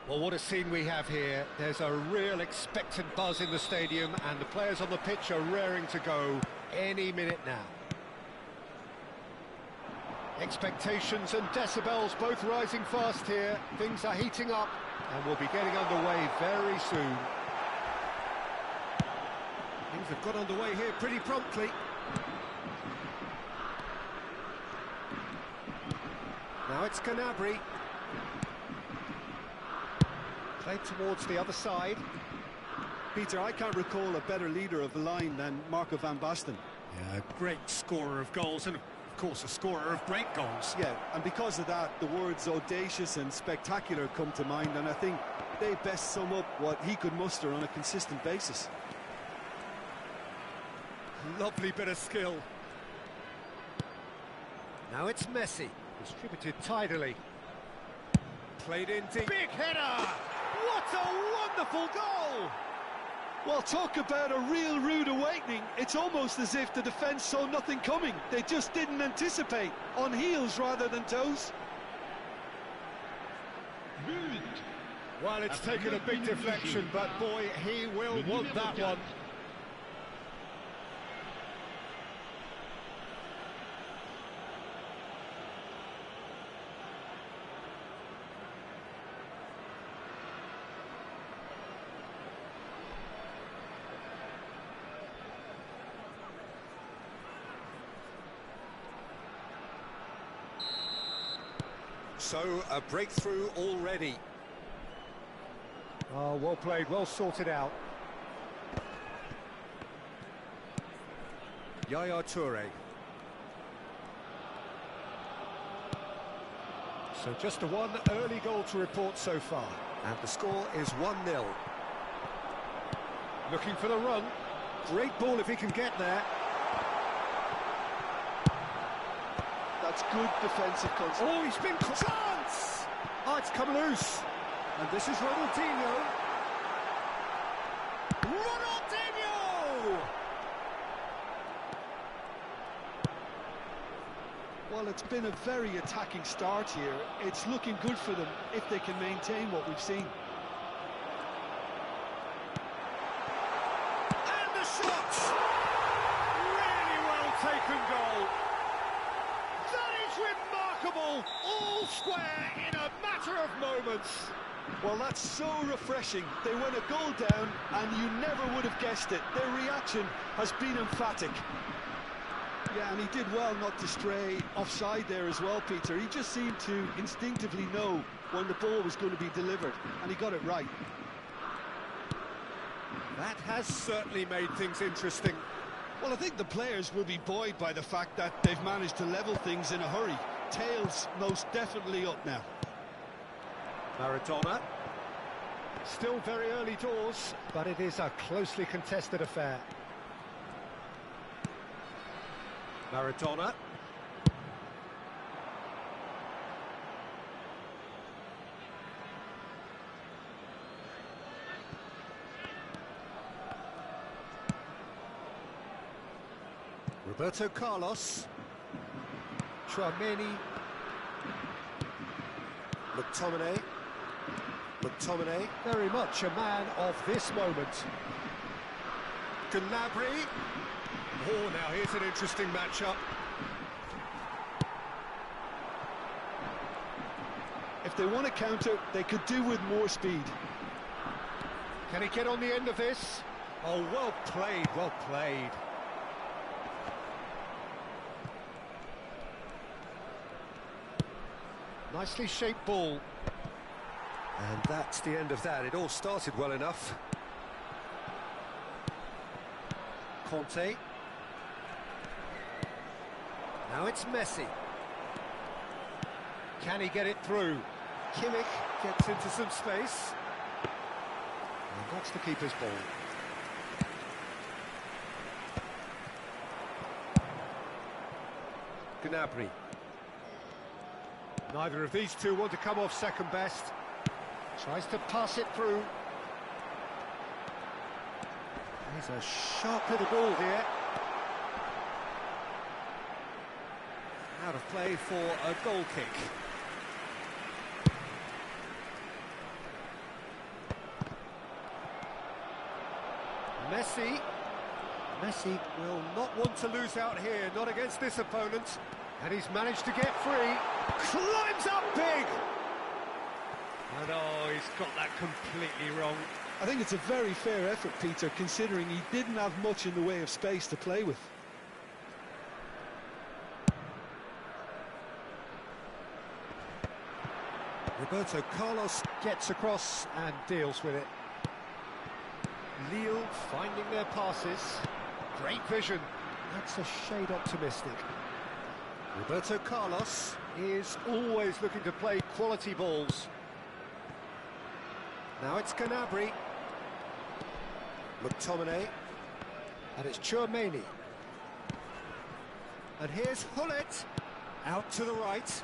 Well, what a scene we have here. There's a real expectant buzz in the stadium, and the players on the pitch are raring to go any minute now. Expectations and decibels both rising fast here. Things are heating up, and we'll be getting underway very soon. Things have got underway here pretty promptly. Now it's Gnabry. Played towards the other side. Peter, I can't recall a better leader of the line than Marco van Basten. Yeah, a great scorer of goals and, of course, a scorer of great goals. Yeah, and because of that, the words audacious and spectacular come to mind, and I think they best sum up what he could muster on a consistent basis. Lovely bit of skill. Now it's Messi. Distributed tidily. Played in deep. Big header! What a wonderful goal! Well, talk about a real rude awakening. It's almost as if the defence saw nothing coming. They just didn't anticipate. On heels rather than toes. Well, it's taken a big deflection, but boy, he will want that one. So, a breakthrough already. Oh, well played, well sorted out. Yaya Toure. So just the one early goal to report so far. And the score is 1-0. Looking for the run. Great ball if he can get there. That's good defensive concentration. Oh, he's been chance! Oh, it's come loose. And this is Ronaldinho. Ronaldinho! Well, it's been a very attacking start here. It's looking good for them if they can maintain what we've seen. And the shot! Really well taken goal. That is remarkable! All square in a matter of moments. Well, that's so refreshing. They went a goal down and you never would have guessed it. Their reaction has been emphatic. Yeah, and he did well not to stray offside there as well, Peter. He just seemed to instinctively know when the ball was going to be delivered, and he got it right. That has certainly made things interesting. Well, I think the players will be buoyed by the fact that they've managed to level things in a hurry. Tails most definitely up now. Maradona. Still very early doors, but it is a closely contested affair. Maradona. Roberto Carlos. Tchouaméni. McTominay. McTominay, very much a man of this moment. Gnabry. Oh, now here's an interesting matchup. If they want to counter, they could do with more speed. Can he get on the end of this? Oh, well played, well played. Nicely shaped ball. And that's the end of that. It all started well enough. Conte. Now it's Messi. Can he get it through? Kimmich gets into some space. And that's the keeper's ball. Gnabry. Neither of these two want to come off second best. Tries to pass it through. He's a sharp little ball here. Out of play for a goal kick. Messi. Messi will not want to lose out here, not against this opponent. And he's managed to get free. Climbs up big! And oh, he's got that completely wrong. I think it's a very fair effort, Peter, considering he didn't have much in the way of space to play with. Roberto Carlos gets across and deals with it. Lille finding their passes. Great vision. That's a shade optimistic. Roberto Carlos is always looking to play quality balls. Now it's Gnabry. McTominay. And it's Tchouaméni. And here's Hullet. Out to the right.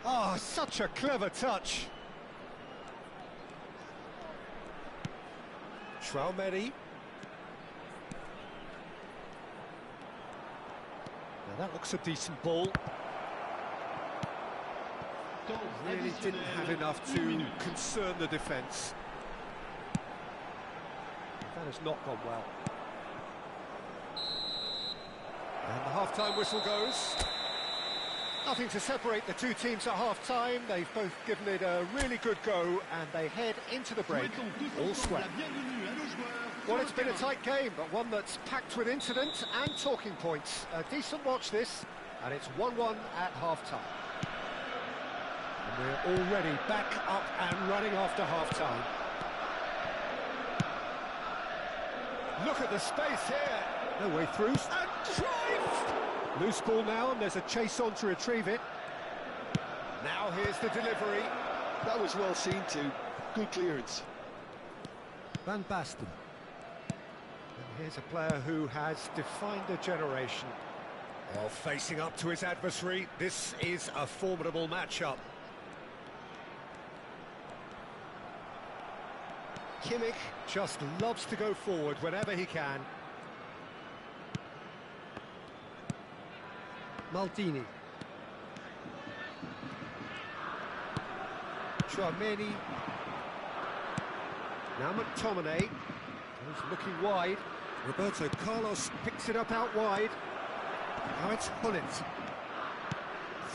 Oh, such a clever touch. Tchouaméni. Now that looks a decent ball. Really didn't have enough to concern the defence. That has not gone well. And the half-time whistle goes. Nothing to separate the two teams at half-time. They've both given it a really good go, and they head into the break all square. Well, it's been a tight game, but one that's packed with incident and talking points. A decent watch this, and it's 1-1 at half-time. And we're already back up and running after half-time. Look at the space here. No way through. And Cruyff! Loose ball now, and there's a chase on to retrieve it. Now here's the delivery. That was well seen too. Good clearance. Van Basten. And here's a player who has defined a generation. Well, facing up to his adversary, this is a formidable matchup. Kimmich just loves to go forward whenever he can. Maldini. Tchouaméni. Now McTominay. He's looking wide. Roberto Carlos picks it up out wide. Now it's Hullet.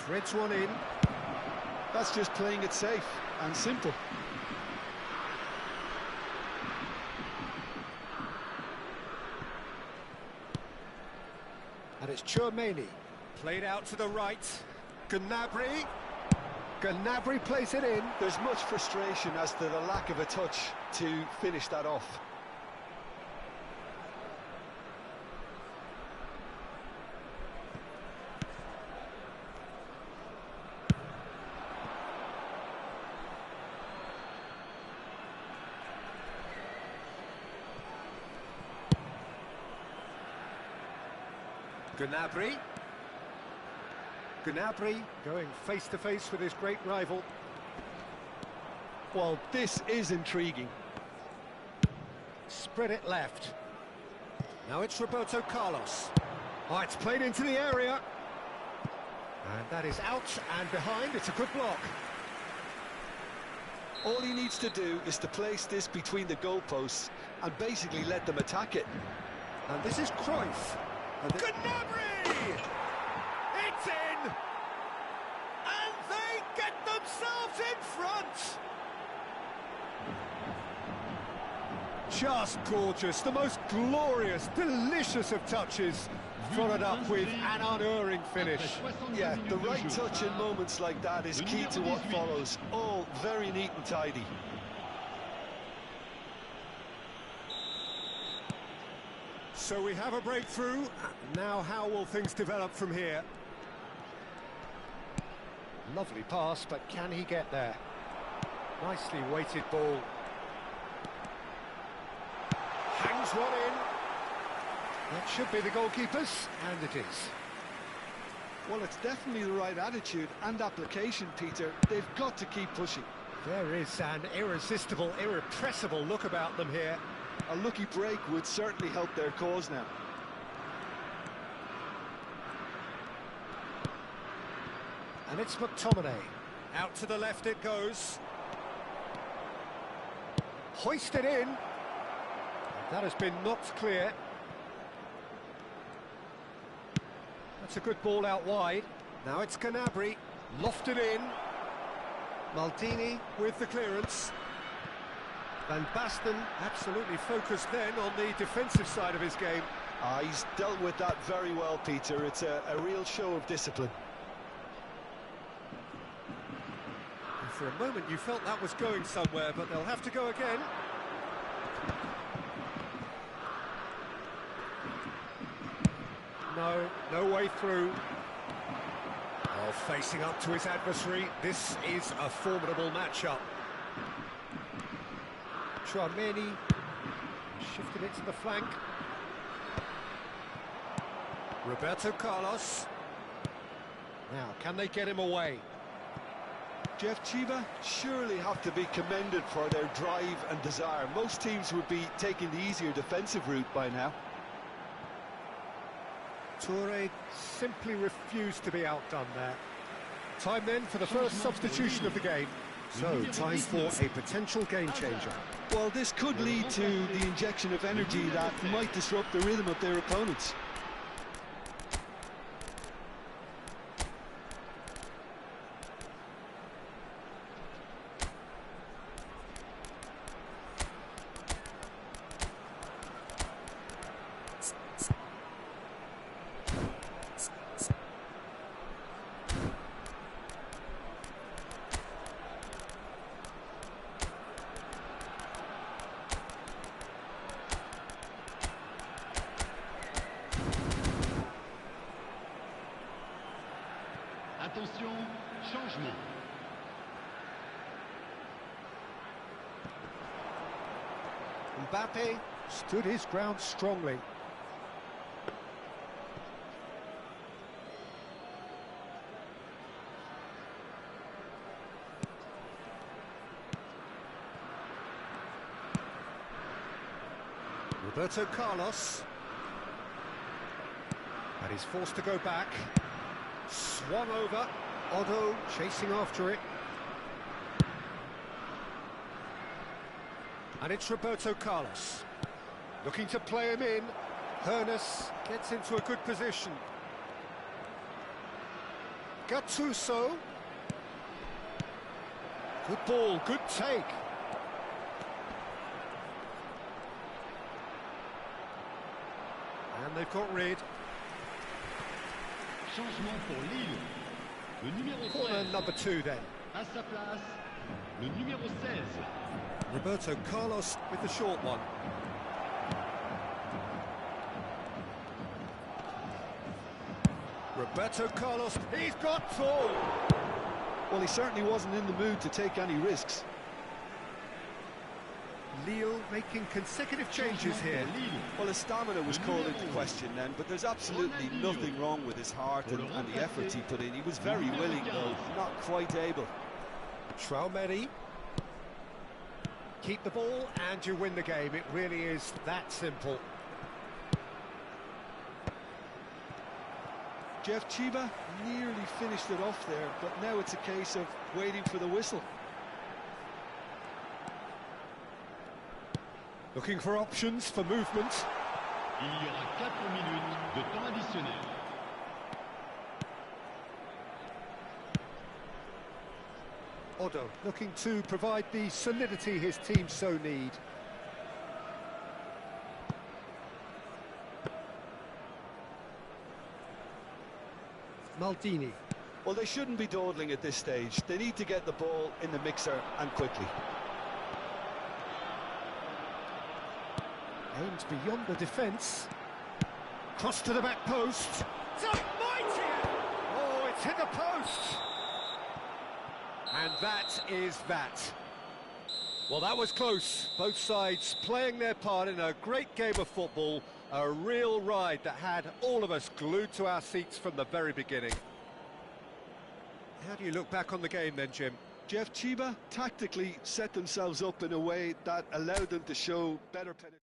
Threads one in. That's just playing it safe and simple. And it's Tchouaméni. Played out to the right. Gnabry. Gnabry plays it in. There's much frustration as to the lack of a touch to finish that off. Gnabry. Gnabry going face-to-face with his great rival. Well, this is intriguing. Spread it left. Now it's Roberto Carlos. Oh, it's played into the area. And that is out and behind. It's a good block. All he needs to do is to place this between the goalposts and basically let them attack it. And this is Cruyff. Gnabry! It's in! And they get themselves in front! Just gorgeous, the most glorious, delicious of touches, followed up with an unerring finish. Yeah, the right touch in moments like that is key to what follows. All very neat and tidy. So we have a breakthrough. Now how will things develop from here? Lovely pass, but can he get there? Nicely weighted ball. Hangs one in. That should be the goalkeeper's, and it is. Well, it's definitely the right attitude and application, Peter. They've got to keep pushing. There is an irresistible, irrepressible look about them here. A lucky break would certainly help their cause now. And it's McTominay. Out to the left it goes. Hoisted in. That has been knocked clear. That's a good ball out wide. Now it's Gnabry, lofted in. Maldini with the clearance. Van Basten absolutely focused then on the defensive side of his game. He's dealt with that very well, Peter. It's a real show of discipline. And for a moment you felt that was going somewhere, but they'll have to go again. No way through. Oh, facing up to his adversary, this is a formidable matchup. Chouameni shifted it to the flank. Roberto Carlos. Now, can they get him away? Jeff Chiba surely have to be commended for their drive and desire. Most teams would be taking the easier defensive route by now. Toure simply refused to be outdone there. Time then for the first substitution of the game. So, time for a potential game changer. Well, this could lead to the injection of energy that might disrupt the rhythm of their opponents. Attention, changement. Mbappe stood his ground strongly. Roberto Carlos. And he's forced to go back. Swung over. Otto chasing after it. And it's Roberto Carlos. Looking to play him in. Hernes gets into a good position. Gattuso. Good ball, good take. And they've got rid. Changement pour Lille. Le numéro Corner 13. number 2 then. À sa place, le numéro 16. Roberto Carlos with the short one. Roberto Carlos, he's got full. Well, he certainly wasn't in the mood to take any risks. Lille making consecutive changes here. Well, his stamina was called into question then, but there's absolutely nothing wrong with his heart and the efforts he put in. He was very willing, though, not quite able. Chouameni. Keep the ball and you win the game. It really is that simple. Jeff Chiba nearly finished it off there, but now it's a case of waiting for the whistle. Looking for options for movement. Il y aura 4 minutes de temps additionnel. Otto looking to provide the solidity his team so need. Maldini. Well, they shouldn't be dawdling at this stage. They need to get the ball in the mixer and quickly. Aimed beyond the defence. Cross to the back post. It's up mighty! Oh, it's hit the post! And that is that. Well, that was close. Both sides playing their part in a great game of football. A real ride that had all of us glued to our seats from the very beginning. How do you look back on the game then, Jim? Jeff Chiba tactically set themselves up in a way that allowed them to show better penetration.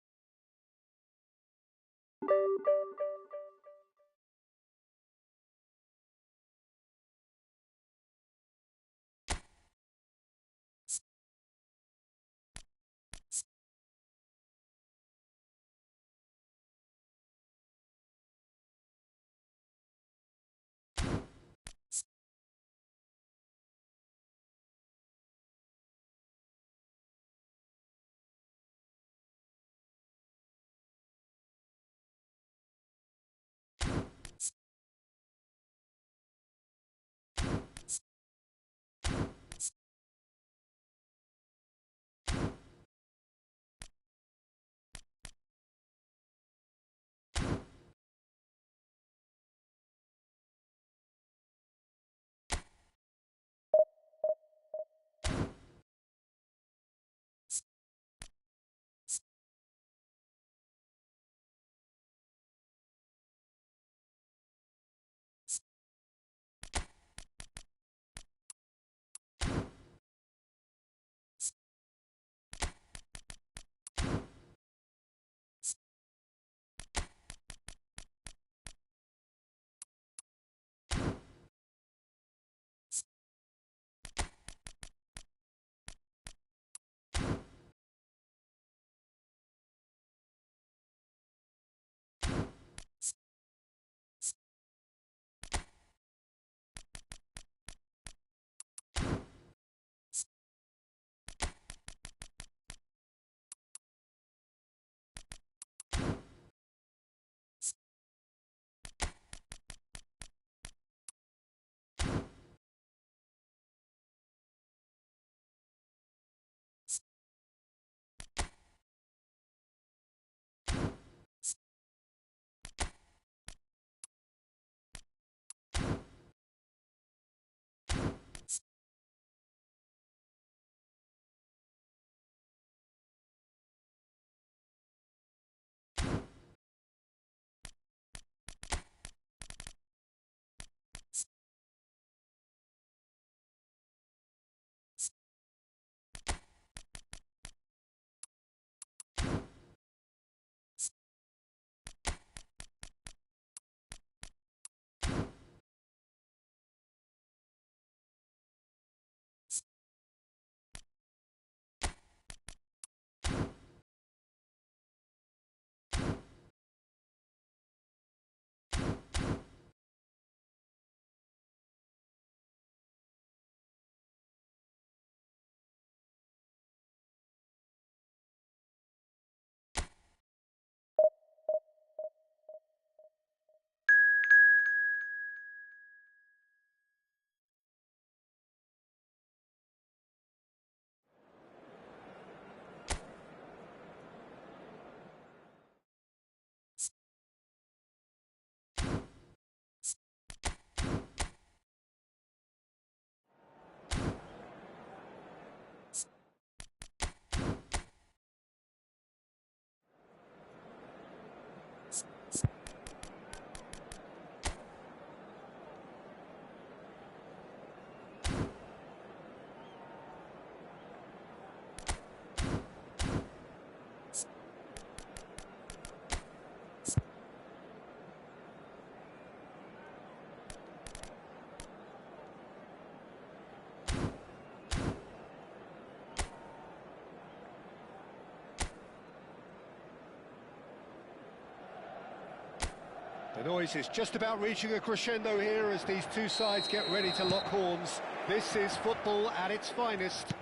noise is just about reaching a crescendo here as these two sides get ready to lock horns. This is football at its finest.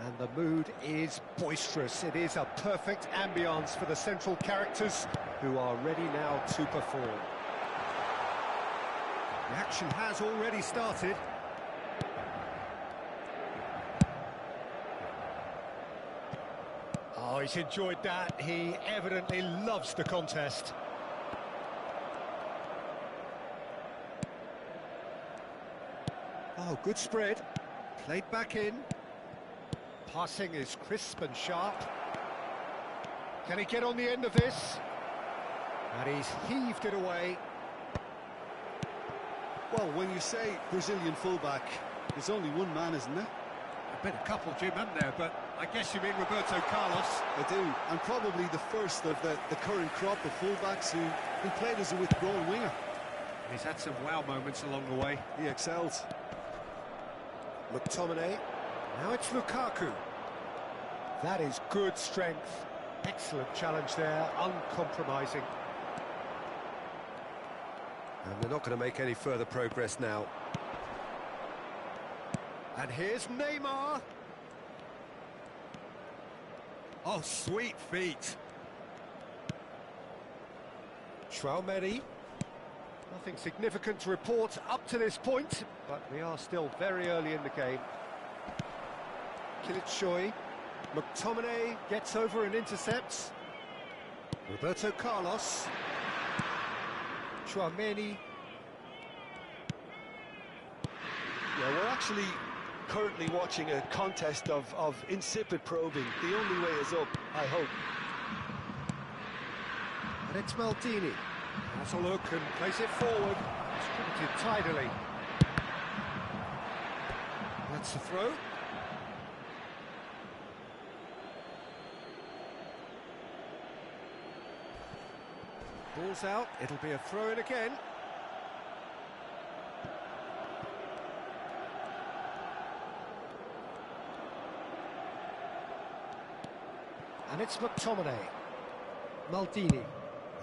And the mood is boisterous. It is a perfect ambience for the central characters who are ready now to perform. The action has already started. Oh, he's enjoyed that. He evidently loves the contest. Oh, good spread. Played back in. Passing is crisp and sharp. Can he get on the end of this? And he's heaved it away. Well, when you say Brazilian fullback, there's only one man, isn't there? A bit a couple, Jim, haven't there? But I guess you mean Roberto Carlos. I do, and probably the first of the current crop of fullbacks who played as a withdrawn winger. He's had some wow moments along the way. He excels. McTominay. Now it's Lukaku. That is good strength. Excellent challenge there, uncompromising. And they're not going to make any further progress now. And here's Neymar. Oh, sweet feet. Traoré. Nothing significant to report up to this point, but we are still very early in the game. Kilic, McTominay gets over and intercepts. Roberto Carlos. Traoré. Yeah, we're actually currently watching a contest of insipid probing. The only way is up, I hope. And it's Maldini. Has a look and plays it forward. Distributed tidily. That's the throw. Ball's out, it'll be a throw-in again. And it's McTominay. Maldini.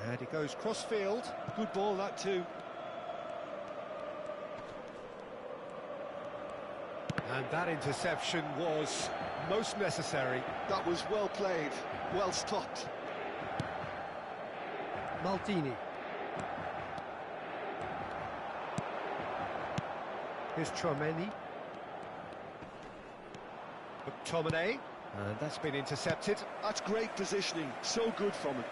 And he goes cross-field. Good ball, that too. And that interception was most necessary. That was well played, well stopped. Maldini. Here's Traoré. McTominay. And that's been intercepted. That's great positioning, so good from him.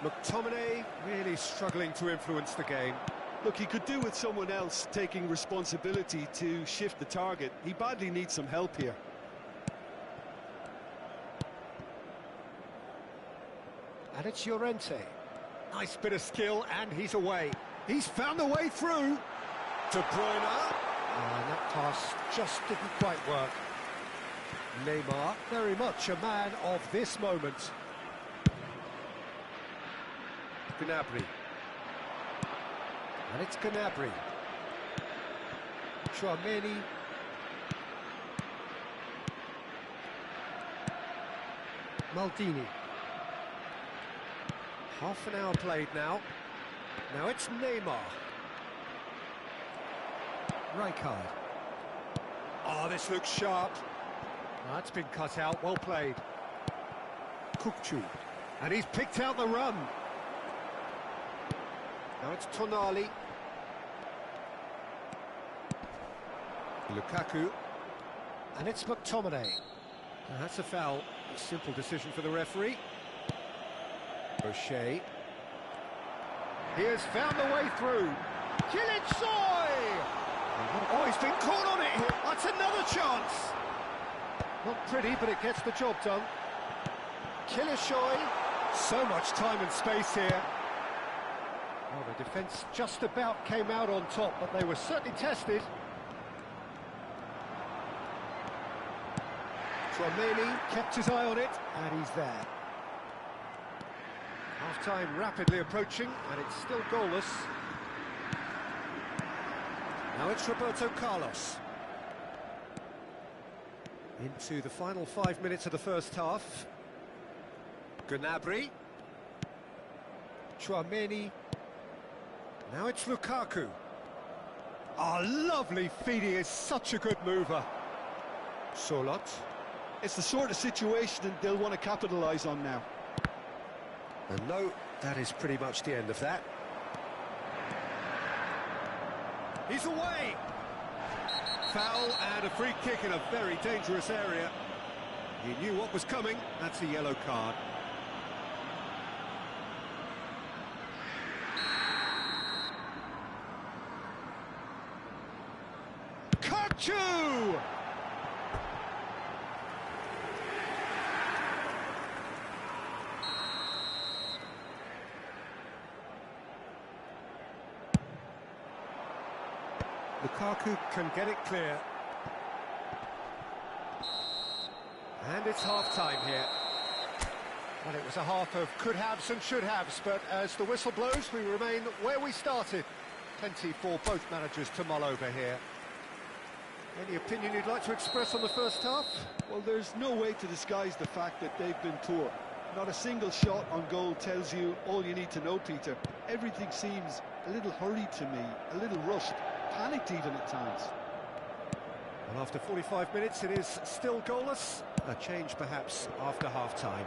McTominay really struggling to influence the game. Look, he could do with someone else taking responsibility to shift the target. He badly needs some help here. And it's Llorente. Nice bit of skill, and he's away. He's found a way through. De Bruyne. And that pass just didn't quite work. Neymar, very much a man of this moment. Gnabry. And it's Gnabry. Traoré. Maldini. Half an hour played now. Now it's Neymar. Rijkaard. Oh, this looks sharp. That's been cut out, well played. Kukçu. And he's picked out the run. Now it's Tonali. Lukaku. And it's McTominay. Now that's a foul. A simple decision for the referee. O'Shea. He has found the way through. Kilic! Oh, he's been caught on it here. That's another chance. Not pretty, but it gets the job done. Kilic. So much time and space here. Well, the defence just about came out on top, but they were certainly tested. Traoré kept his eye on it, and he's there. Half-time rapidly approaching, and it's still goalless. Now it's Roberto Carlos. Into the final 5 minutes of the first half. Gnabry. Tchouaméni. Now it's Lukaku. Oh, lovely feed, he is such a good mover. Solot. It's the sort of situation they'll want to capitalise on now. And no, that is pretty much the end of that. He's away! Foul and a free kick in a very dangerous area. He knew what was coming, that's a yellow card. Kachu! Lukaku can get it clear. And it's half-time here. Well, it was a half of could-haves and should-haves, but as the whistle blows, we remain where we started. Plenty for both managers to mull over here. Any opinion you'd like to express on the first half? Well, there's no way to disguise the fact that they've been poor. Not a single shot on goal tells you all you need to know, Peter. Everything seems a little hurried to me, a little rushed, panicked even at times. Well, after 45 minutes, it is still goalless. A change, perhaps, after half-time.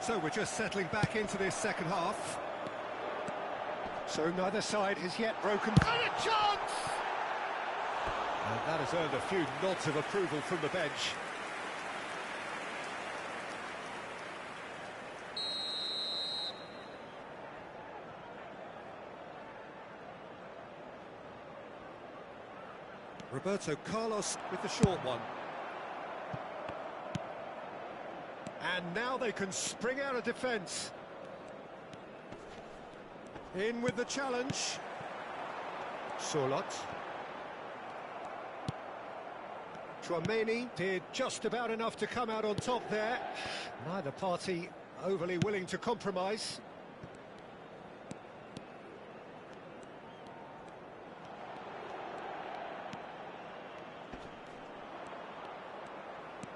So we're just settling back into this second half. So neither side has yet broken. And a chance! And that has earned a few nods of approval from the bench. Roberto Carlos with the short one. And now they can spring out of defence. In with the challenge. Solot. Tchouaméni did just about enough to come out on top there. Neither party overly willing to compromise.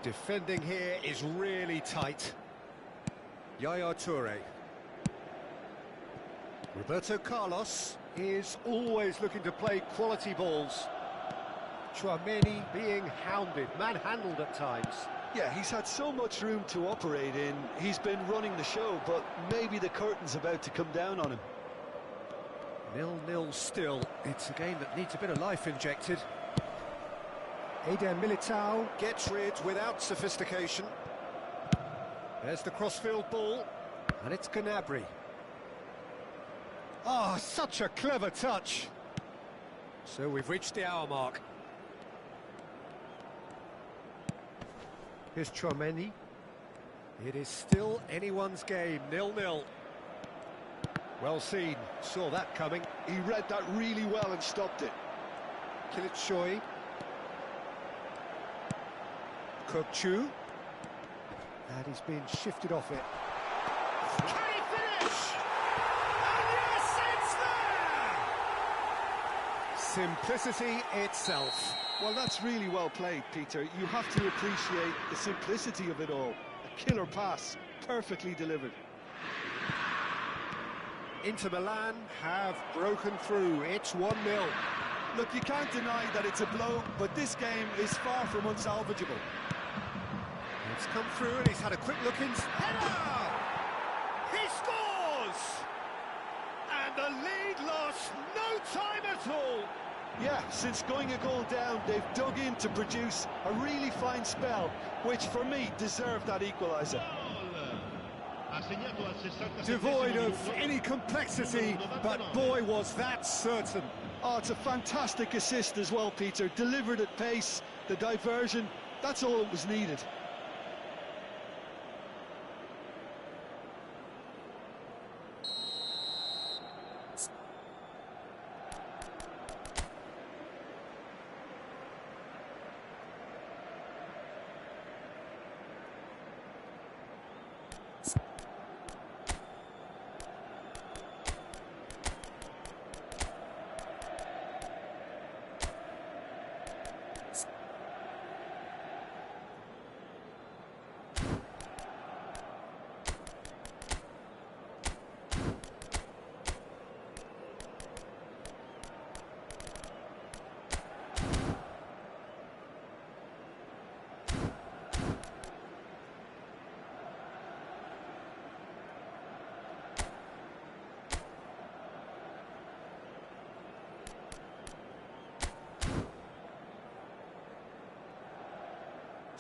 Defending here is really tight. Yaya Toure. Roberto Carlos is always looking to play quality balls. Tchouaméni being hounded, manhandled at times. Yeah, he's had so much room to operate in. He's been running the show, but maybe the curtain's about to come down on him. 0-0 still. It's a game that needs a bit of life injected. Eder Militao gets rid without sophistication. There's the crossfield ball, and it's Gnabry. Ah, such a clever touch. So we've reached the hour mark. Here's Tchouaméni. It is still anyone's game, 0-0. Well seen, saw that coming. He read that really well and stopped it. Kilitshoy. Kachu. And he's been shifted off it. Can he finish? And yes, it's there! Simplicity itself. Well, that's really well played, Peter. You have to appreciate the simplicity of it all. A killer pass, perfectly delivered. Inter Milan have broken through. It's 1-0. Look, you can't deny that it's a blow, but this game is far from unsalvageable. It's come through and he's had a quick look in. Header! He scores! And the lead lost no time at all. Yeah, since going a goal down, they've dug in to produce a really fine spell, which for me deserved that equaliser. Devoid of any complexity, but boy was that certain. Oh, it's a fantastic assist as well, Peter. Delivered at pace, the diversion, that's all that was needed.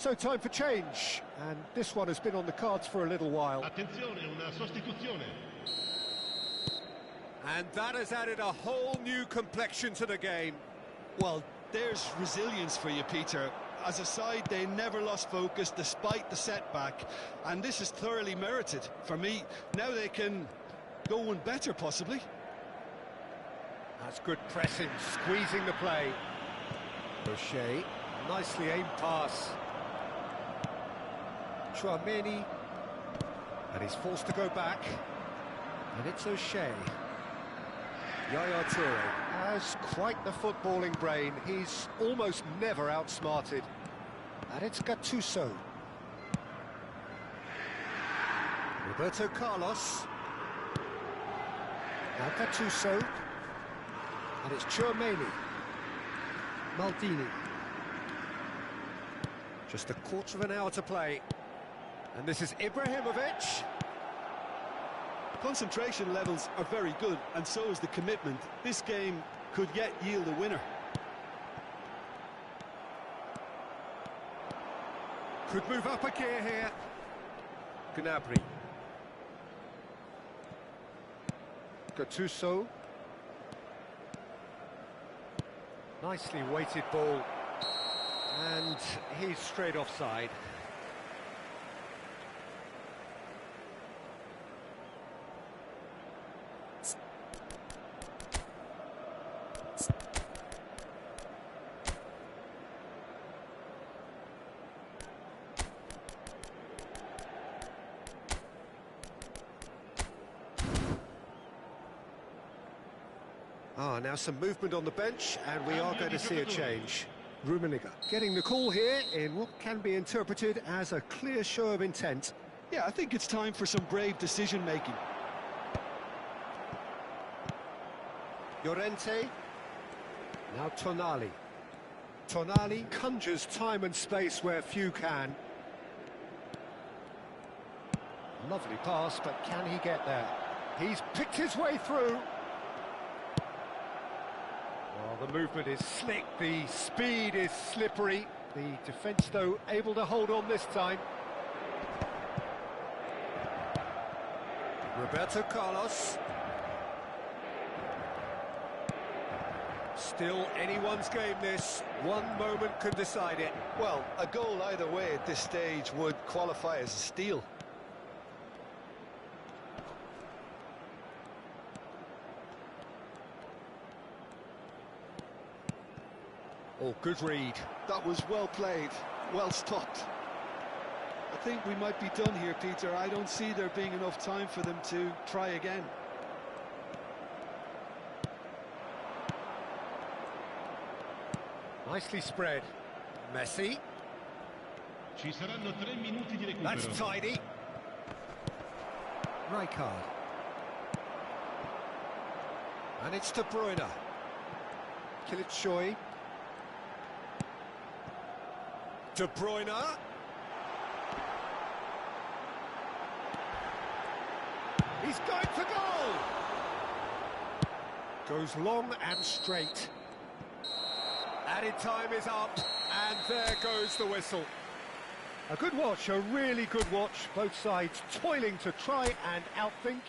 So time for change, and this one has been on the cards for a little while. Attenzione, una sostituzione. And that has added a whole new complexion to the game. Well, there's resilience for you, Peter. As a side, they never lost focus despite the setback, and this is thoroughly merited. For me, now they can go one better, possibly. That's good pressing, squeezing the play. O'Shea, nicely aimed pass. Chouameni, and he's forced to go back. And it's O'Shea. Yaya Toure has quite the footballing brain. He's almost never outsmarted. And it's Gattuso. Roberto Carlos. Now Gattuso. And it's Chouameni. Maldini. Just a quarter of an hour to play. And this is Ibrahimovic. Concentration levels are very good, and so is the commitment. This game could yet yield a winner. Could move up a gear here. Gnabry. Gattuso. Nicely weighted ball. And he's straight offside. Now some movement on the bench, and we are going to see a change. Rummenigge getting the call here in what can be interpreted as a clear show of intent. Yeah, I think it's time for some brave decision-making. Llorente. Now Tonali. Tonali conjures time and space where few can. Lovely pass, but can he get there? He's picked his way through. Well, the movement is slick, the speed is slippery. The defence, though, able to hold on this time. Roberto Carlos. Still anyone's game, this. One moment can decide it. Well, a goal either way at this stage would qualify as a steal. Oh, good read. That was well played, well stopped. I think we might be done here, Peter. I don't see there being enough time for them to try again. Nicely spread. Messi. Ci saranno 3 minuti di recupero. That's tidy. Rijkaard. And it's De Bruyne. Kılıçsoy. De Bruyne. He's going for goal. Goes long and straight. Added time is up, and there goes the whistle. A good watch, a really good watch. Both sides toiling to try and outthink,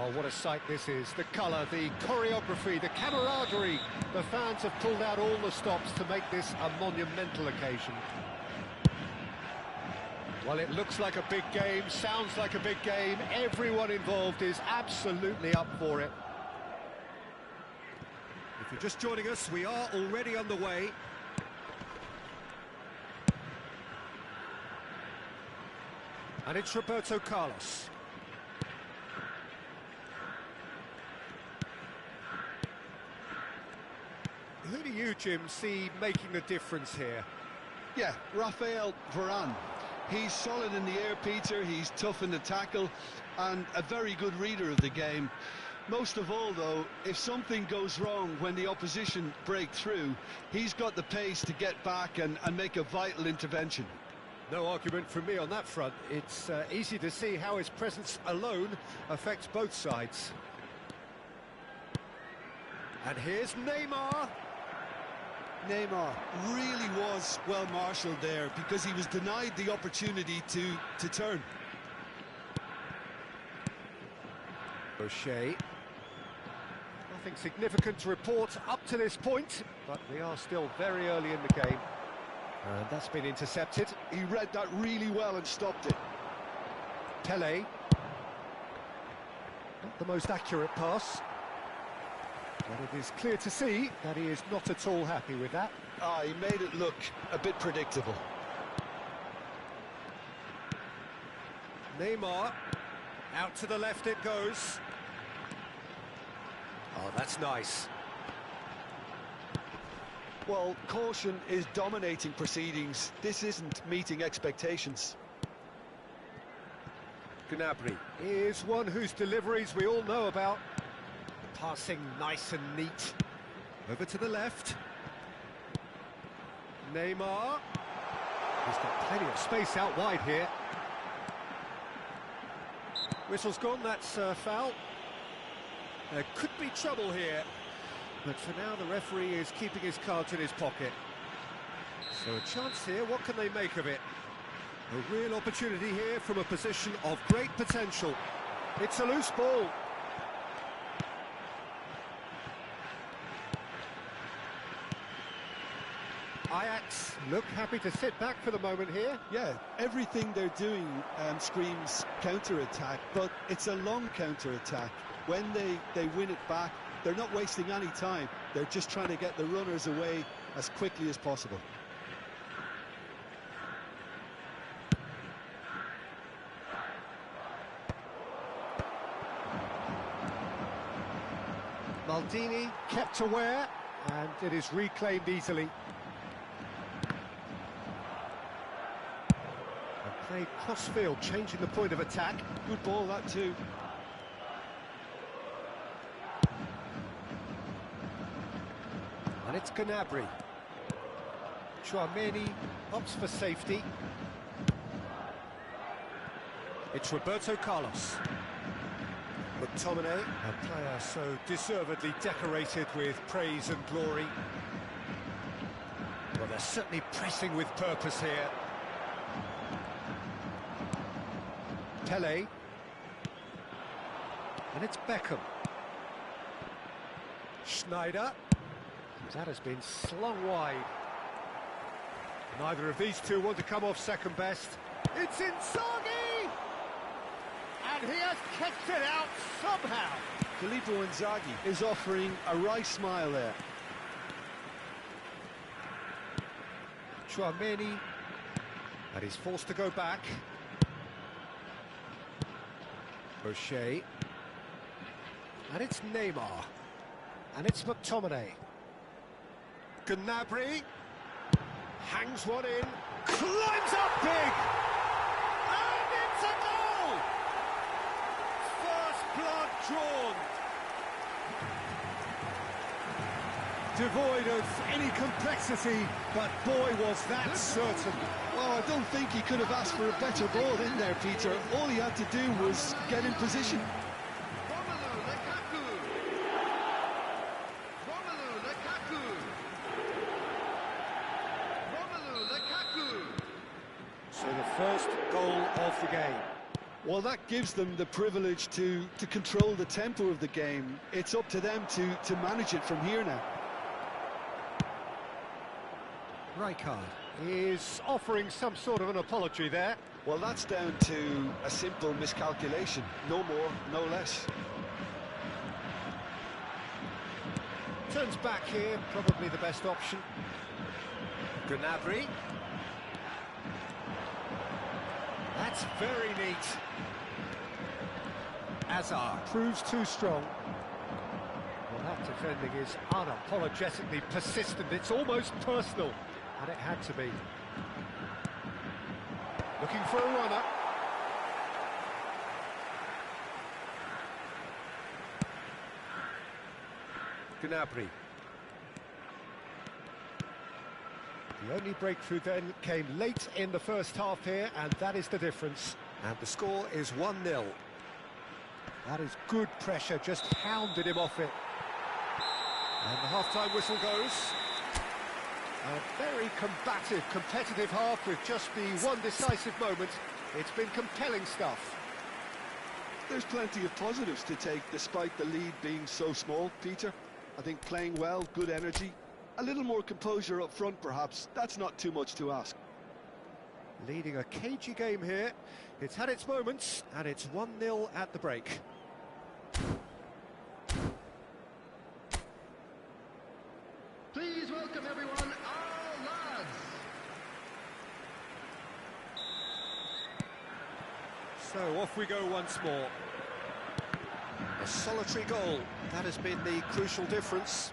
Oh, what a sight this is. The colour, the choreography, the camaraderie. The fans have pulled out all the stops to make this a monumental occasion. Well, it looks like a big game, sounds like a big game. Everyone involved is absolutely up for it. If you're just joining us, we are already underway. And it's Roberto Carlos. Who do you, Jim, see making the difference here? Yeah, Rafael Varane. He's solid in the air, Peter, he's tough in the tackle, and a very good reader of the game. Most of all, though, if something goes wrong when the opposition break through, he's got the pace to get back and make a vital intervention. No argument from me on that front. It's easy to see how his presence alone affects both sides. And here's Neymar. Neymar really was well marshalled there because he was denied the opportunity to turn. O'Shea. Nothing significant to report up to this point, but we are still very early in the game. And that's been intercepted. He read that really well and stopped it. Pele. Not the most accurate pass. But it is clear to see that he is not at all happy with that. He made it look a bit predictable. Neymar. Out to the left it goes. Oh, that's nice. Well, caution is dominating proceedings. This isn't meeting expectations. Gnabry is one whose deliveries we all know about. Passing nice and neat. Over to the left. Neymar. He's got plenty of space out wide here. Whistle's gone, that's a foul. There could be trouble here. But for now, the referee is keeping his cards in his pocket. So a chance here, what can they make of it? A real opportunity here from a position of great potential. It's a loose ball. Ajax look happy to sit back for the moment here. Yeah, everything they're doing screams counter-attack, but it's a long counter-attack. When they win it back, they're not wasting any time. They're just trying to get the runners away as quickly as possible. Maldini kept aware, and it is reclaimed easily. And played cross-field, changing the point of attack. Good ball, that too. And it's Gnabry. Chouameni opts for safety. It's Roberto Carlos. McTominay, a player so deservedly decorated with praise and glory. Well, they're certainly pressing with purpose here. Pele. And it's Beckham. Schneider. That has been slung wide. Neither of these two want to come off second best. It's Inzaghi! And he has kicked it out somehow. Filippo Inzaghi is offering a wry smile there. Chouameni. And he's forced to go back. O'Shea. And it's Neymar. And it's McTominay. Gnabry. Hangs one in. Climbs up big! And it's a goal! First blood drawn. Devoid of any complexity, but boy was that certain. Well, I don't think he could have asked for a better ball in there, Peter. All he had to do was get in position. So the first goal of the game. Well, that gives them the privilege to control the tempo of the game. It's up to them to manage it from here now. Rijkaard is offering some sort of an apology there. Well, that's down to a simple miscalculation. No more, no less. Turns back here, probably the best option. Gnabry. That's very neat. Hazard proves too strong. Well, that defending is unapologetically persistent. It's almost personal, and it had to be. Looking for a runner. Gnabry. The only breakthrough then came late in the first half here, and that is the difference. And the score is 1-0. That is good pressure, just hounded him off it. And the half-time whistle goes. A very combative, competitive half with just the one decisive moment. It's been compelling stuff. There's plenty of positives to take despite the lead being so small, Peter. I think playing well, good energy. A little more composure up front, perhaps. That's not too much to ask. Leading a cagey game here. It's had its moments, and it's 1-0 at the break. Please welcome everyone, our lads. So off we go once more. A solitary goal. That has been the crucial difference.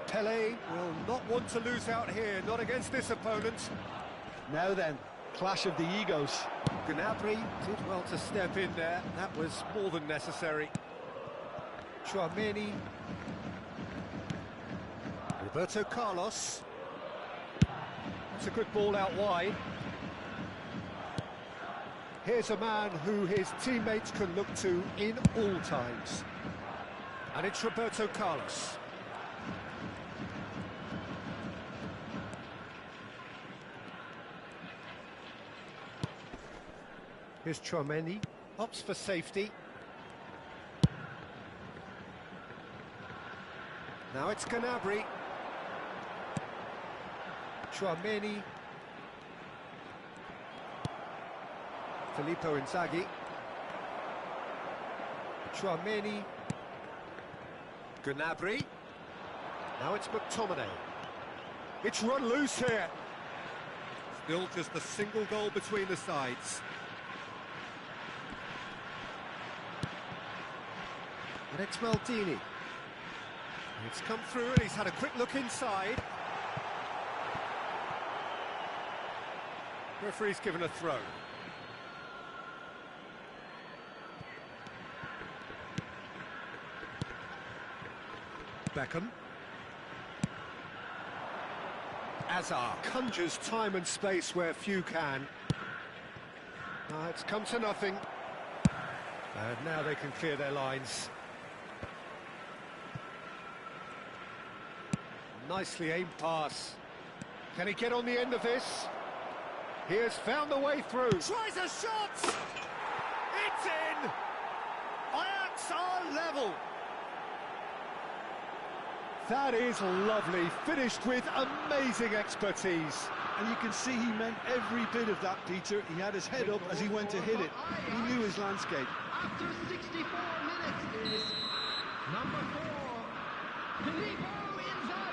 Pele will not want to lose out here, not against this opponent. Now then, clash of the egos. Gnabry did well to step in there. That was more than necessary. Tchouaméni. Roberto Carlos. It's a good ball out wide. Here's a man who his teammates can look to in all times. And it's Roberto Carlos. Here's Tchouaméni, opts for safety. Now it's Gnabry. Tchouaméni. Filippo Inzaghi. Tchouaméni. Gnabry. Now it's McTominay. It's run loose here. Still just a single goal between the sides. And it's Maldini. It's come through and he's had a quick look inside. Referee's given a throw. Beckham. Hazard conjures time and space where few can. It's come to nothing. And now they can clear their lines. Nicely aimed pass. Can he get on the end of this? He has found the way through. Tries a shot! It's in! Ajax are level! That is lovely, finished with amazing expertise. And you can see he meant every bit of that, Peter. He had his head up as he went to hit it. He knew his landscape. After 64 minutes is number 4, Filippo Inzaghi.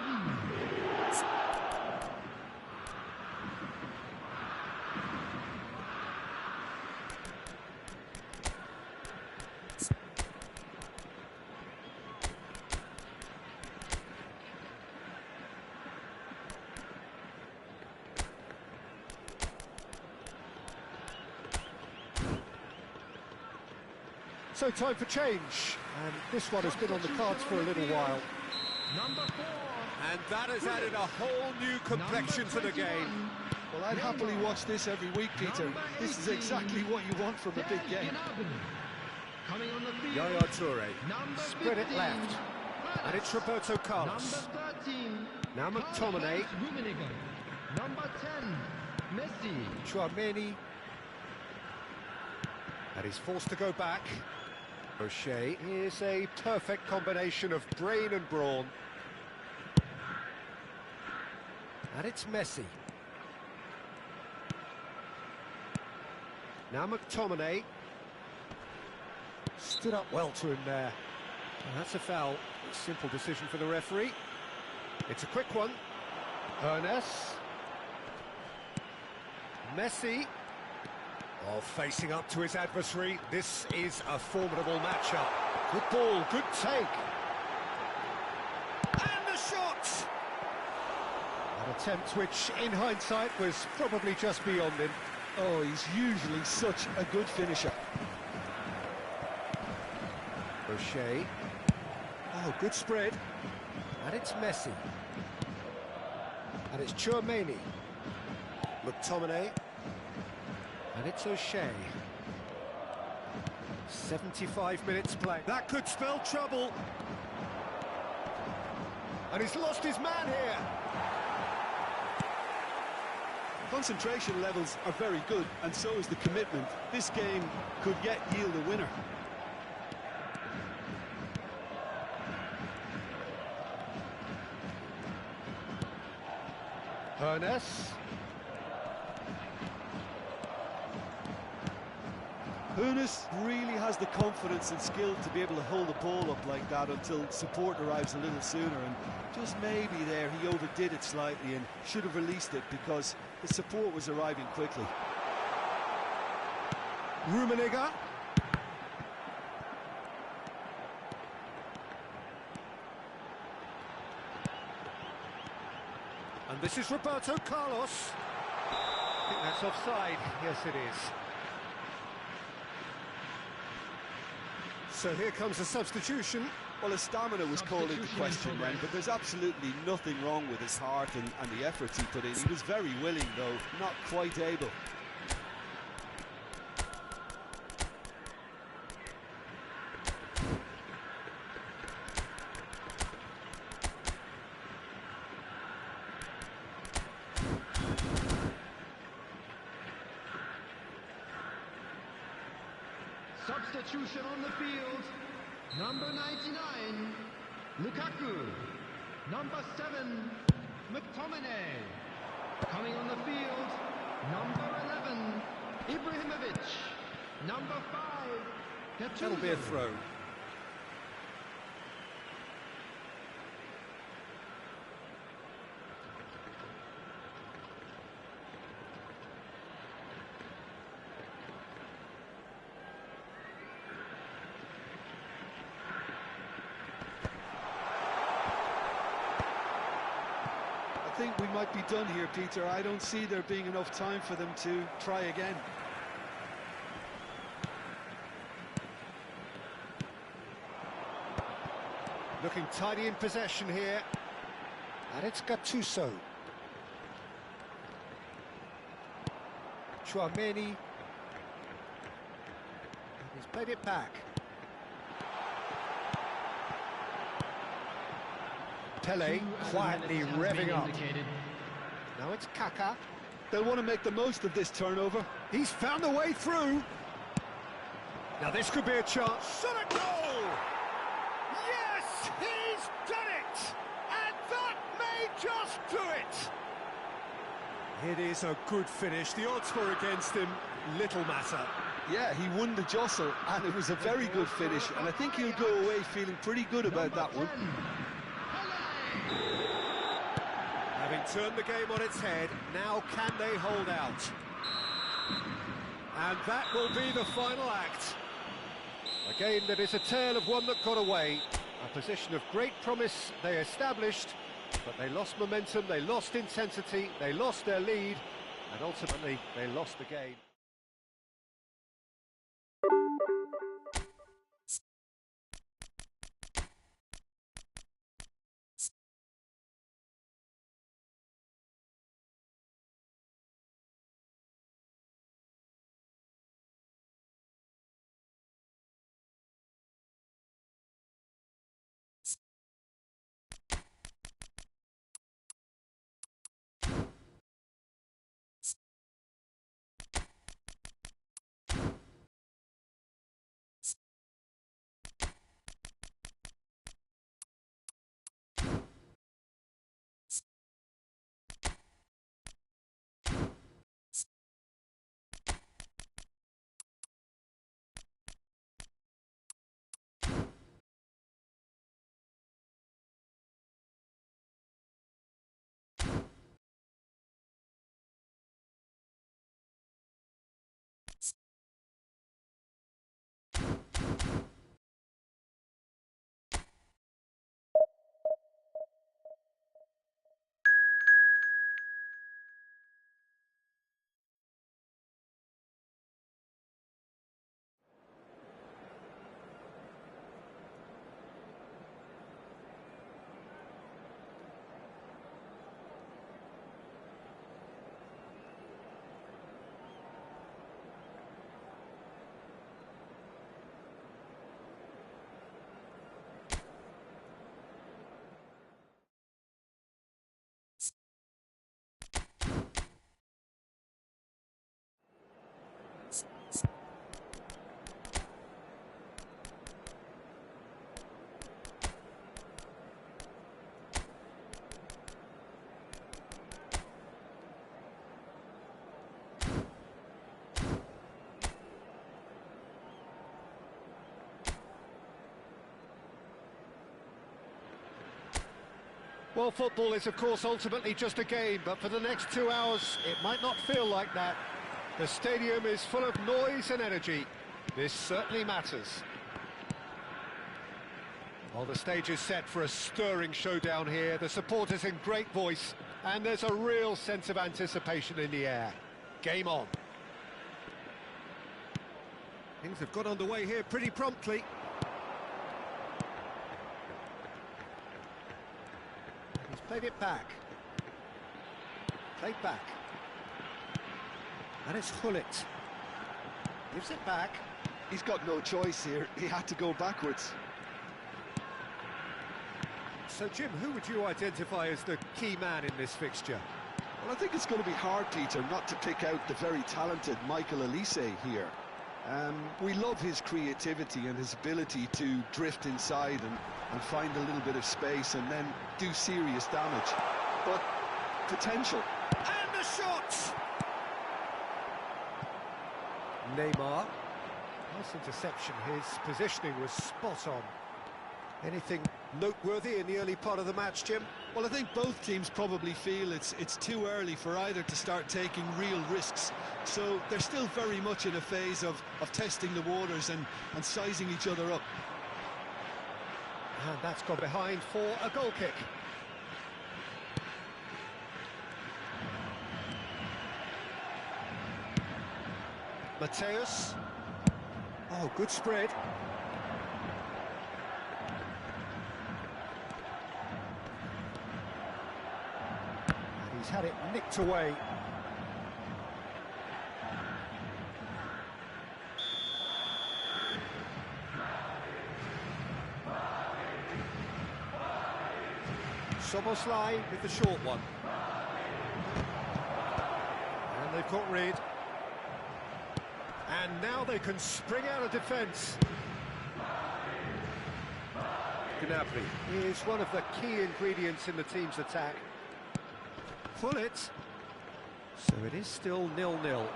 So time for change, and this one has been on the cards for a little while. Number 4. And that has added a whole new complexion to the game. Well, I'd happily watch this every week, Peter. This is exactly what you want from a big game. Coming on the field. Yaya Toure, spread it left, and it's Roberto Carlos. Number 13. Now McTominay. Number 10, Messi. Chouameni. And he's forced to go back. O'Shea is a perfect combination of brain and brawn. And it's Messi. Now McTominay. Stood up well to him there. And that's a foul. A simple decision for the referee. It's a quick one. Ernest. Messi. Oh, facing up to his adversary. This is a formidable matchup. Good ball, good take. And the shot! An attempt which, in hindsight, was probably just beyond him. Oh, he's usually such a good finisher. O'Shea. Oh, good spread. And it's Messi. And it's Chouameni. McTominay. And it's O'Shea. 75 minutes play. That could spell trouble. And he's lost his man here. Concentration levels are very good, and so is the commitment. This game could yet yield a winner. Ernest. Ernest really has the confidence and skill to be able to hold the ball up like that until support arrives a little sooner, and just maybe there he overdid it slightly and should have released it because the support was arriving quickly. Rummenigge. And this is Roberto Carlos. I think that's offside. Yes, it is. So here comes a substitution. Well, his stamina was called into question then, but there's absolutely nothing wrong with his heart and the efforts he put in. He was very willing, though, not quite able. Substitution on the field. Number 99, Lukaku. Number 7, McTominay. Coming on the field, number 11, Ibrahimovic. Number 5, Gattuso. That'll be a throw. I think we might be done here, Peter. I don't see there being enough time for them to try again. Looking tidy in possession here. And it's Gattuso. Chouameni. And he's played it back. Pele quietly revving up. Now it's Kaka. They'll want to make the most of this turnover. He's found a way through. Now this could be a chance. Shot a goal! Yes, he's done it! And that may just do it! It is a good finish. The odds were against him. Little matter. Yeah, he won the jostle, and it was a very good finish, and I think he'll go away feeling pretty good about that one. Having turned the game on its head, now can they hold out? And that will be the final act. A game that is a tale of one that got away. A position of great promise they established, but they lost momentum, they lost intensity, they lost their lead, and ultimately they lost the game. Well, football is, of course, ultimately just a game, but for the next 2 hours, it might not feel like that. The stadium is full of noise and energy. This certainly matters. Well, the stage is set for a stirring showdown here. The supporters in great voice, and there's a real sense of anticipation in the air. Game on. Things have got underway here pretty promptly. He's played it back. Played back. And it's Hullet. Gives it back. He's got no choice here. He had to go backwards. So, Jim, who would you identify as the key man in this fixture? Well, I think it's going to be hard, Peter, not to pick out the very talented Michael Elise here. We love his creativity and his ability to drift inside and find a little bit of space and then do serious damage. But potential. And the shot! Neymar. Nice interception. His positioning was spot on. Anything noteworthy in the early part of the match, Jim? Well, I think both teams probably feel it's too early for either to start taking real risks. So they're still very much in a phase of testing the waters and sizing each other up. And that's gone behind for a goal kick. Mateus. Oh, good spread. And he's had it nicked away. Soboslai with the short one. And they've got rid. And now they can spring out of defence. Gnabry is one of the key ingredients in the team's attack. Hullet. So it is still 0-0.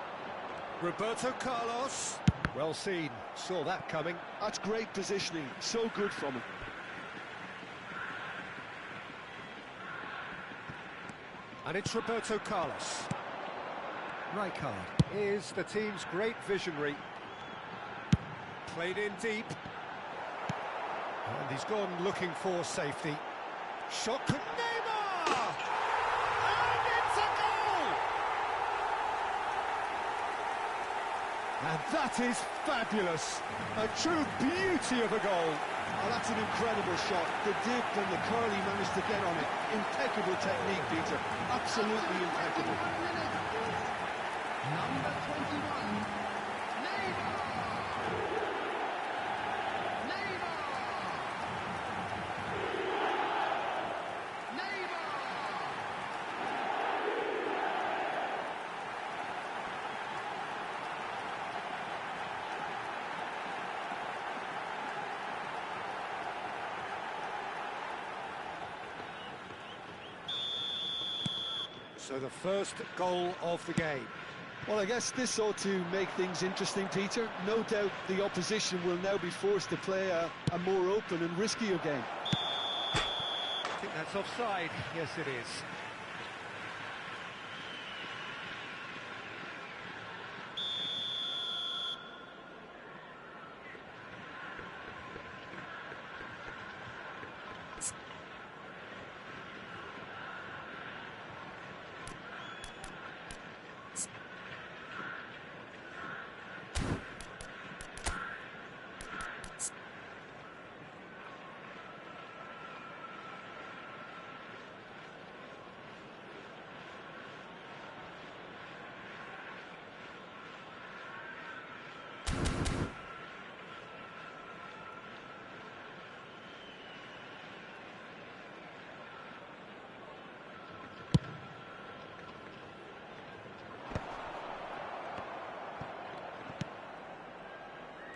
Roberto Carlos. Well seen. Saw that coming. That's great positioning. So good from him. And it's Roberto Carlos. Rijkaard is the team's great visionary. Played in deep. And he's gone looking for safety. Shot to Neymar! And it's a goal! And that is fabulous. A true beauty of a goal. Oh, that's an incredible shot. The dip and the curl he managed to get on it. Impeccable technique, Peter. Absolutely impeccable. Number 21, Neymar! Neymar! Neymar! So the first goal of the game. Well, I guess this ought to make things interesting, Peter. No doubt the opposition will now be forced to play a more open and riskier game. I think that's offside. Yes, it is.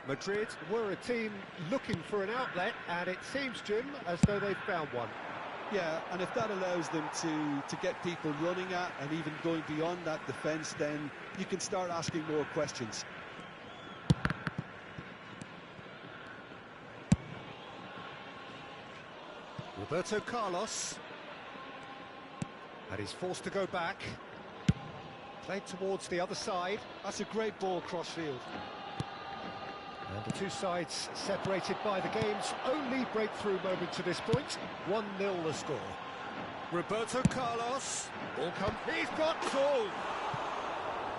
Madrid were a team looking for an outlet, and it seems, Jim, as though they've found one. Yeah, and if that allows them to get people running at and even going beyond that defence, then you can start asking more questions. Roberto Carlos. And he's forced to go back. Played towards the other side. That's a great ball cross-field. And the two sides separated by the game's only breakthrough moment to this point. 1-0 the score. Roberto Carlos. Ball comes. He's got goal!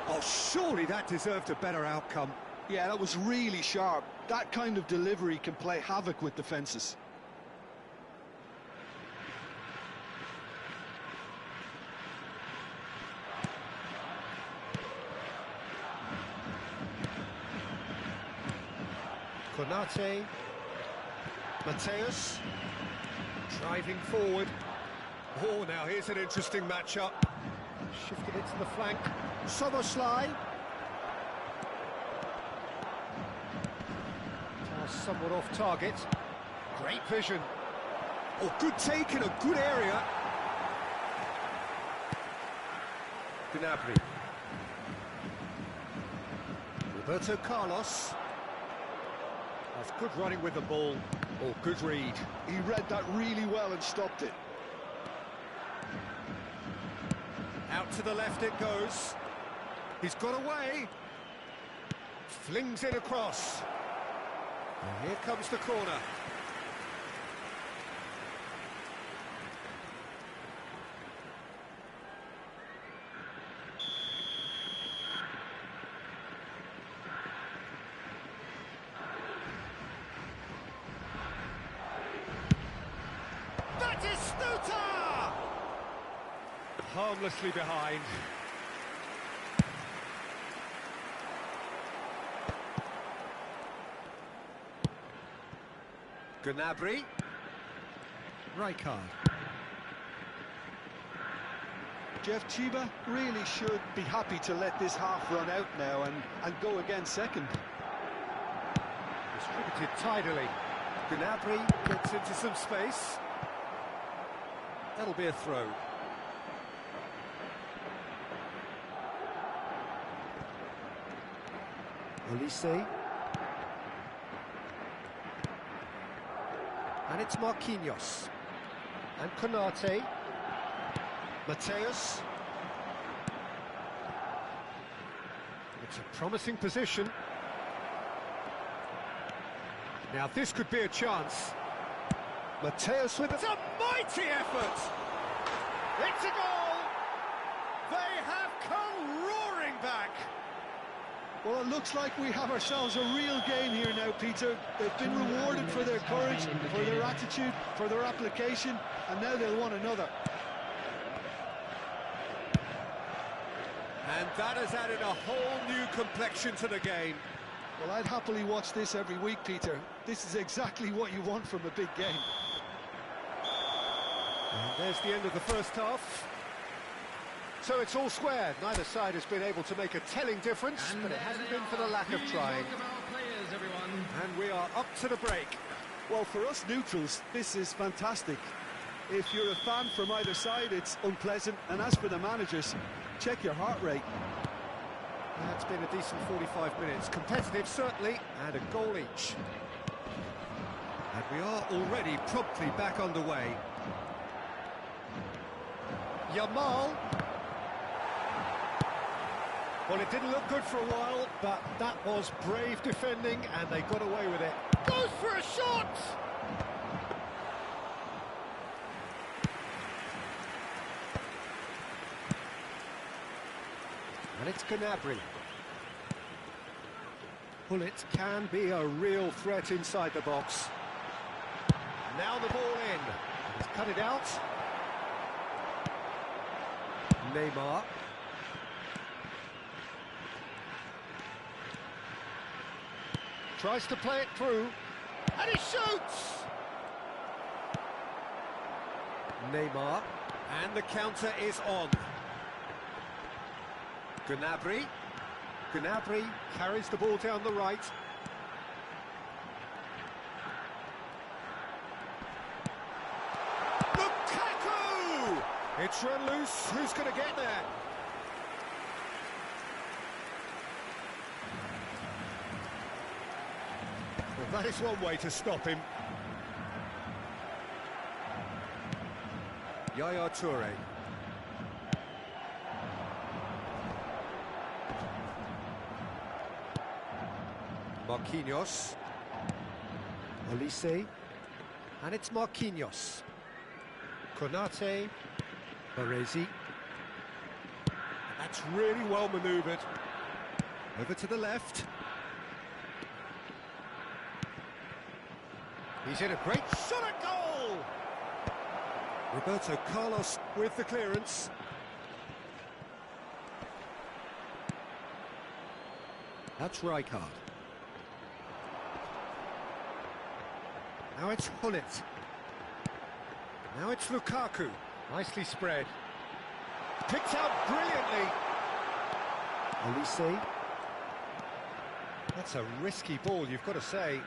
Oh, surely that deserved a better outcome. Yeah, that was really sharp. That kind of delivery can play havoc with defences. Konate, Mateus, driving forward. Oh, now here's an interesting matchup. Shifted it to the flank. Soboslai. Somewhat off target. Great vision. Oh, good take in a good area. Gnabry. Roberto Carlos. That's good running with the ball. Oh, good read. He read that really well and stopped it. Out to the left it goes. He's got away. Flings it across. And here comes the corner. Harmlessly behind. Gnabry. Rijkaard. Jeff Chiba really should be happy to let this half run out now and go again second. Distributed tidily. Gnabry gets into some space. That'll be a throw. Olise. And it's Marquinhos. And Konate. Mateus. It's a promising position. Now this could be a chance. Mateus with a mighty effort! It's a goal! They have come roaring back! Well, it looks like we have ourselves a real game here now, Peter. They've been rewarded for their courage, for their attitude, for their application, and now they'll want another. And that has added a whole new complexion to the game. Well, I'd happily watch this every week, Peter. This is exactly what you want from a big game. And there's the end of the first half. So it's all square. Neither side has been able to make a telling difference, but it hasn't been for the lack of trying. And we are up to the break. Well, for us neutrals, this is fantastic. If you're a fan from either side, it's unpleasant. And as for the managers, check your heart rate. That's been a decent 45 minutes. Competitive, certainly, and a goal each. And we are already promptly back underway. Yamal. Well, it didn't look good for a while, but that was brave defending, and they got away with it. Goes for a shot! And it's Gnabry. Bullet can be a real threat inside the box. Now the ball in. He's cut it out. Neymar. Tries to play it through. And he shoots! Neymar. And the counter is on. Gnabry. Gnabry carries the ball down the right. It's run loose. Who's going to get there? Well, that is one way to stop him. Yaya Toure. Marquinhos. Olise. And it's Marquinhos. Konate. Baresi. That's really well manoeuvred. Over to the left. He's in a great shot at goal! Roberto Carlos with the clearance. That's Rijkaard. Now it's Hullet. Now it's Lukaku. Nicely spread. Picked out brilliantly. Olise. That's a risky ball, you've got to say.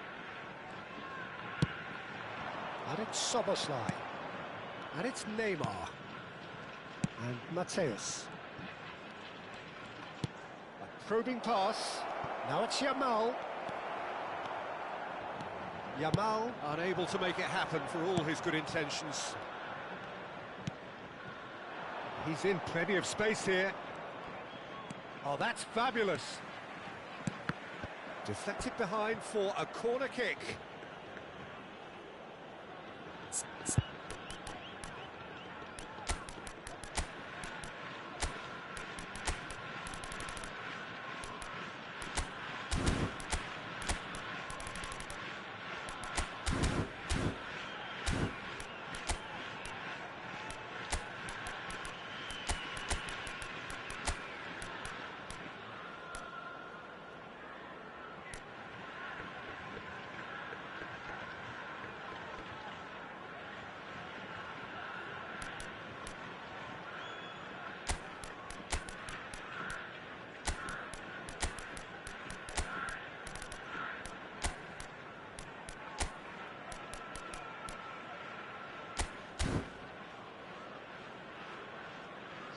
And it's Szoboszlai. And it's Neymar. And Mateus. A probing pass. Now it's Yamal. Yamal unable to make it happen for all his good intentions. He's in plenty of space here. Oh, that's fabulous. Deflected behind for a corner kick.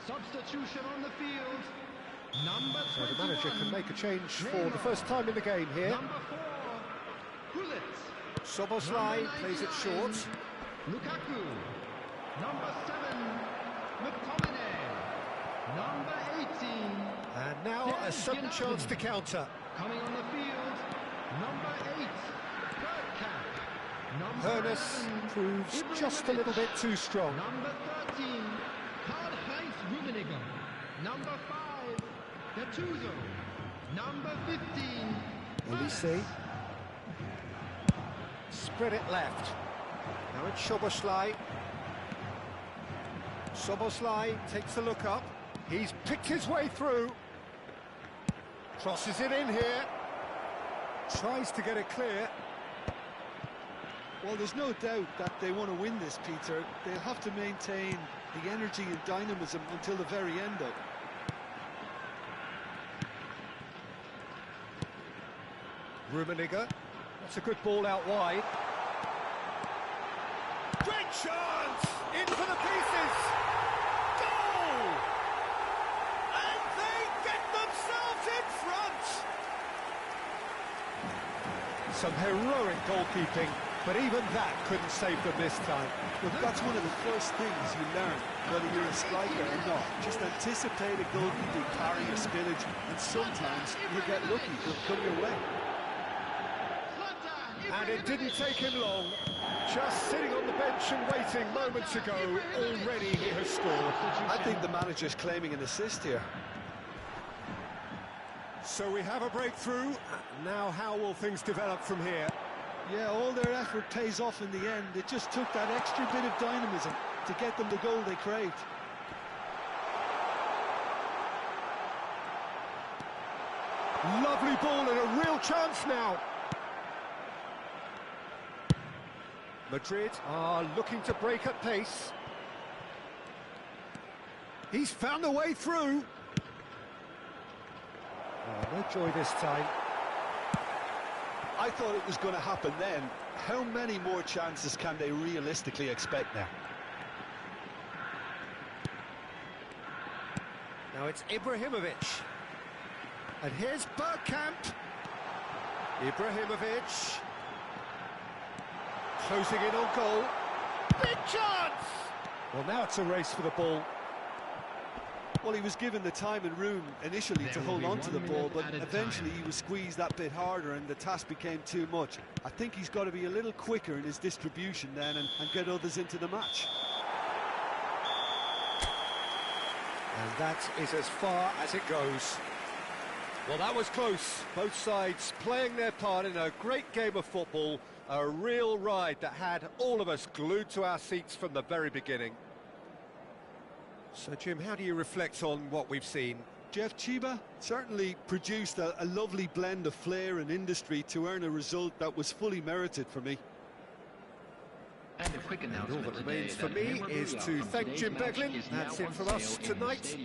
Substitution on the field. Number 21. So the manager can make a change for the first time in the game here. Number 4, Hullet. Szoboszlai plays it short. Lukaku. Number 7, McTominay. Number 18. And now a sudden chance to counter. Coming on the field. Number 8, Bergkamp. Number Ernest 11, proves just a little bit too strong. Number 13, Karl-Heinz Rummenigge. Number 5, Gattuso. Number 15, Olise. Spread it left. Now it's Szoboszlai. Szoboszlai takes a look up. He's picked his way through. Crosses it in here. Tries to get it clear. Well, there's no doubt that they want to win this, Peter. They'll have to maintain the energy and dynamism until the very end, though. Rummenigge. That's a good ball out wide. Great chance! In for the pieces! Goal! And they get themselves in front! Some heroic goalkeeping, but even that couldn't save them this time. Well, that's one of the first things you learn, whether you're a striker or not. Just anticipate a goalkeeping carry or spillage, and sometimes you get lucky, it'll come your way. And it didn't take him long. Just sitting on the bench and waiting moments ago, already he has scored. I think the manager's claiming an assist here. So we have a breakthrough. Now how will things develop from here? Yeah, all their effort pays off in the end. It just took that extra bit of dynamism to get them the goal they craved. Lovely ball and a real chance now. Madrid are looking to break at pace. He's found a way through. Oh, no joy this time. I thought it was going to happen then. How many more chances can they realistically expect now? Now it's Ibrahimovic. And here's Bergkamp. Ibrahimovic. Closing in on goal. Big chance! Well, now it's a race for the ball. Well, he was given the time and room initially to hold on to the ball, but eventually he was squeezed that bit harder and the task became too much. I think he's got to be a little quicker in his distribution then and get others into the match. And that is as far as it goes. Well, that was close. Both sides playing their part in a great game of football, a real ride that had all of us glued to our seats from the very beginning. So, Jim, how do you reflect on what we've seen? Jeff, Chiba certainly produced a lovely blend of flair and industry to earn a result that was fully merited for me. And a quick announcement all that remains for me is to thank Jim Beglin. That's it from us tonight.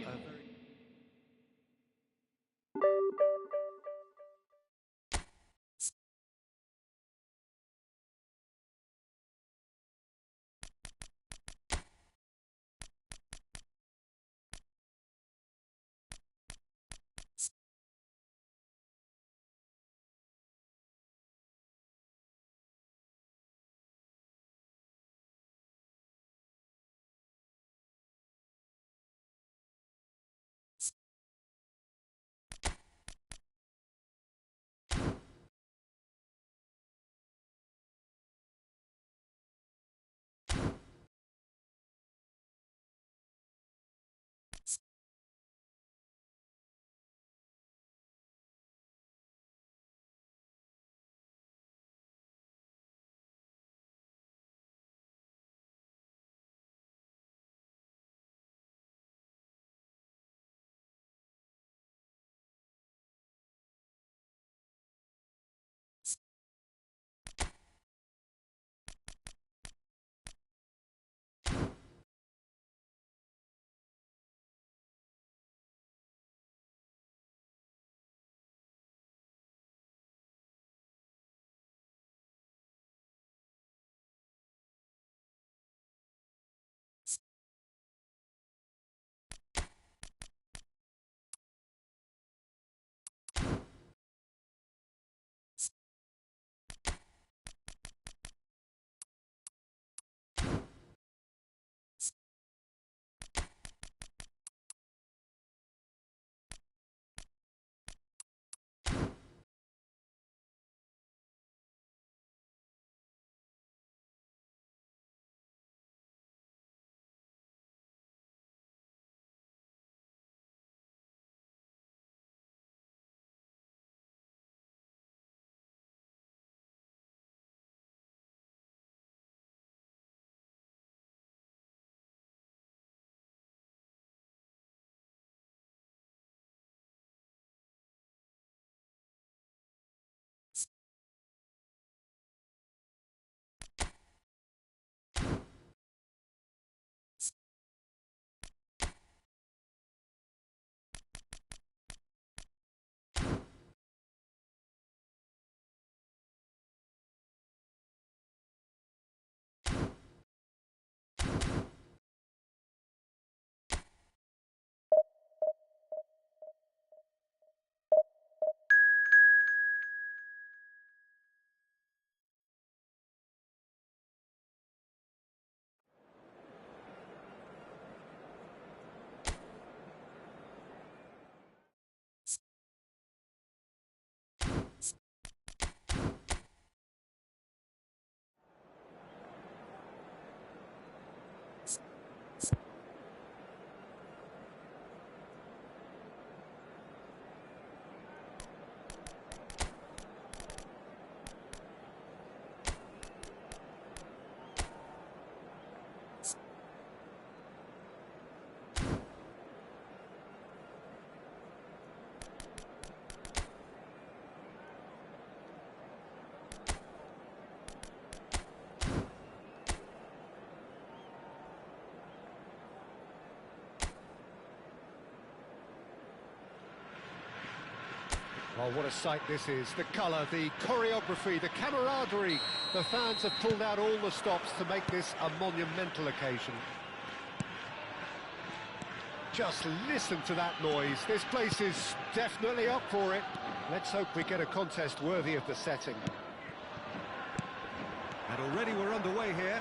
Oh, what a sight this is. The colour, the choreography, the camaraderie. The fans have pulled out all the stops to make this a monumental occasion. Just listen to that noise. This place is definitely up for it. Let's hope we get a contest worthy of the setting. And already we're underway here.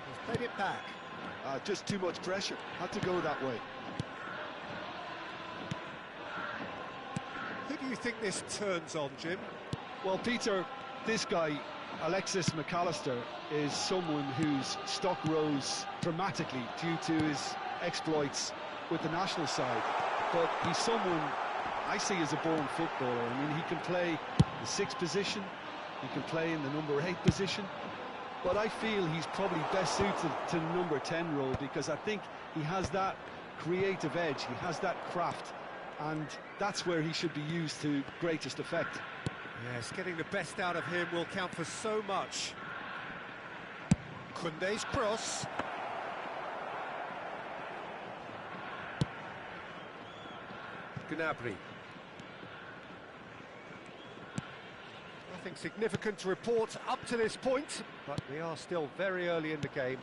He's played it back. Just too much pressure. Had to go that way. Who do you think this turns on, Jim? Well, Peter, this guy, Alexis McAllister, is someone whose stock rose dramatically due to his exploits with the national side. But he's someone I see as a born footballer. I mean, he can play the 6th position, he can play in the number 8 position, but I feel he's probably best suited to the number 10 role because I think he has that creative edge, he has that craft, and that's where he should be used to greatest effect. Yes, getting the best out of him will count for so much. Koundé's cross. Gnabry. Nothing significant to report up to this point, but we are still very early in the game.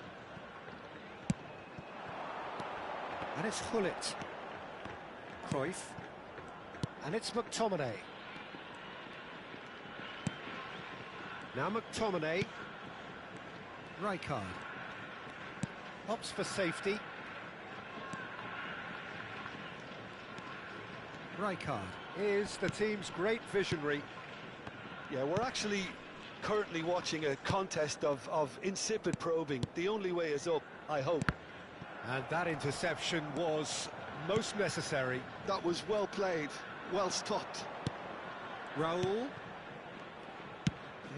And it's Hullet. Cruyff. And it's McTominay. Now McTominay. Rijkaard. Pops for safety. Rijkaard is the team's great visionary. Yeah, we're actually currently watching a contest of insipid probing. The only way is up, I hope. And that interception was most necessary. That was well played, well stopped. Raul.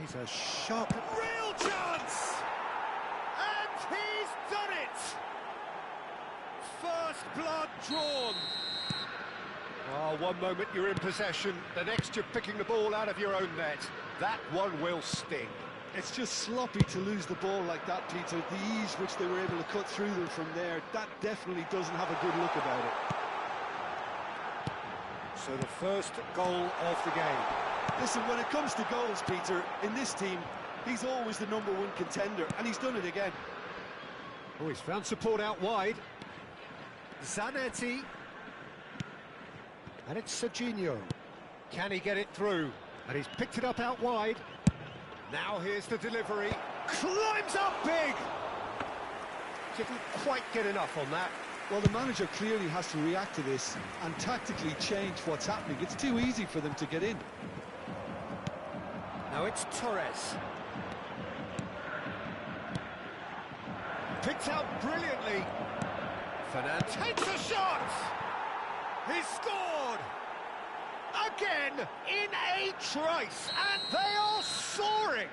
He's a shot. Real chance! And he's done it! First blood drawn. Oh, one moment you're in possession, the next you're picking the ball out of your own net. That one will sting. It's just sloppy to lose the ball like that, Peter. The ease which they were able to cut through them from there, that definitely doesn't have a good look about it. So the first goal of the game. Listen, when it comes to goals, Peter, in this team, he's always the number 1 contender, and he's done it again. Oh, he's found support out wide. Zanetti. And it's Serginho. Can he get it through? And he's picked it up out wide. Now here's the delivery. Climbs up big! Didn't quite get enough on that. Well, the manager clearly has to react to this and tactically change what's happening. It's too easy for them to get in. Now it's Torres. Picked out brilliantly. Fernand takes a shot! He's scored! Again, in a trice, and they are soaring!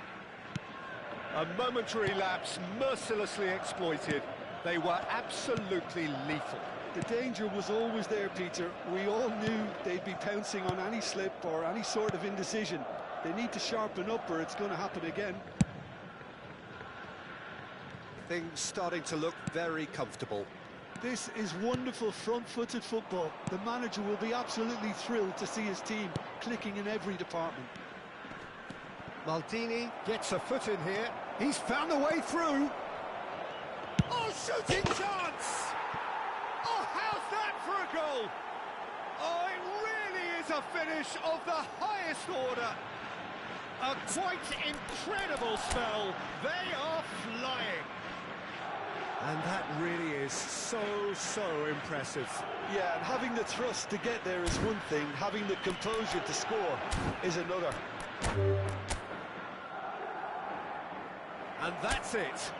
A momentary lapse mercilessly exploited. They were absolutely lethal. The danger was always there, Peter. We all knew they'd be pouncing on any slip or any sort of indecision. They need to sharpen up or it's going to happen again. Things starting to look very comfortable. This is wonderful front-footed football. The manager will be absolutely thrilled to see his team clicking in every department. Maldini gets a foot in here. He's found a way through. Oh, shooting chance! Oh, how's that for a goal? Oh, it really is a finish of the highest order. A quite incredible spell. They are flying. And that really is so impressive. Yeah, and having the thrust to get there is one thing, having the composure to score is another. And that's it.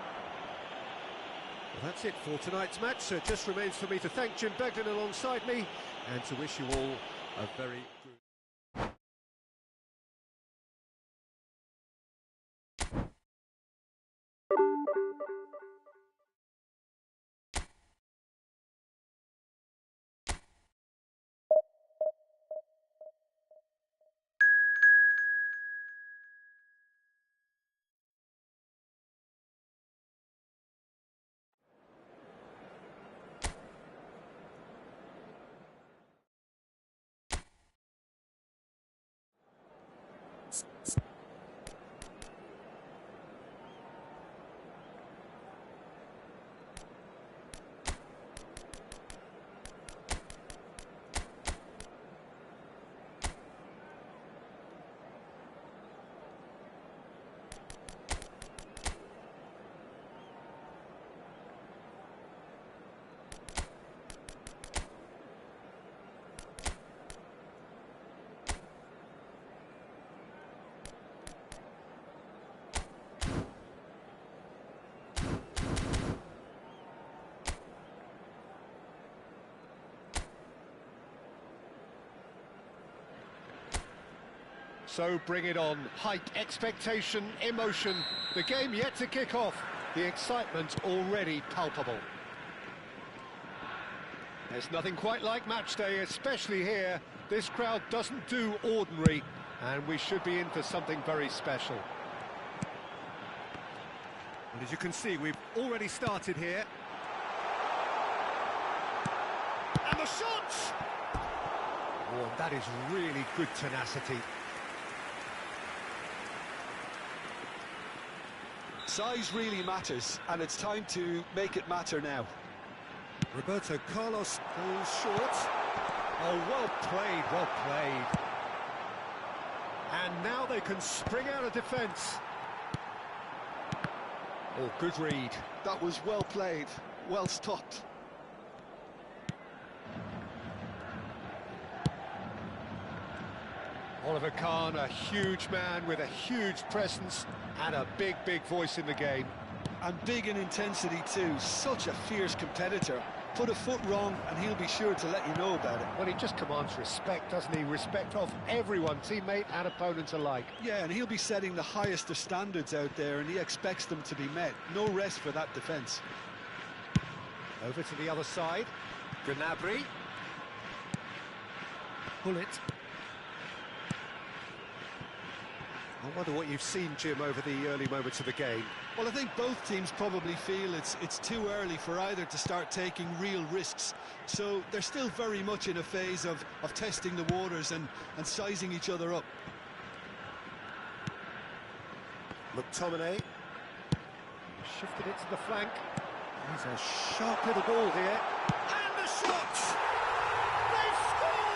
Well, that's it for tonight's match. So it just remains for me to thank Jim Begden alongside me and to wish you all a very good... So bring it on. Height, expectation, emotion. The game yet to kick off. The excitement already palpable. There's nothing quite like match day, especially here. This crowd doesn't do ordinary, and we should be in for something very special. And as you can see, we've already started here. And the shot! Oh, that is really good tenacity. Size really matters, and it's time to make it matter now. Roberto Carlos goes short. Oh, well played, well played. And now they can spring out of defence. Oh, good read. That was well played, well stopped. Oliver Kahn, a huge man with a huge presence and a big, big voice in the game. And big in intensity too, such a fierce competitor. Put a foot wrong and he'll be sure to let you know about it. Well, he just commands respect, doesn't he? Respect of everyone, teammate and opponent alike. Yeah, and he'll be setting the highest of standards out there, and he expects them to be met. No rest for that defence. Over to the other side. Gnabry. Pull it. I wonder what you've seen, Jim, over the early moments of the game. Well, I think both teams probably feel it's too early for either to start taking real risks. So they're still very much in a phase of testing the waters and sizing each other up. McTominay. Shifted it to the flank. There's a sharp little ball here. And the shot! They've scored!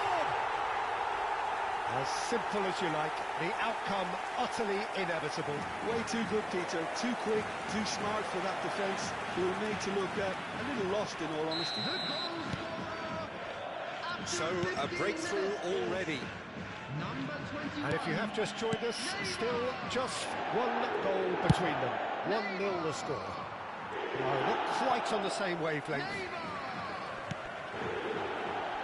As simple as you like, the outcome utterly inevitable. Way too good, Peter. Too quick, too smart for that defence. They were made to look a little lost, in all honesty. So, a breakthrough already. And if you have just joined us, still just one goal between them. 1-0 the score. No, not quite on the same wavelength.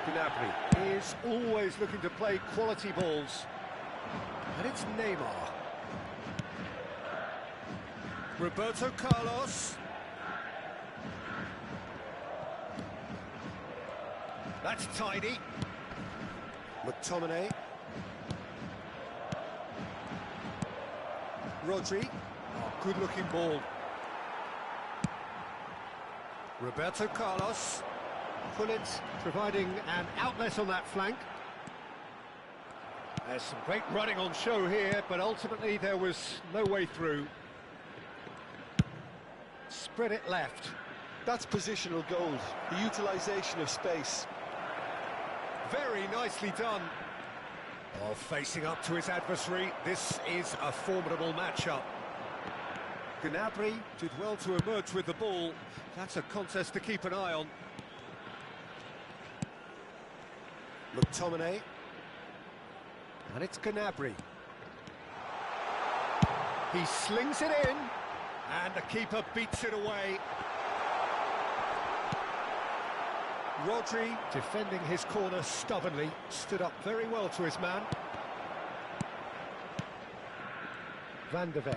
Gnabry is always looking to play quality balls. And it's Neymar. Roberto Carlos. That's tidy. McTominay. Rodri. Oh, good-looking ball. Roberto Carlos. Pull it, providing an outlet on that flank. There's some great running on show here, but ultimately there was no way through. Spread it left. That's positional gold, the utilisation of space. Very nicely done. Oh, facing up to his adversary, this is a formidable matchup. Gnabry did well to emerge with the ball. That's a contest to keep an eye on. McTominay. And it's Gnabry. He slings it in, and the keeper beats it away. Rodri, defending his corner stubbornly, stood up very well to his man. Van de Ven.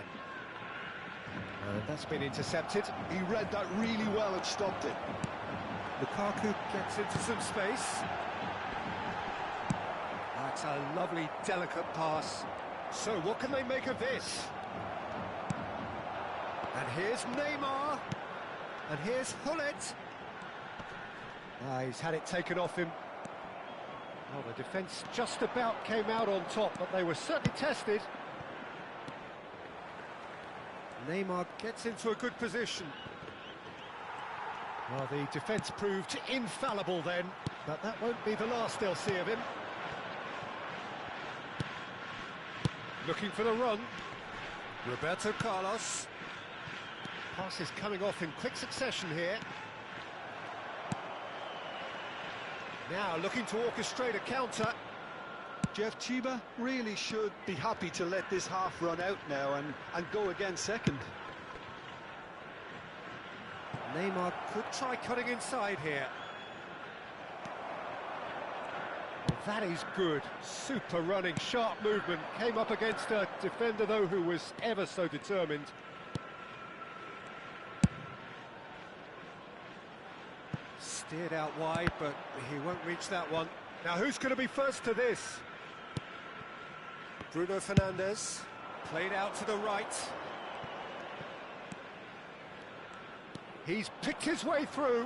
And that's been intercepted. He read that really well and stopped it. Lukaku gets into some space. That's a lovely, delicate pass. So what can they make of this? And here's Neymar. And here's Hullet. He's had it taken off him. Well, the defence just about came out on top, but they were certainly tested. Neymar gets into a good position. Well, the defence proved infallible then, but that won't be the last they'll see of him. Looking for the run. Roberto Carlos. Passes coming off in quick succession here. Now looking to orchestrate a counter. Jeff, Chiba really should be happy to let this half run out now and go again second. Neymar could try cutting inside here. Well, That is good. Super running, sharp movement. Came up against a defender, though, who was ever so determined. Steered out wide, but he won't reach that one. Now, who's going to be first to this? Bruno Fernandes, played out to the right. He's picked his way through.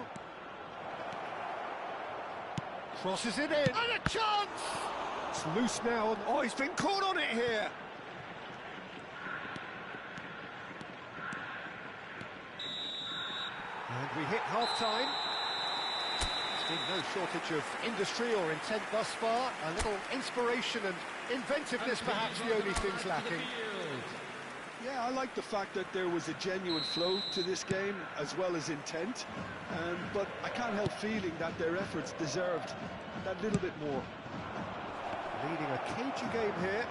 Crosses it in. And a chance! It's loose now. Oh, he's been caught on it here. And we hit half-time. There's been no shortage of industry or intent thus far. A little inspiration and inventiveness, perhaps the only things lacking. Yeah, I like the fact that there was a genuine flow to this game, as well as intent. But I can't help feeling that their efforts deserved that little bit more. Leading a cagey game here.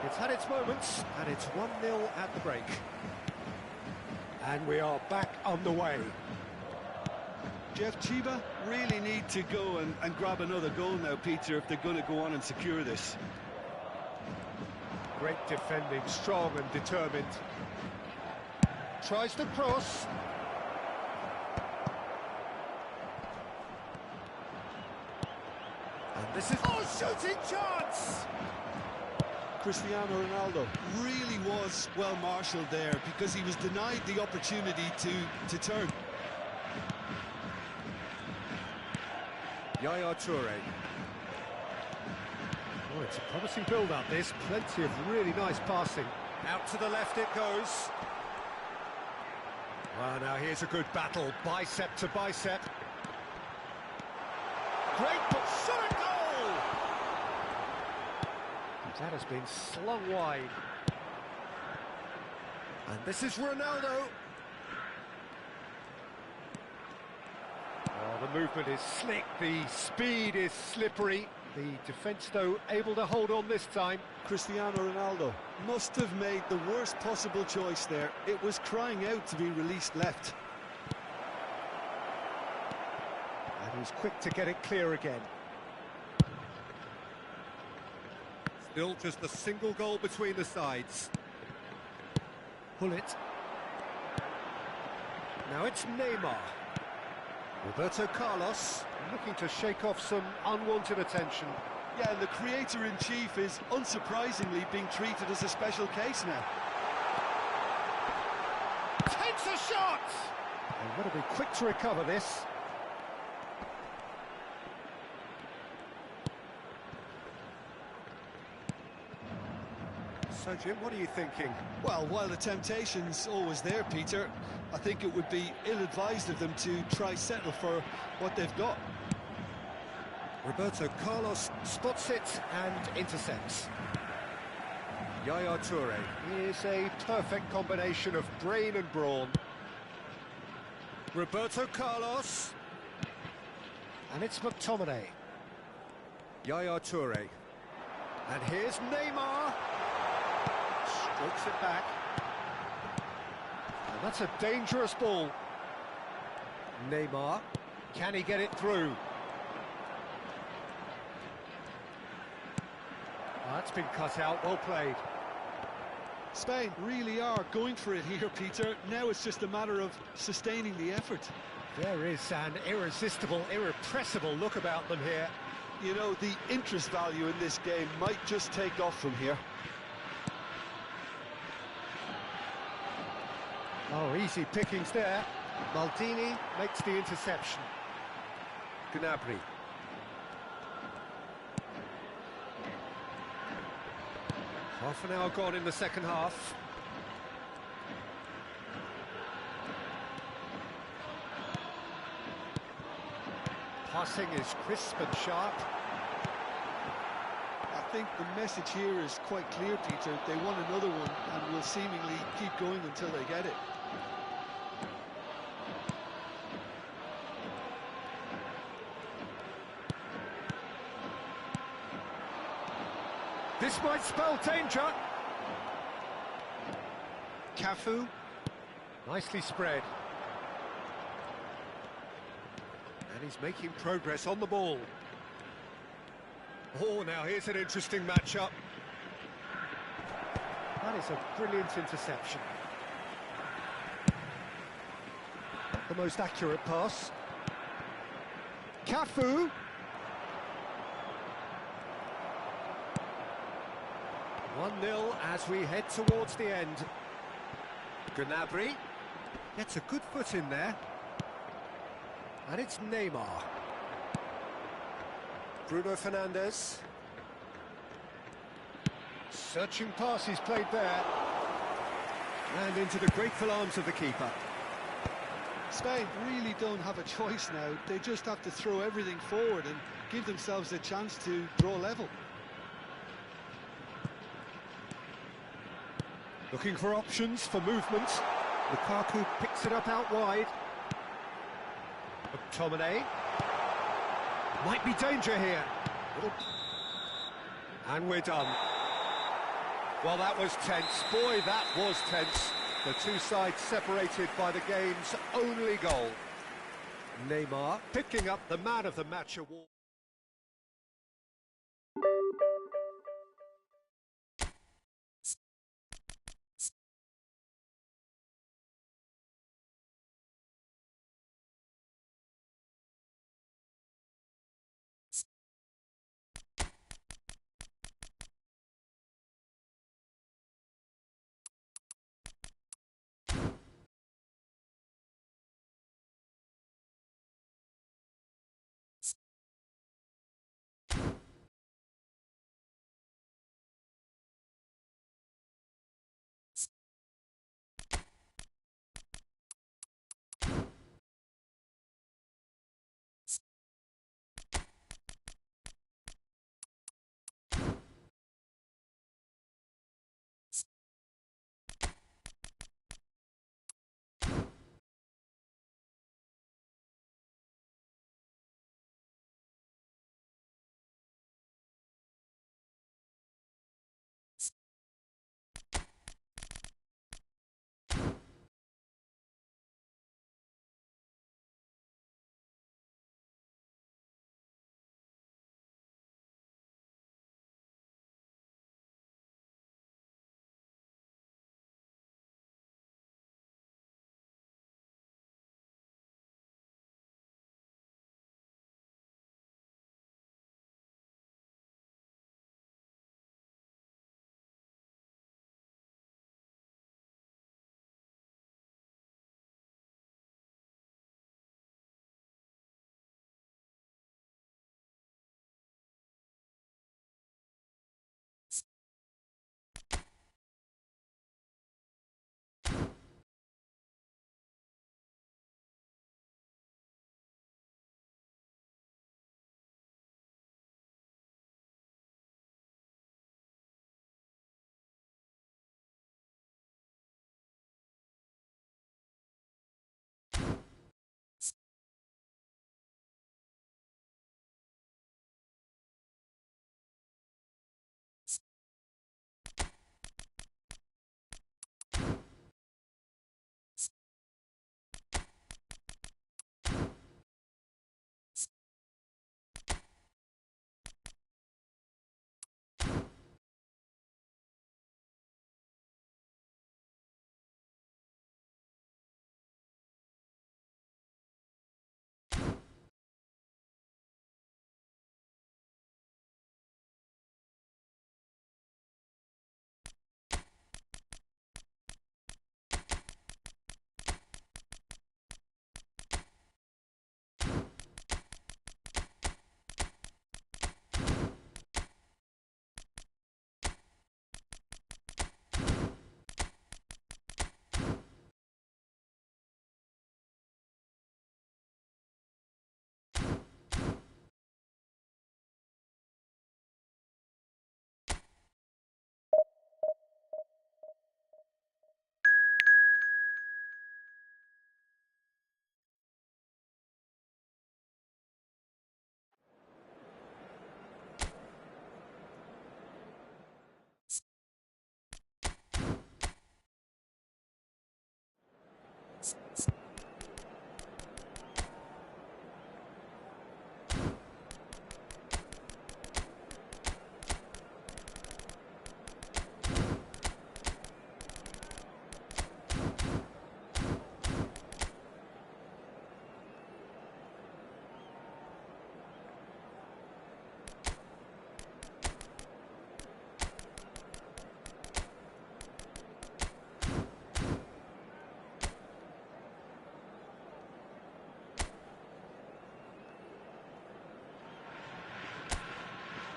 It's had its moments, and it's 1-0 at the break. And we are back on the way. Jeff, Chiba really need to go and grab another goal now, Peter, if they're going to go on and secure this. Great defending, strong and determined. Tries the cross. And this is... Oh, shooting chance! Cristiano Ronaldo really was well marshalled there because he was denied the opportunity to turn. Yaya Toure. Oh, it's a promising build-up, this. Plenty of really nice passing. Out to the left it goes. Well, now here's a good battle, bicep to bicep. Great shot and goal! That has been slung wide. And this is Ronaldo. Oh, the movement is slick, the speed is slippery. The defence, though, able to hold on this time. Cristiano Ronaldo must have made the worst possible choice there. It was crying out to be released left. And he's quick to get it clear again. Still just a single goal between the sides. Pull it. Now it's Neymar. Roberto Carlos looking to shake off some unwanted attention. Yeah, and the creator-in-chief is unsurprisingly being treated as a special case now. Takes a shot! They've got to be quick to recover this. So, Jim, what are you thinking? Well, while the temptation's always there, Peter, I think it would be ill-advised of them to try settle for what they've got. Roberto Carlos spots it and intercepts. Yaya Toure is a perfect combination of brain and brawn. Roberto Carlos. And it's McTominay. Yaya Toure. And here's Neymar. Strokes it back. And that's a dangerous ball. Neymar. Can he get it through? That's been cut out, well played. Spain really are going for it here, Peter. Now it's just a matter of sustaining the effort. There is an irresistible, irrepressible look about them here. You know, the interest value in this game might just take off from here. Oh, easy pickings there. Maldini makes the interception. Gnabry. Half an hour gone in the second half. Passing is crisp and sharp. I think the message here is quite clear, Peter. They want another one and will seemingly keep going until they get it. This might spell danger. Cafu. Nicely spread. And he's making progress on the ball. Oh, now here's an interesting matchup. That is a brilliant interception. The most accurate pass. Cafu. 1-0 as we head towards the end. Gnabry gets a good foot in there. And it's Neymar. Bruno Fernandes. Searching pass, he's played there. And into the grateful arms of the keeper. Spain really don't have a choice now. They just have to throw everything forward and give themselves a chance to draw level. Looking for options for movement. Lukaku picks it up out wide. McTominay. Might be danger here. And we're done. Well, that was tense. Boy, that was tense. The two sides separated by the game's only goal. Neymar picking up the Man of the Match award.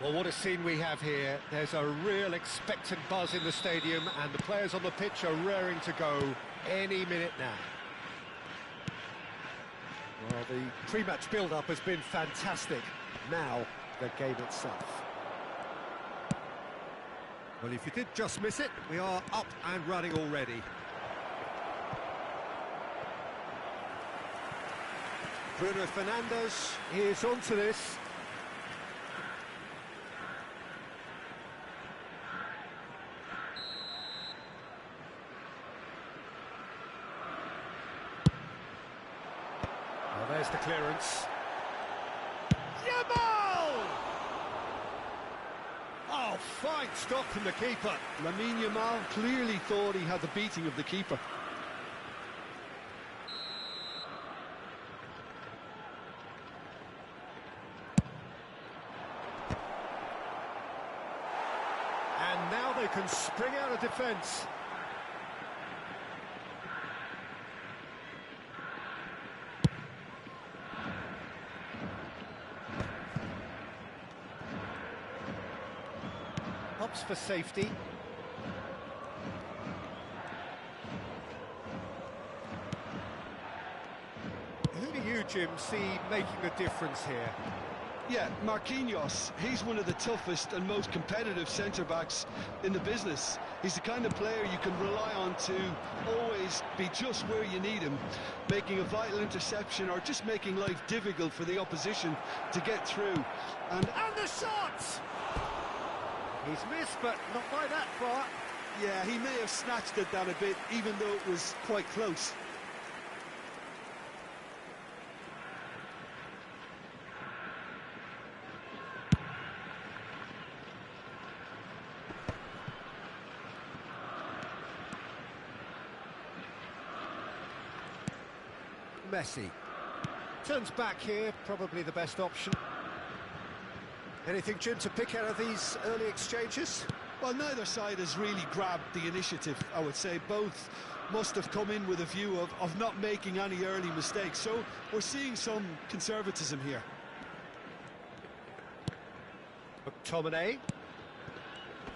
Well, what a scene we have here. There's a real expectant buzz in the stadium, and the players on the pitch are raring to go any minute now. Well, the pre-match build-up has been fantastic. Now, the game itself. Well, if you did just miss it, we are up and running already. Bruno Fernandes is onto this. Well, there's the clearance. Yamal! Oh, fine stop from the keeper. Lamine Yamal clearly thought he had the beating of the keeper. And now they can spring out of defence. Opts for safety. Who do you, Jim, see making a difference here? Yeah, Marquinhos, he's one of the toughest and most competitive centre-backs in the business. He's the kind of player you can rely on to always be just where you need him, making a vital interception or just making life difficult for the opposition to get through. And the shot! He's missed, but not by that far. Yeah, he may have snatched at that a bit, even though it was quite close. Messi turns back here, probably the best option. Anything, Jim, to pick out of these early exchanges? Well, neither side has really grabbed the initiative, I would say. Both must have come in with a view of not making any early mistakes, so we're seeing some conservatism here. McTominay,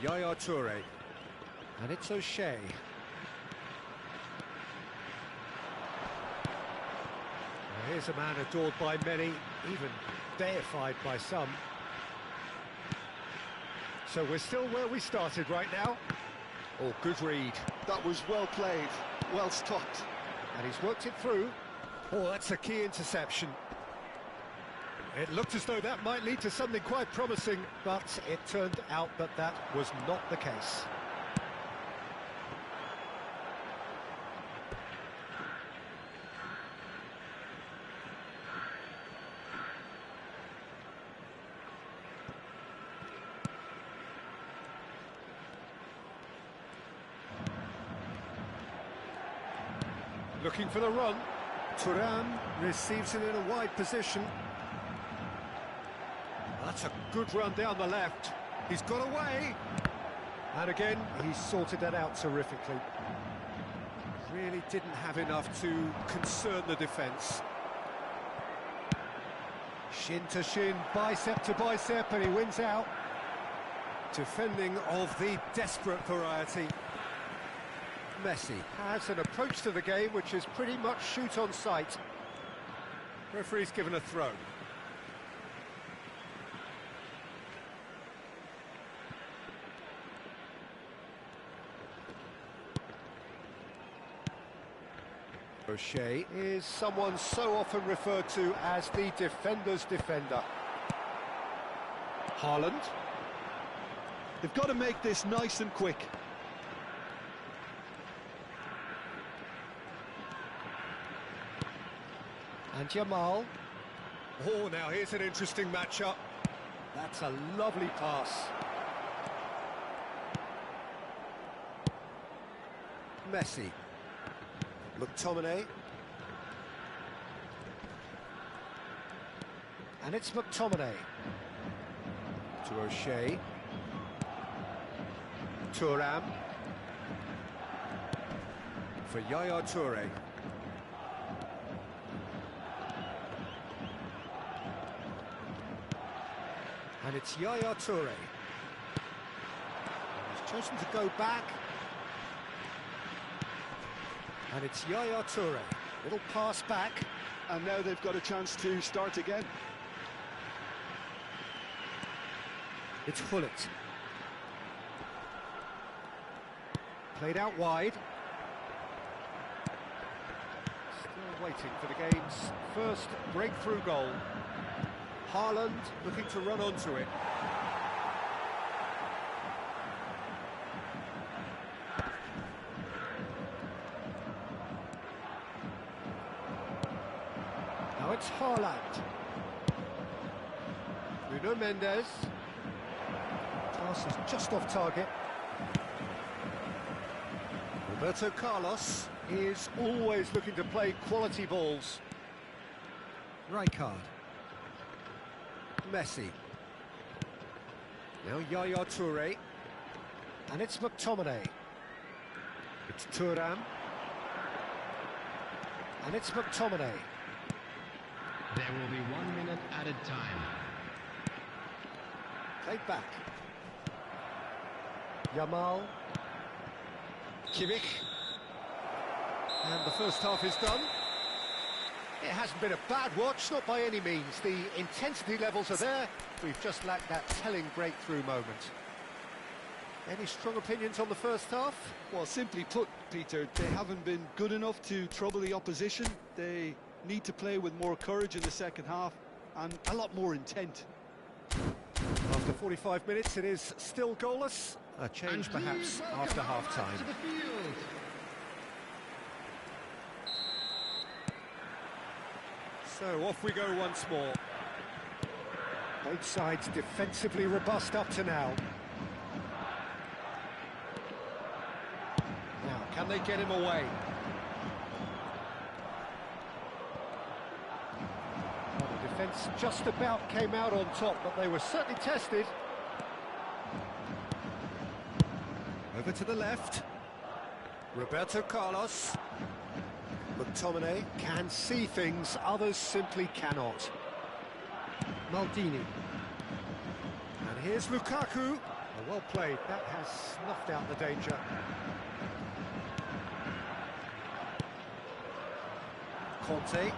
Yaya Toure, and it's O'Shea. Here's a man adored by many, even deified by some. So we're still where we started right now. Oh, good read. That was well played, well stopped. And he's worked it through. Oh, that's a key interception. It looked as though that might lead to something quite promising, but it turned out that that was not the case. Looking for the run. Thuram receives it in a wide position. That's a good run down the left. He's got away. And again, he's sorted that out terrifically. Really didn't have enough to concern the defence. Shin to shin, bicep to bicep, and he wins out. Defending of the desperate variety. Messi has an approach to the game which is pretty much shoot on sight. Referee's given a throw. O'Shea is someone so often referred to as the defender's defender. Haaland. They've got to make this nice and quick. And Yamal. Oh, now here's an interesting matchup. That's a lovely pass. Messi. McTominay. And it's McTominay. To O'Shea. Thuram. For Yaya Toure. And And it's Yaya Toure. He's chosen to go back. And it's Yaya Toure. Little pass back. And now they've got a chance to start again. It's Hullet. Played out wide. Still waiting for the game's first breakthrough goal. Haaland looking to run onto it. Now it's Haaland. Nuno Mendes. Pass is just off target. Roberto Carlos is always looking to play quality balls. Rijkaard. Messi. Now Yaya Toure. And it's McTominay. It's Thuram. And it's McTominay. There will be 1 minute added time. Played back. Yamal. Kimmich. And the first half is done. It hasn't been a bad watch, not by any means. The intensity levels are there. We've just lacked that telling breakthrough moment. Any strong opinions on the first half? Well, simply put, Peter, they haven't been good enough to trouble the opposition. They need to play with more courage in the second half and a lot more intent. After 45 minutes, it is still goalless. A change perhaps after half-time. So off we go once more. Both sides defensively robust up to now. Now, can they get him away? Well, the defence just about came out on top, but they were certainly tested. Over to the left. Roberto Carlos. McTominay can see things, others simply cannot. Maldini. And here's Lukaku. Oh, well played, that has snuffed out the danger. Conte.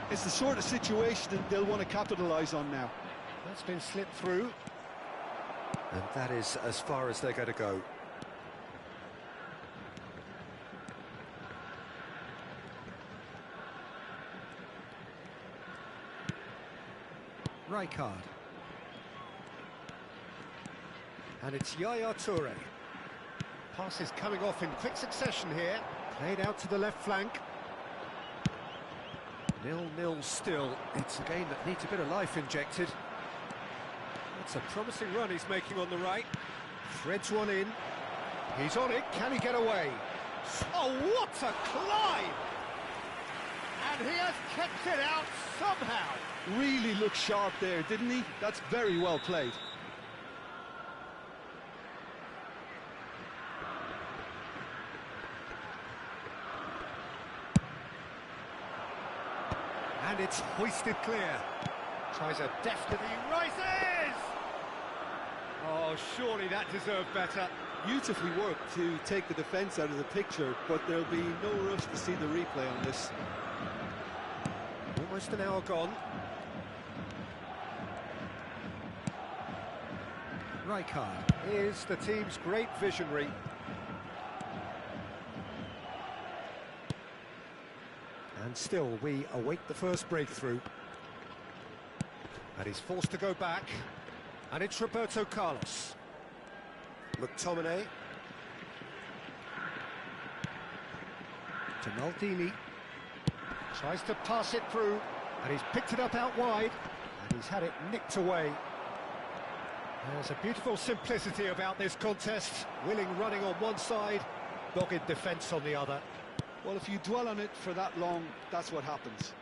It's the sort of situation that they'll want to capitalise on now. That's been slipped through. And that is as far as they're going to go. Rijkaard. And it's Yaya Toure. Passes coming off in quick succession here. Played out to the left flank. 0-0 still. It's a game that needs a bit of life injected. That's a promising run he's making on the right. Threads one in. He's on it. Can he get away? Oh, what a climb! And he has kept it out somehow. Really looked sharp there, didn't he? That's very well played. And it's hoisted clear. Tries a deft and he rises! Oh, surely that deserved better. Beautifully worked to take the defence out of the picture, but there'll be no rush to see the replay on this. Almost an hour gone. Rijkaard is the team's great visionary. And still, we await the first breakthrough. And he's forced to go back. And it's Roberto Carlos. McTominay. To Maldini. Tries to pass it through. And he's picked it up out wide. And he's had it nicked away. There's a beautiful simplicity about this contest. Willing running on one side, dogged defence on the other. Well, if you dwell on it for that long, that's what happens.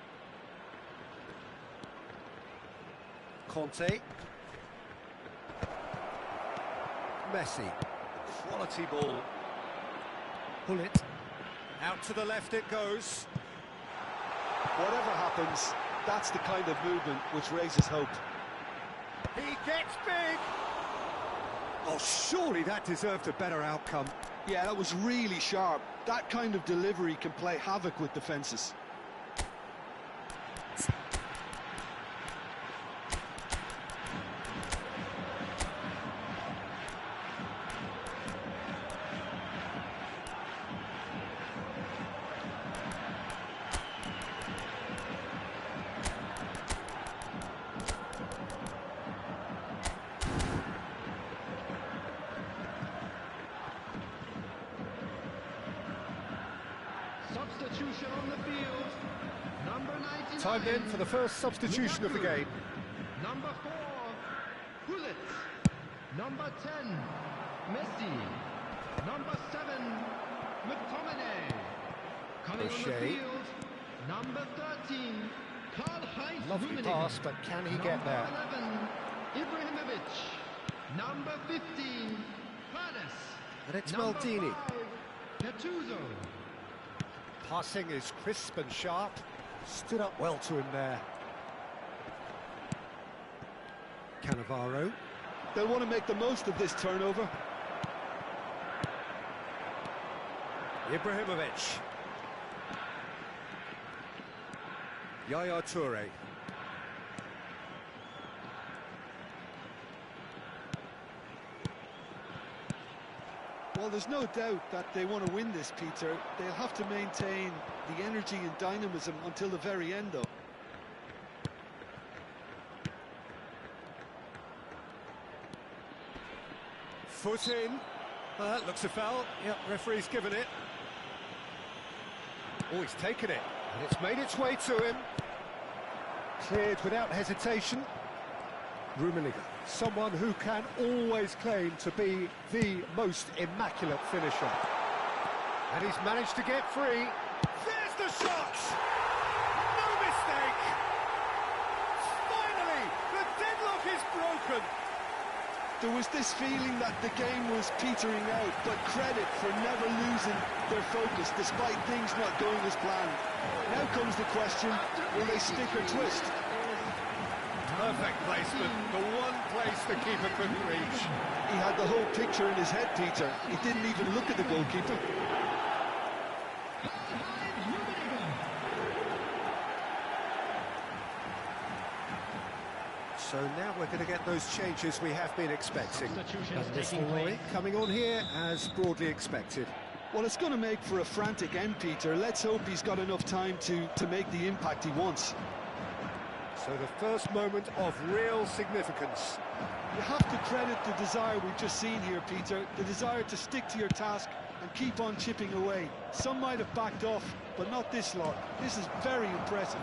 Conte. Messi. Quality ball. Hullet. Out to the left it goes. Whatever happens, that's the kind of movement which raises hope. He gets big! Oh, surely that deserved a better outcome. Yeah, that was really sharp. That kind of delivery can play havoc with defences. Substitution on the field. Number 99. Time then for the first substitution of the game. Number 4, Gullit. Number 10, Messi. Number 7, McTominay. Coming on the O'Shea. field, number 13, Karl-Heinz Lovely Rummenigge. pass, but can he get there? Number 11, Ibrahimovic. Number 15, Paredes. And it's Number Maldini. 5, Gattuso. Passing is crisp and sharp. Stood up well to him there. Cannavaro. They'll want to make the most of this turnover. Ibrahimovic. Yaya Toure. Well, there's no doubt that they want to win this, Peter. They'll have to maintain the energy and dynamism until the very end, though. Foot in. That looks a foul. Yep, referee's given it. Oh, he's taken it. And it's made its way to him. Cleared without hesitation. Rummenigge, someone who can always claim to be the most immaculate finisher. And he's managed to get free. There's the shot! No mistake! Finally, the deadlock is broken. There was this feeling that the game was petering out, but credit for never losing their focus despite things not going as planned. Now comes the question, will they stick or twist? Perfect placement, the one place the keeper couldn't reach. He had the whole picture in his head, Peter. He didn't even look at the goalkeeper. So now we're going to get those changes we have been expecting. Substitution And this taking Roy place. coming on here as broadly expected. Well, it's going to make for a frantic end, Peter. Let's hope he's got enough time to make the impact he wants. So the first moment of real significance. You have to credit the desire we've just seen here, Peter. The desire to stick to your task and keep on chipping away. Some might have backed off, but not this lot. This is very impressive.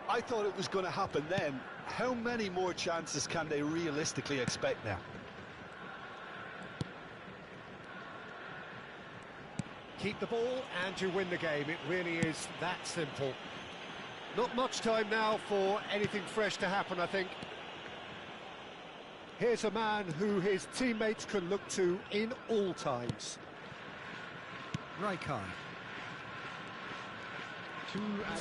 I thought it was going to happen then. How many more chances can they realistically expect now? Keep the ball and you win the game. It really is that simple. Not much time now for anything fresh to happen, I think. Here's a man who his teammates can look to in all times. Rijkaard.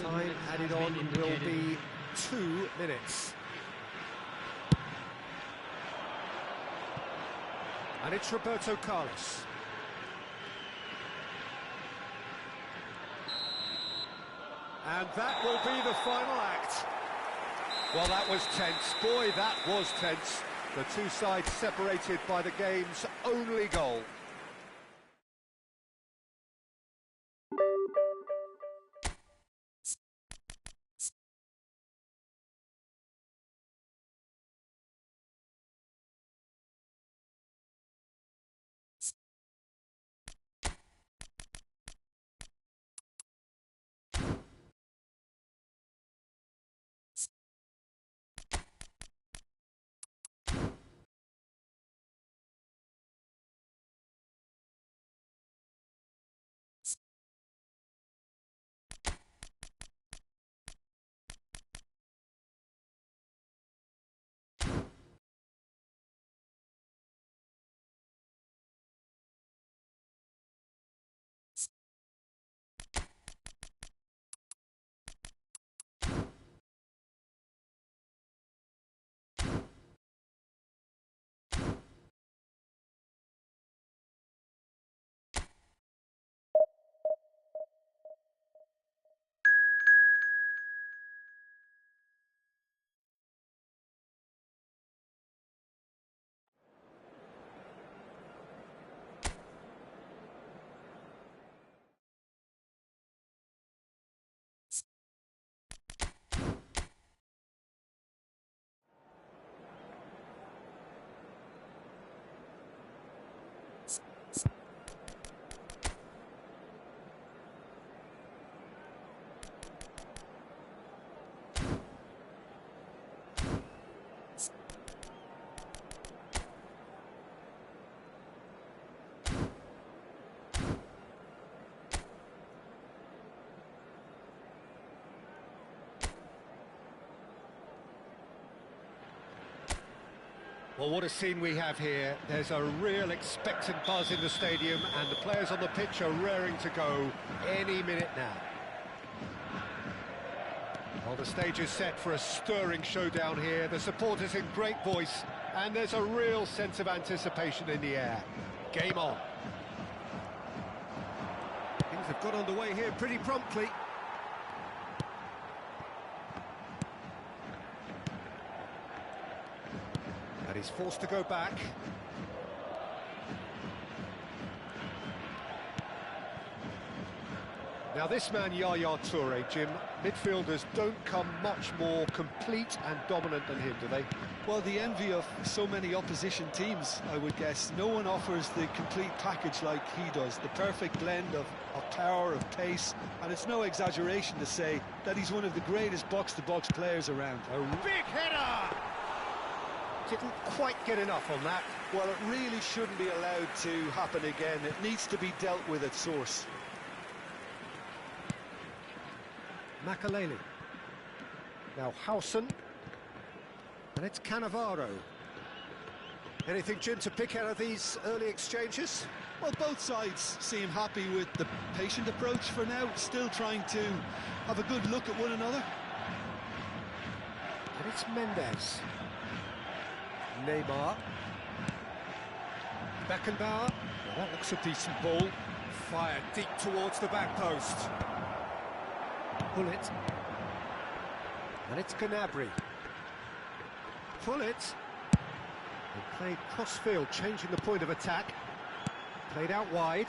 Time added on will be 2 minutes. And it's Roberto Carlos. And that will be the final act. Well, that was tense. Boy, that was tense. The two sides separated by the game's only goal. Well, what a scene we have here. There's a real expectant buzz in the stadium, and the players on the pitch are raring to go any minute now. Well, the stage is set for a stirring showdown here. The supporters in great voice, and there's a real sense of anticipation in the air. Game on. Things have got underway here pretty promptly. And he's forced to go back. Now this man, Yaya Toure, Jim, midfielders don't come much more complete and dominant than him, do they? Well, the envy of so many opposition teams, I would guess. No one offers the complete package like he does, the perfect blend of power, of pace, and it's no exaggeration to say that he's one of the greatest box-to-box players around. A big header! Didn't quite get enough on that. Well, it really shouldn't be allowed to happen again. It needs to be dealt with at source. Makaleli. Now Howson. And it's Cannavaro. Anything, Jim, to pick out of these early exchanges? Well, both sides seem happy with the patient approach for now, still trying to have a good look at one another. And it's Mendes. Neymar. Beckenbauer. Well, that looks a decent ball. Fired deep towards the back post. Pull it. And it's Gnabry. Pull it. And played cross-field, changing the point of attack. Played out wide.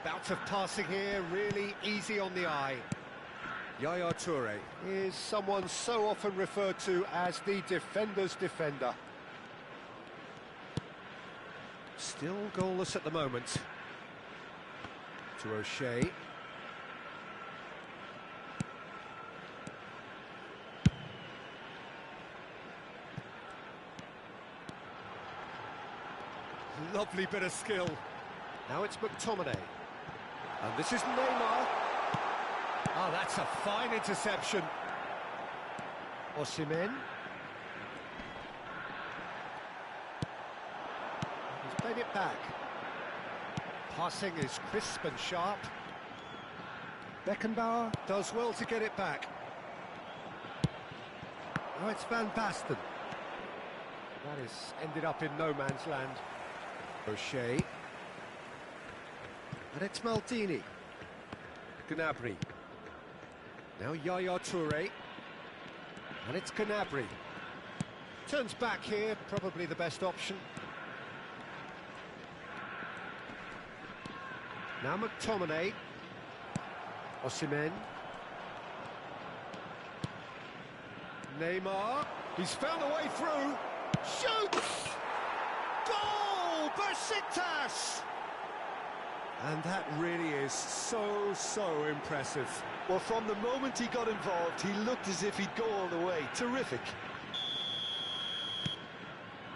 Bout of passing here, really easy on the eye. Yaya Toure is someone so often referred to as the defender's defender. Still goalless at the moment. To O'Shea. Lovely bit of skill. Now it's McTominay. And this is Neymar. Oh, that's a fine interception. Osimhen. He's played it back. Passing is crisp and sharp. Beckenbauer does well to get it back. Now it's Van Basten. That is ended up in no man's land. O'Shea. And it's Maldini. Gnabry. Now Yaya Toure. And it's Gnabry. Turns back here, probably the best option. Now McTominay. Osimhen. Neymar. He's found a way through. Shoots! Goal! Besiktas! And that really is so impressive. Well, from the moment he got involved, he looked as if he'd go all the way. Terrific.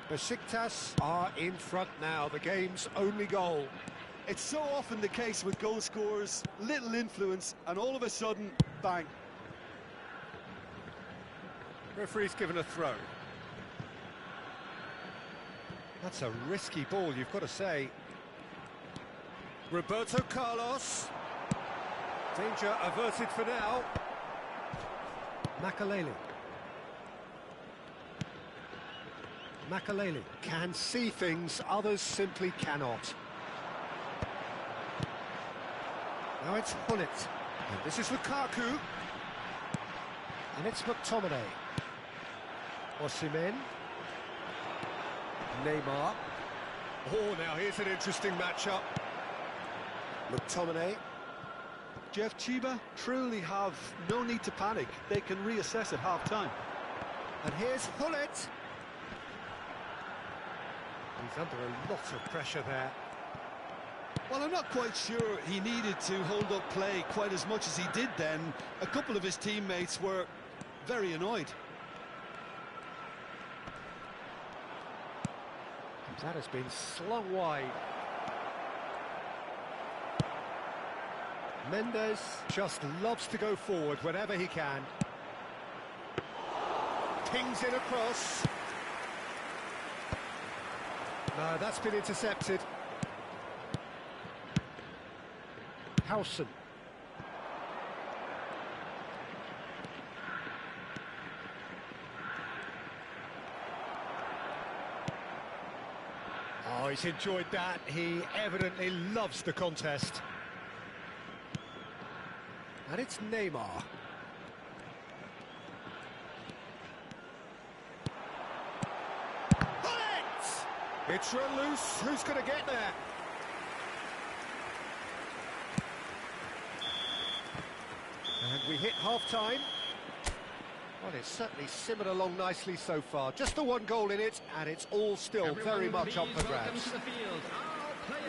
Besiktas are in front now, the game's only goal. It's so often the case with goal scorers, little influence, and all of a sudden, bang. Referee's given a throw. That's a risky ball, you've got to say. Roberto Carlos. Danger averted for now. Makaleli. Makaleli can see things others simply cannot. Now it's Hullet. And this is Lukaku. And it's McTominay. Osimhen. Neymar. Oh, now here's an interesting matchup. McTominay. Jeff, Chiba truly have no need to panic. They can reassess at half-time. And here's Hullet. He's under a lot of pressure there. Well, I'm not quite sure he needed to hold up play quite as much as he did then. A couple of his teammates were very annoyed. That has been slung wide. Mendes just loves to go forward whenever he can. Pings in across. No, that's been intercepted. Howson. Oh, he's enjoyed that. He evidently loves the contest. And it's Neymar. It's run loose. Who's going to get there? And we hit half-time. Well, it's certainly simmered along nicely so far. Just the one goal in it, and it's all still very much up for grabs.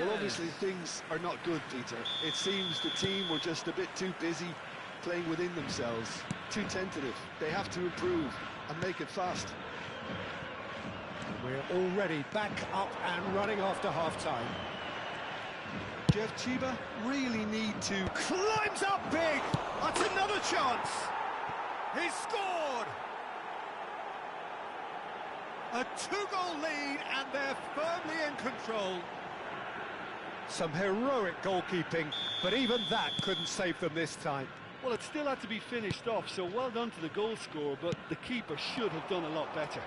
Well, obviously things are not good, Peter. It seems the team were just a bit too busy playing within themselves, too tentative. They have to improve and make it fast. We're already back up and running after half-time. Jeff Chiba really need to... Climbs up big! That's another chance! He's scored! A two-goal lead, and they're firmly in control. Some heroic goalkeeping, but even that couldn't save them this time. Well, it still had to be finished off, so well done to the goal scorer, but the keeper should have done a lot better.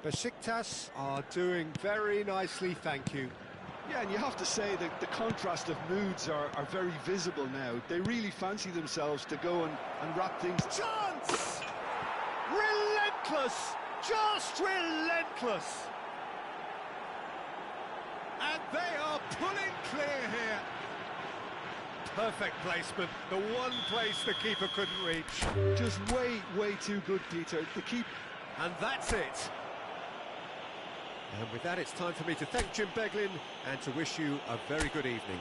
Besiktas are doing very nicely, thank you. Yeah, and you have to say that the contrast of moods are very visible now. They really fancy themselves to go and wrap things... Chance! Relentless! Just relentless! And they are pulling clear here. Perfect placement, the one place the keeper couldn't reach. Just way too good, Peter. The keeper... And that's it. And with that, it's time for me to thank Jim Beglin and to wish you a very good evening.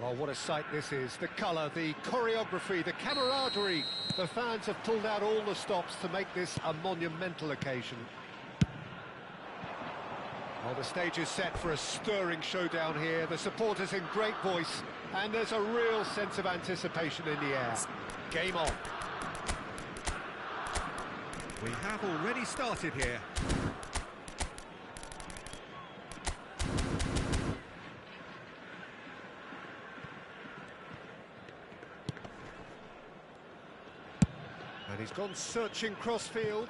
Well, what a sight this is. The colour, the choreography, the camaraderie. The fans have pulled out all the stops to make this a monumental occasion. Well, the stage is set for a stirring showdown here. The supporters in great voice, and there's a real sense of anticipation in the air. Game on. We have already started here. And he's gone searching crossfield.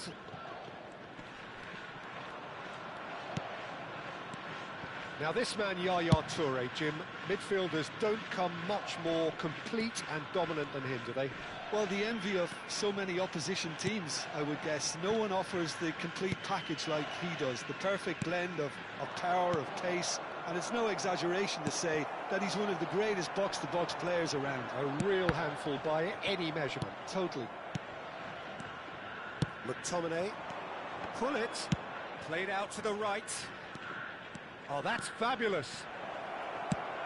Now this man, Yaya Toure, Jim, midfielders don't come much more complete and dominant than him, do they? Well, the envy of so many opposition teams, I would guess. No one offers the complete package like he does, the perfect blend of power, of pace, and it's no exaggeration to say that he's one of the greatest box-to-box players around. A real handful by any measurement. Totally. McTominay, pull it, played out to the right. Oh, that's fabulous.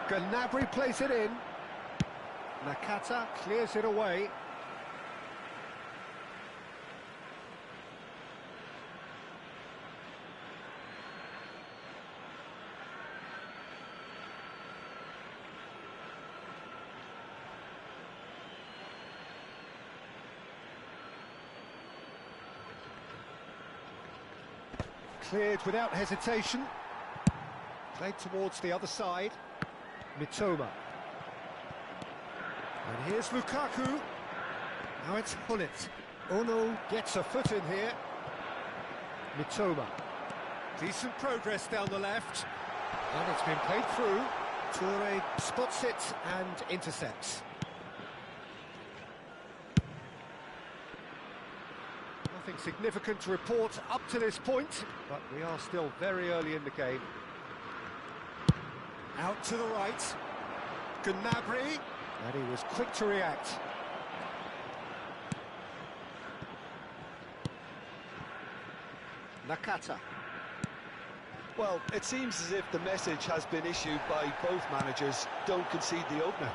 Gnabry plays it in. Nakata clears it away. Cleared without hesitation. Played towards the other side. Mitoma. And here's Lukaku. Now it's Hullet. Ono gets a foot in here. Mitoma. Decent progress down the left. And it's been played through. Toure spots it and intercepts. Nothing significant to report up to this point, but we are still very early in the game. Out to the right. Gnabry. And he was quick to react. Nakata. Well, it seems as if the message has been issued by both managers: don't concede the opener.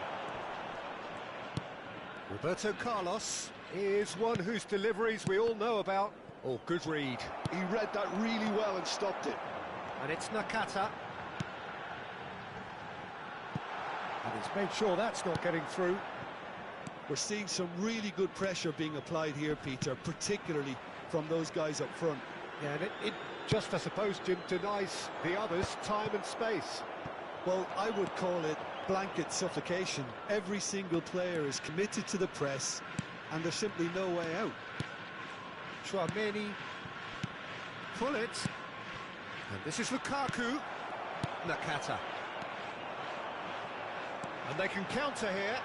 Roberto Carlos is one whose deliveries we all know about. Oh, good read. He read that really well and stopped it. And it's Nakata. And he's made sure that's not getting through. We're seeing some really good pressure being applied here, Peter, particularly from those guys up front. Yeah, and it just, I suppose, Jim, denies the others time and space. Well, I would call it blanket suffocation. Every single player is committed to the press, and there's simply no way out. Tchouaméni. Pull it. And this is Lukaku. Nakata. And they can counter here.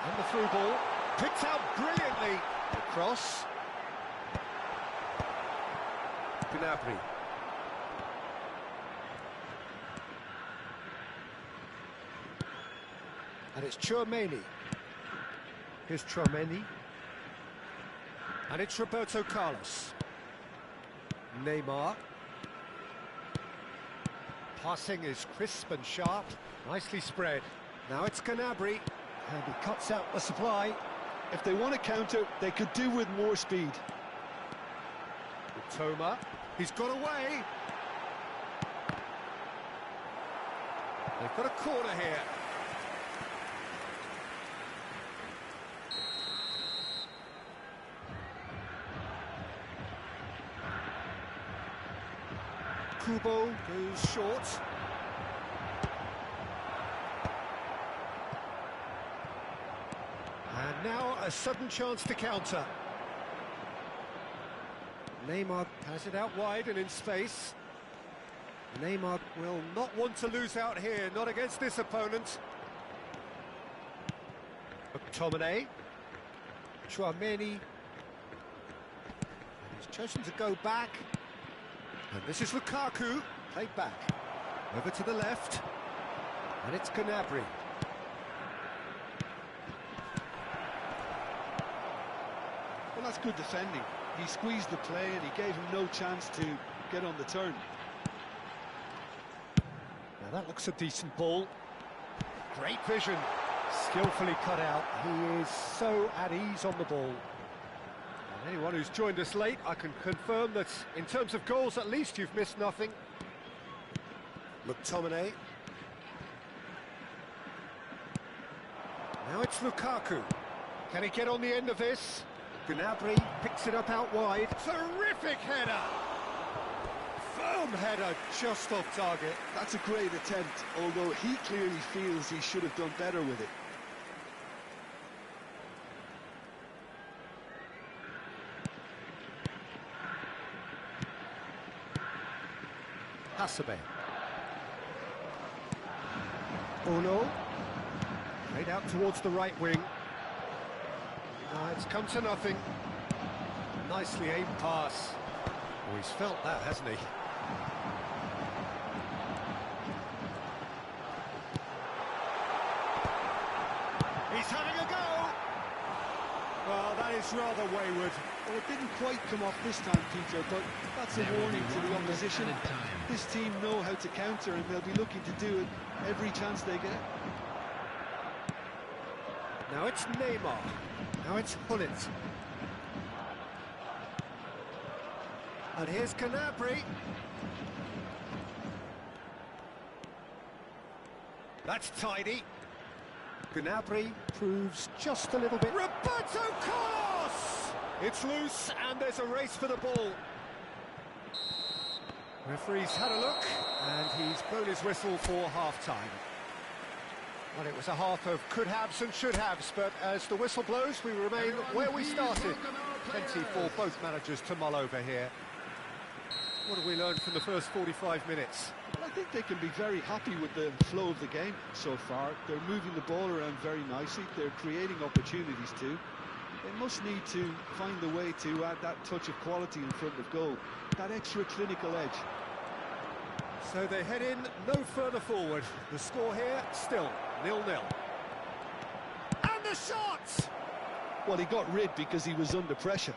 And the through ball. Picked out brilliantly. The cross. Gnabry. And it's Tchouaméni. Here's Tchouaméni. And it's Roberto Carlos. Neymar. Passing is crisp and sharp. Nicely spread. Now it's Gnabry. And he cuts out the supply. If they want to counter, they could do with more speed. Mitoma. He's got away. They've got a corner here. Kubo goes short. And now a sudden chance to counter. Neymar has it out wide and in space. Neymar will not want to lose out here, not against this opponent. McTominay. Tchouaméni. He's chosen to go back. And this is Lukaku, played back. Over to the left. And it's Gnabry. Well, that's good defending. He squeezed the play and he gave him no chance to get on the turn. Now that looks a decent ball. Great vision. Skillfully cut out. He is so at ease on the ball. And anyone who's joined us late, I can confirm that in terms of goals, at least you've missed nothing. McTominay. Now it's Lukaku. Can he get on the end of this? Gnabry picks it up out wide. Terrific header! Firm header, just off target. That's a great attempt, although he clearly feels he should have done better with it. Hasebe. Ono. Played out towards the right wing. It's come to nothing. Nicely aimed pass. Oh, he's felt that, hasn't he? He's having a go! Well, that is rather wayward. Well, it didn't quite come off this time, Peter, but that's a warning to the opposition. This team know how to counter, and they'll be looking to do it every chance they get. Now it's Neymar. Now it's Hullet. And here's Gnabry. That's tidy. Gnabry proves just a little bit. Roberto Carlos! It's loose and there's a race for the ball. Referee's had a look and he's blown his whistle for half-time. Well, it was a half of could-haves and should-haves, but as the whistle blows, we remain where we started. Plenty for both managers to mull over here. What have we learned from the first 45 minutes? Well, I think they can be very happy with the flow of the game so far. They're moving the ball around very nicely. They're creating opportunities too. They must need to find the way to add that touch of quality in front of goal, that extra clinical edge. So they head in no further forward. The score here, still 0-0. And the shot! Well, he got rid because he was under pressure.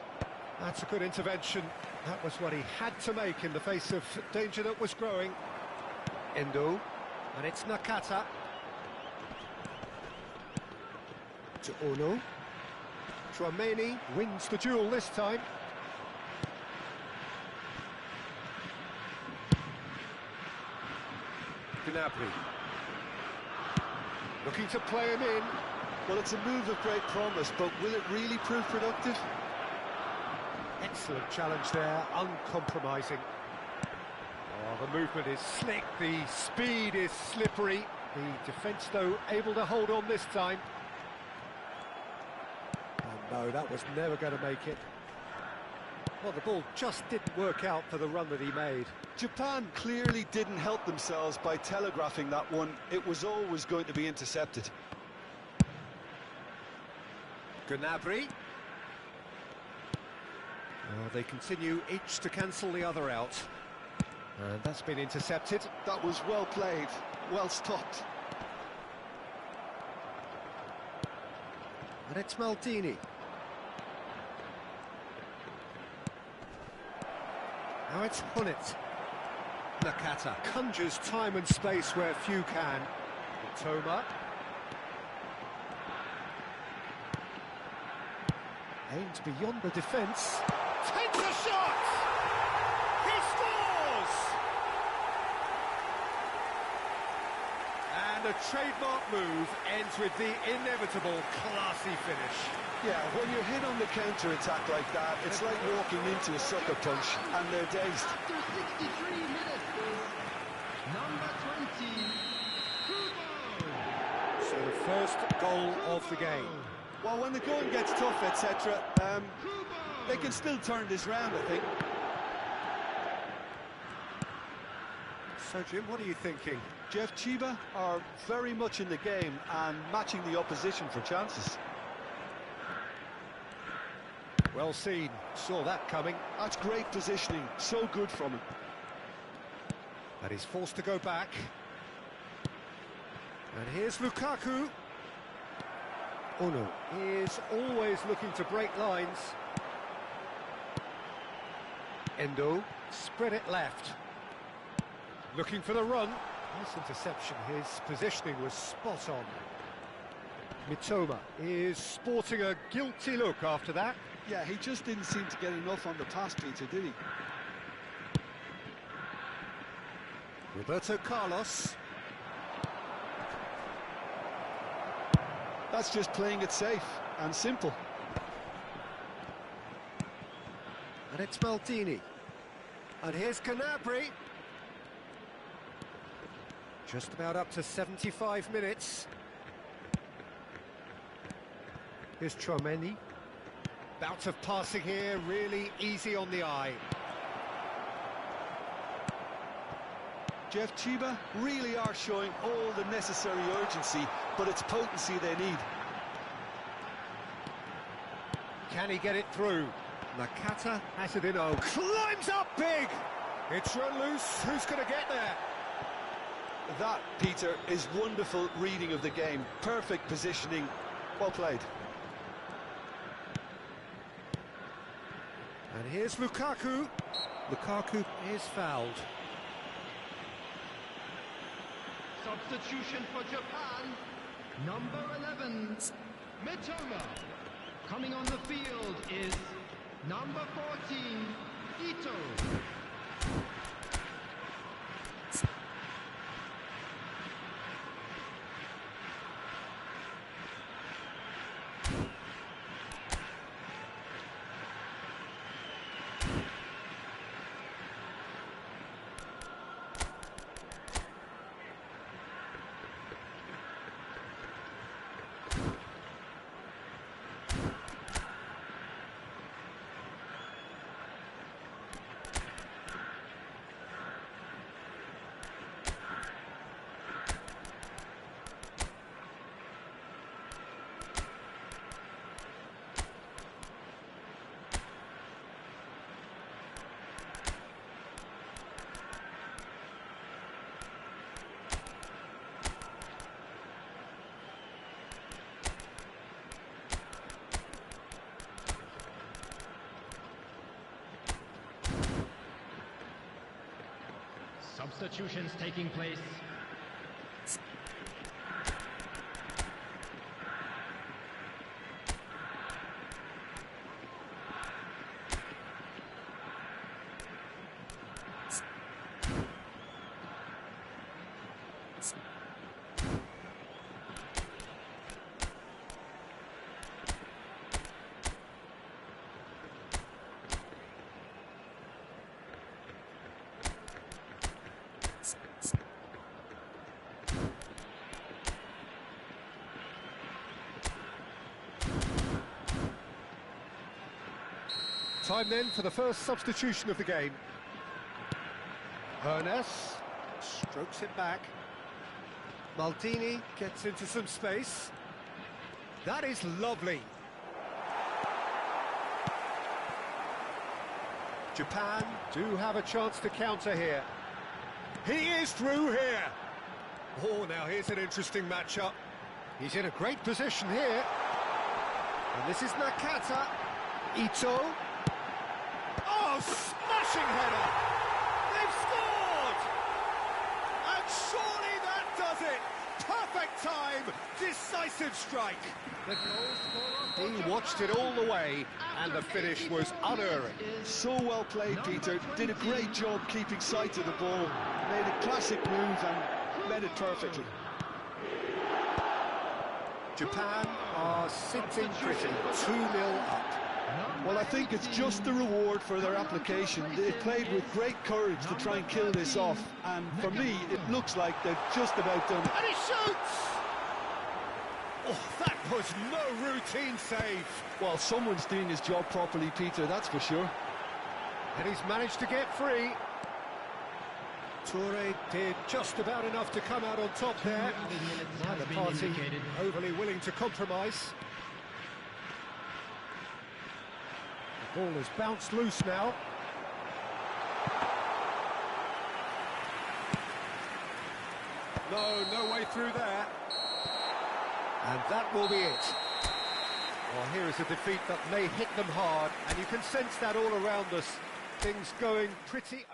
That's a good intervention. That was what he had to make in the face of danger that was growing. Endo, and it's Nakata. To Ono. Tchouaméni wins the duel this time. Gnabry. Looking to play him in. Well, it's a move of great promise, but will it really prove productive? Excellent challenge there, uncompromising. Oh, the movement is slick, the speed is slippery. The defence, though, able to hold on this time. Oh no, that was never going to make it. Well, the ball just didn't work out for the run that he made. Japan clearly didn't help themselves by telegraphing that one. It was always going to be intercepted. Gnabry. Oh, they continue each to cancel the other out. And that's been intercepted. That was well played, well stopped. And it's Maldini. Now it's Hullet. Nakata conjures time and space where few can. Toma. Aims beyond the defence. Takes a shot! He scores! And the trademark move ends with the inevitable classy finish. Yeah, when you're hit on the counter-attack like that, it's like walking into a sucker punch, and they're dazed. After 63 minutes is number 20, Kubo. So the first goal of the game. Well, when the going gets tough, etc., they can still turn this round, I think. So, Jim, what are you thinking? Jeff Chiba are very much in the game and matching the opposition for chances. Well seen, saw that coming. That's great positioning, so good from him. And he's forced to go back. And here's Lukaku. Ono is always looking to break lines. Endo, spread it left. Looking for the run. Nice interception, his positioning was spot on. Mitoma is sporting a guilty look after that. Yeah, he just didn't seem to get enough on the pass, Peter, did he? Roberto Carlos. That's just playing it safe and simple. And it's Maldini. And here's Gnabry. Just about up to 75 minutes. Here's Tchouaméni. Bout of passing here, really easy on the eye. Jeff Chiba really are showing all the necessary urgency, but it's potency they need. Can he get it through? Nakata has it in. Oh, climbs up big! It's run loose, who's going to get there? That, Peter, is wonderful reading of the game. Perfect positioning, well played. And here's Lukaku. Lukaku is fouled. Substitution for Japan, number 11, Mitoma. Coming on the field is number 14, Ito. Substitutions taking place. Time then for the first substitution of the game. Hernes strokes it back. Maldini gets into some space. That is lovely. Japan do have a chance to counter here. He is through here. Oh, now here's an interesting matchup. He's in a great position here. And this is Nakata. Ito. Oh, smashing header! They've scored! And surely that does it! Perfect time, decisive strike. He watched it all the way, and the finish was unerring. So well played, Peter. Did a great job keeping sight of the ball. Made a classic move and met it perfectly. Japan are sitting pretty, 2-0 up. Well, I think it's just the reward for their application. They played with great courage to try and kill this off, and for me, it looks like they've just about done it. And he shoots! Oh, that was no routine save. Well, someone's doing his job properly, Peter, that's for sure. And he's managed to get free. Toure did just about enough to come out on top there. Neither party overly willing to compromise. The ball has bounced loose now. No way through there. And that will be it. Well, here is a defeat that may hit them hard, and you can sense that all around us. Things going pretty...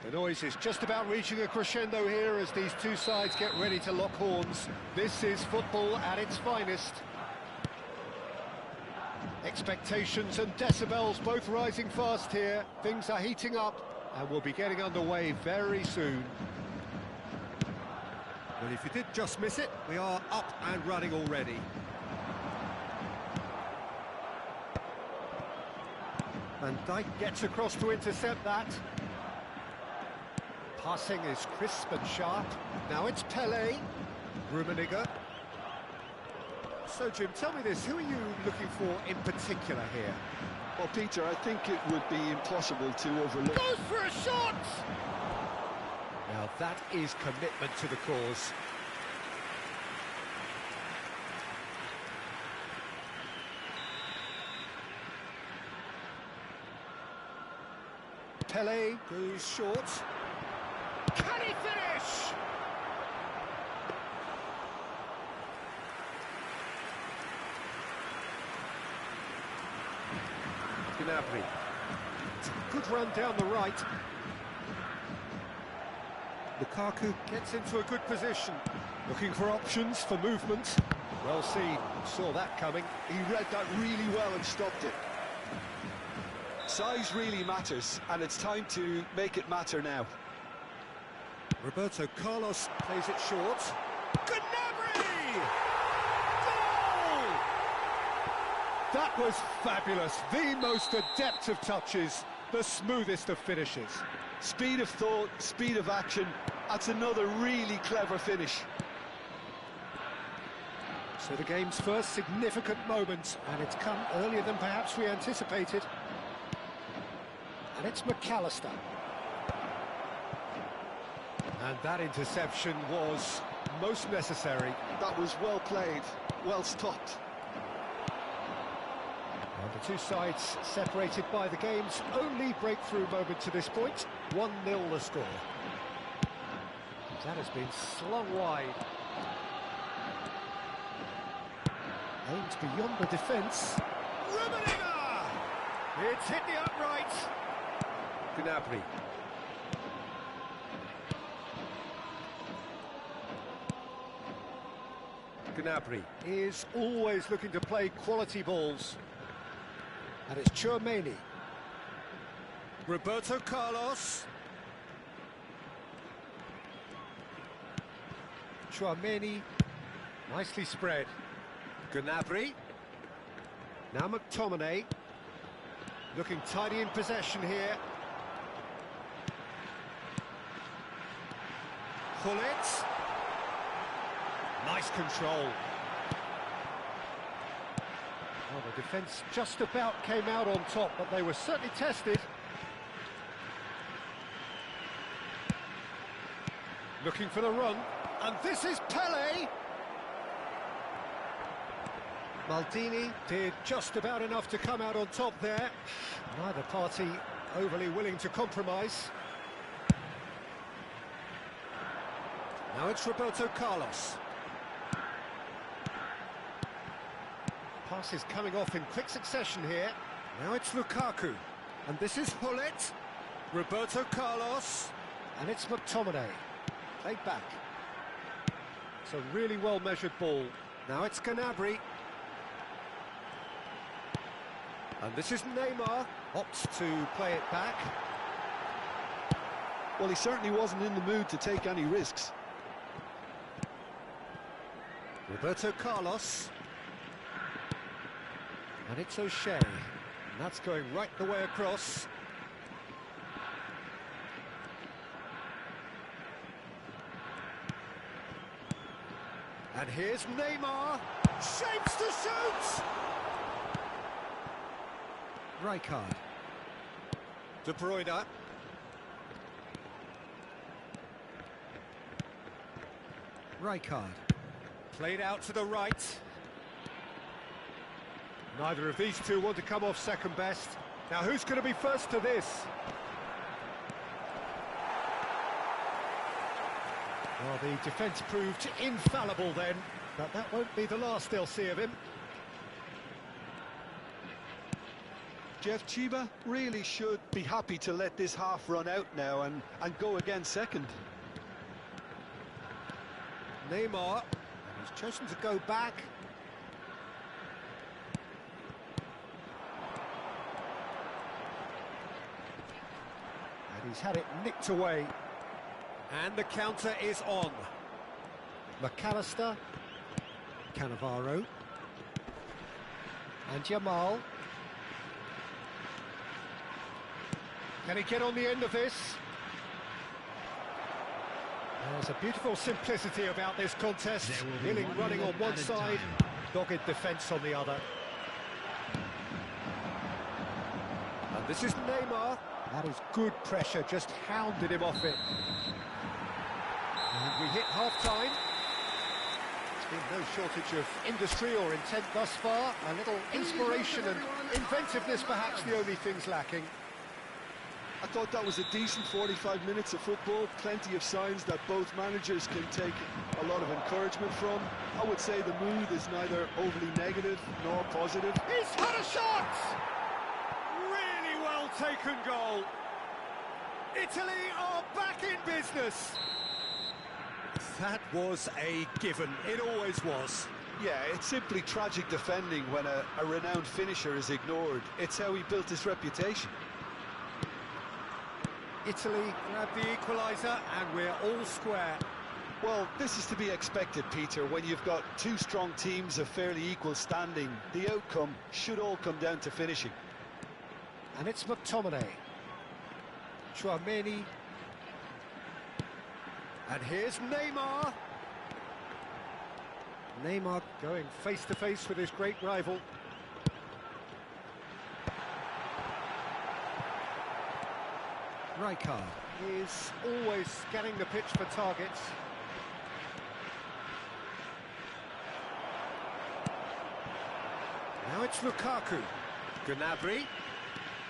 The noise is just about reaching a crescendo here as these two sides get ready to lock horns. This is football at its finest. Expectations and decibels both rising fast here. Things are heating up and we'll be getting underway very soon. Well, if you did just miss it, we are up and running already. Van Dijk gets across to intercept that. Passing is crisp and sharp. Now it's Pelé. Rummenigge. So, Jim, tell me this, who are you looking for in particular here? Well, Peter, I think it would be impossible to overlook. Goes for a shot! Now that is commitment to the cause. Pelé goes short. Can he finish? Gnabry. Good run down the right. Lukaku gets into a good position. Looking for options for movement. Well seen. Saw that coming. He read that really well and stopped it. Size really matters, and it's time to make it matter now. Roberto Carlos plays it short. Gnabry! Goal! That was fabulous. The most adept of touches, the smoothest of finishes. Speed of thought, speed of action. That's another really clever finish. So the game's first significant moment, and it's come earlier than perhaps we anticipated. And it's McAllister. And that interception was most necessary. That was well played, well stopped. And the two sides separated by the game's only breakthrough moment to this point. 1-0 the score. That has been slung wide. Aimed beyond the defence. Rummenigge! It's hit the upright. Gnabry. Gnabry is always looking to play quality balls. And it's Tchouaméni. Roberto Carlos. Tchouaméni, nicely spread. Gnabry. Now McTominay. Looking tidy in possession here. Gullit. Nice control. Well, the defence just about came out on top, but they were certainly tested. Looking for the run, and this is Pelé. Maldini did just about enough to come out on top there. Neither party overly willing to compromise. Now it's Roberto Carlos. Pass is coming off in quick succession here. Now it's Lukaku. And this is Gullit. Roberto Carlos. And it's McTominay. Played back. It's a really well-measured ball. Now it's Gnabry. And this is Neymar. Opts to play it back. Well, he certainly wasn't in the mood to take any risks. Roberto Carlos. And it's O'Shea. And that's going right the way across. And here's Neymar. Shapes to shoot! Rijkaard. De Bruyne. Rijkaard. Played out to the right. Neither of these two want to come off second best. Now who's going to be first to this? Well, the defence proved infallible then, but that won't be the last they'll see of him. Jeff Chiba really should be happy to let this half run out now and go again second. Neymar, and he's chosen to go back. And he's had it nicked away. And the counter is on. McAllister, Cannavaro, and Jamal. Can he get on the end of this? There's a beautiful simplicity about this contest. Milling running on one side, dogged defence on the other. And this is Neymar. That is good pressure, just hounded him off it. And we hit half-time. There's been no shortage of industry or intent thus far. A little inspiration and inventiveness perhaps the only things lacking. I thought that was a decent 45 minutes of football, plenty of signs that both managers can take a lot of encouragement from. I would say the mood is neither overly negative nor positive. He's had a shot! Really well taken goal. Italy are back in business. That was a given, it always was. Yeah, it's simply tragic defending when a renowned finisher is ignored. It's how he built his reputation. Italy grab the equaliser and we're all square. Well, this is to be expected, Peter. When you've got two strong teams of fairly equal standing, the outcome should all come down to finishing. And it's McTominay. Chouameni. And here's Neymar. Neymar going face-to-face with his great rival. Rijkaard is always scanning the pitch for targets. Now it's Lukaku. Gnabry.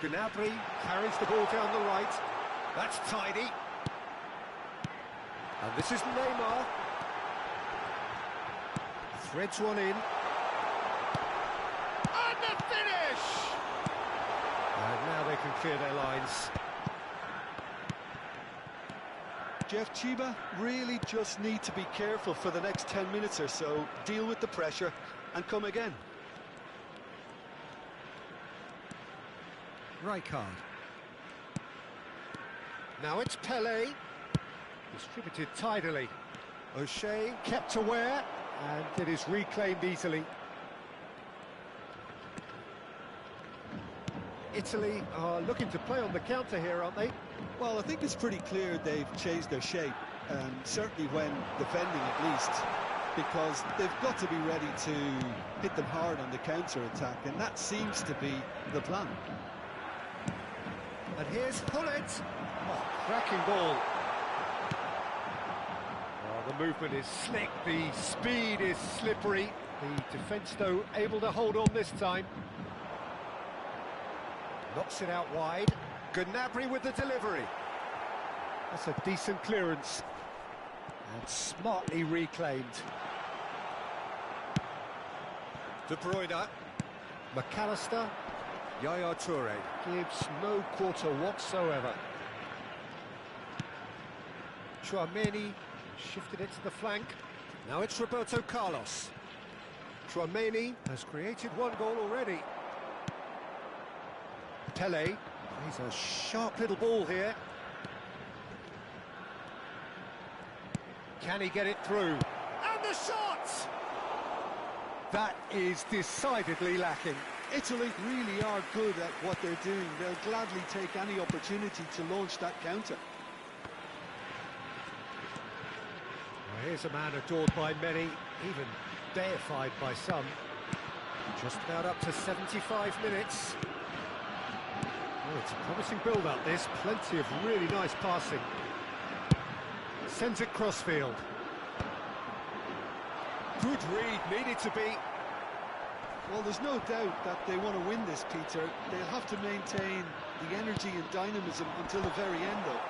Gnabry carries the ball down the right. That's tidy. And this is Neymar. Threads one in. And the finish! And now they can clear their lines. Jeff Chiba really just need to be careful for the next 10 minutes or so, deal with the pressure and come again. Rijkaard. Now it's Pelé. Distributed tidily. O'Shea kept aware and it is reclaimed easily. Italy are looking to play on the counter here, aren't they? Well, I think it's pretty clear they've changed their shape, certainly when defending at least, because they've got to be ready to hit them hard on the counter-attack, and that seems to be the plan. And here's Hullet. Oh, cracking ball. Oh, the movement is slick, the speed is slippery. The defence, though, able to hold on this time. Knocks it out wide. Gnabry with the delivery. That's a decent clearance. And smartly reclaimed. De Bruyne. McAllister. Yaya Toure gives no quarter whatsoever. Chouameni shifted it to the flank. Now it's Roberto Carlos. Chouameni has created one goal already. Pelé. He's a sharp little ball here. Can he get it through? And the shot! That is decidedly lacking. Italy really are good at what they're doing. They'll gladly take any opportunity to launch that counter. Well, here's a man adored by many, even deified by some. Just about up to 75 minutes. Oh, it's a promising build-up, this. Plenty of really nice passing. Sends it crossfield. Good read, needed to be. Well, there's no doubt that they want to win this, Peter. They'll have to maintain the energy and dynamism until the very end, though.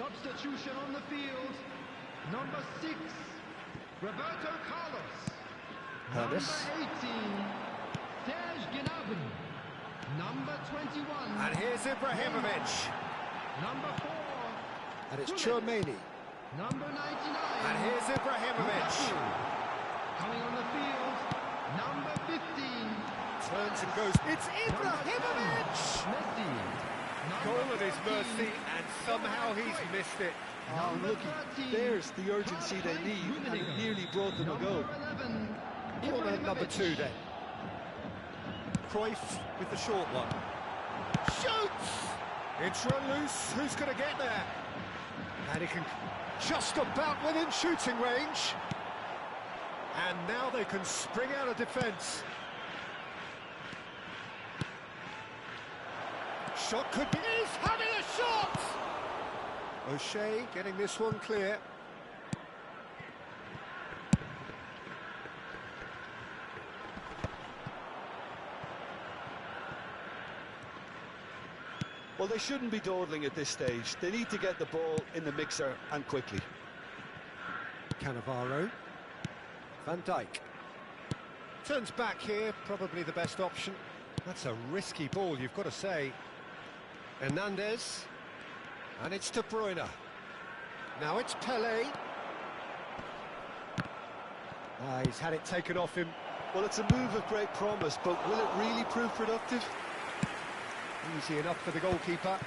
Substitution on the field. Number 6, Roberto Carlos. Number 18, Serge Gnabry. Number 21. And here's Ibrahimovic. Number 4. And it's Chouameni. Number 99. And here's Ibrahimovic. Coming on the field. Number 15. Turns and goes. It's Ibrahimovic! Messi. Goal at his mercy, and somehow he's missed it. Oh, looky, there's the urgency they need, and it nearly brought them a goal. Corner number 2 then. Cruyff with the short one. Shoots! It's run loose. Who's going to get there? And he can just about within shooting range. And now they can spring out of defence. Shot could be... He's having a shot! O'Shea getting this one clear. Well, they shouldn't be dawdling at this stage. They need to get the ball in the mixer and quickly. Cannavaro. Van Dijk. Turns back here, probably the best option. That's a risky ball, you've got to say. Hernandez. And it's De Bruyne. Now it's Pelé. He's had it taken off him. Well, it's a move of great promise, but will it really prove productive? Easy enough for the goalkeeper.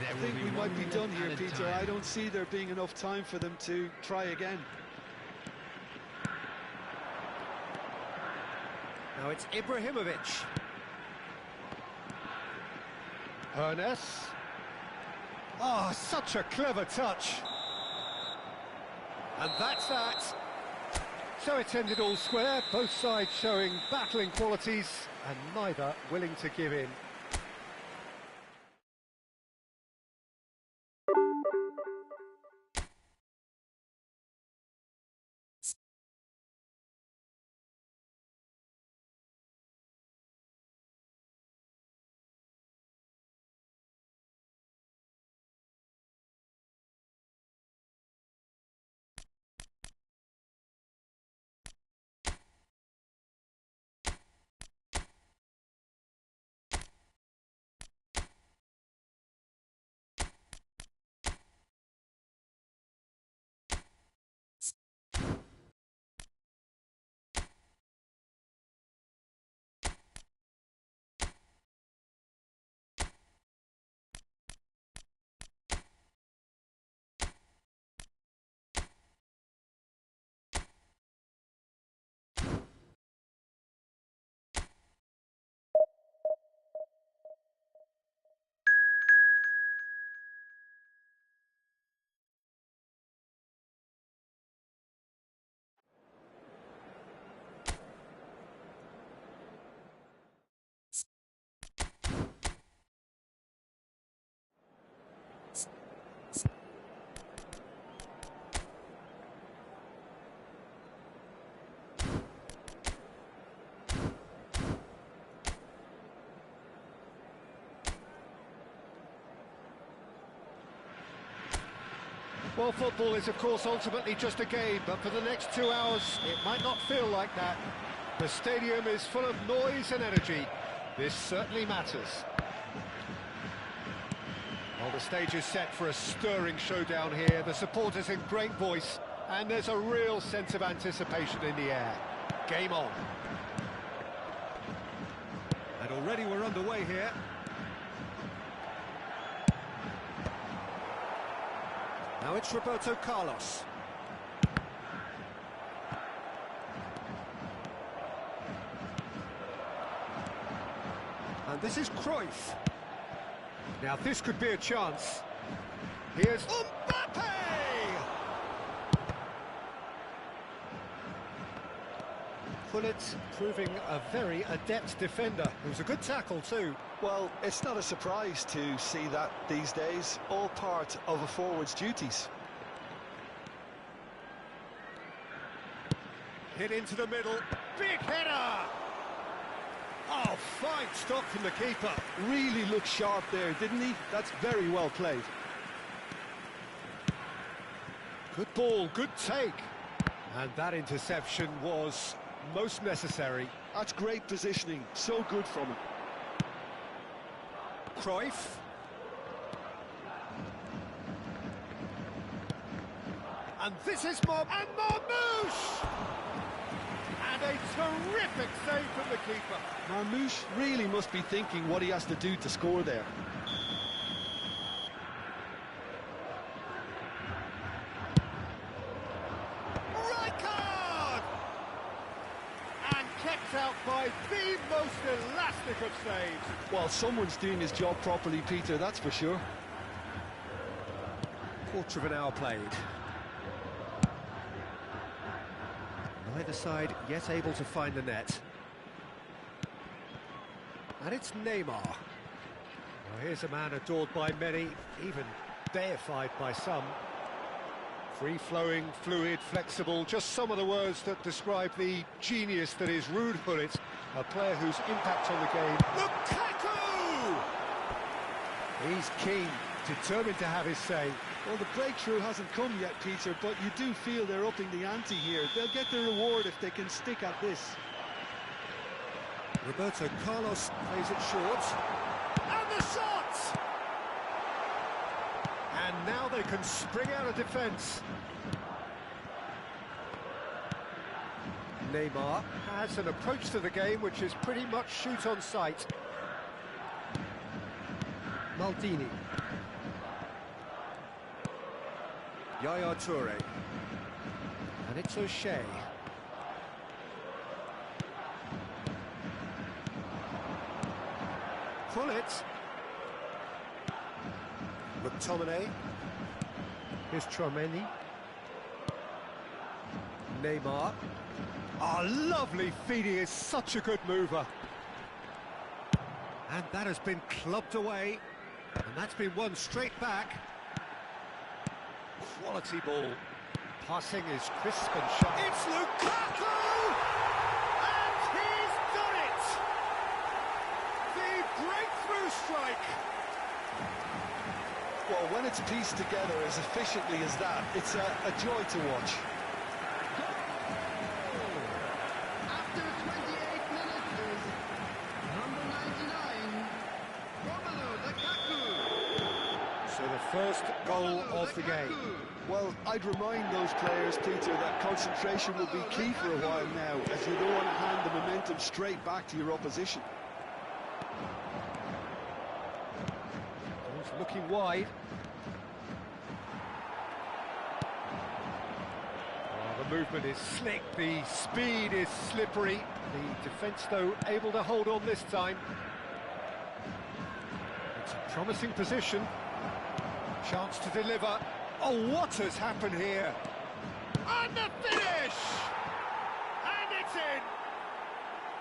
I think we might be done here, Peter. I don't see there being enough time for them to try again. Now it's Ibrahimovic. Ernest. Oh, such a clever touch. And that's that. So it's ended all square, both sides showing battling qualities and neither willing to give in. Well, football is, of course, ultimately just a game, but for the next 2 hours, it might not feel like that. The stadium is full of noise and energy. This certainly matters. Well, the stage is set for a stirring showdown here. The supporters in great voice, and there's a real sense of anticipation in the air. Game on. And already we're underway here. Now it's Roberto Carlos. And this is Cruyff. Now this could be a chance. Here's Mbappe! Pullet proving a very adept defender. It was a good tackle too. Well, it's not a surprise to see that these days, all part of a forward's duties. Hit into the middle, big header! Oh, fine stop from the keeper. Really looked sharp there, didn't he? That's very well played. Good ball, good take. And that interception was most necessary. That's great positioning, so good from him. Cruyff. And this is Marmouche! And a terrific save from the keeper. Marmouche really must be thinking what he has to do to score there. Kept out by the most elastic of saves. Well, someone's doing his job properly, Peter, that's for sure. Quarter of an hour played. Neither side yet able to find the net. And it's Neymar. Now here's a man adored by many, even deified by some. Free-flowing, fluid, flexible, just some of the words that describe the genius that is Ruud Gullit, a player whose impact on the game... Lukaku! He's keen, determined to have his say. Well, the breakthrough hasn't come yet, Peter, but you do feel they're upping the ante here. They'll get their reward if they can stick at this. Roberto Carlos plays it short. And the shot! And now they can spring out of defence. Neymar has an approach to the game which is pretty much shoot on sight. Maldini. Yaya Toure. And it's O'Shea. Gullit. McTominay. Here's Tchouaméni. Neymar. Oh, lovely feed, he is such a good mover. And that has been clubbed away. And that's been won straight back. Quality ball. Passing is crisp and sharp. It's Lukaku! And he's done it! The breakthrough strike! Well, when it's pieced together as efficiently as that, it's a joy to watch. After 28 minutes is number 99, Romelu Lukaku. So the first goal of the game. Well, I'd remind those players, Peter, that concentration will be key for a while now, as you don't want to hand the momentum straight back to your opposition. Looking wide. Oh, the movement is slick, the speed is slippery. The defence, though, able to hold on this time. It's a promising position. Chance to deliver. Oh, what has happened here? And the finish! And it's in!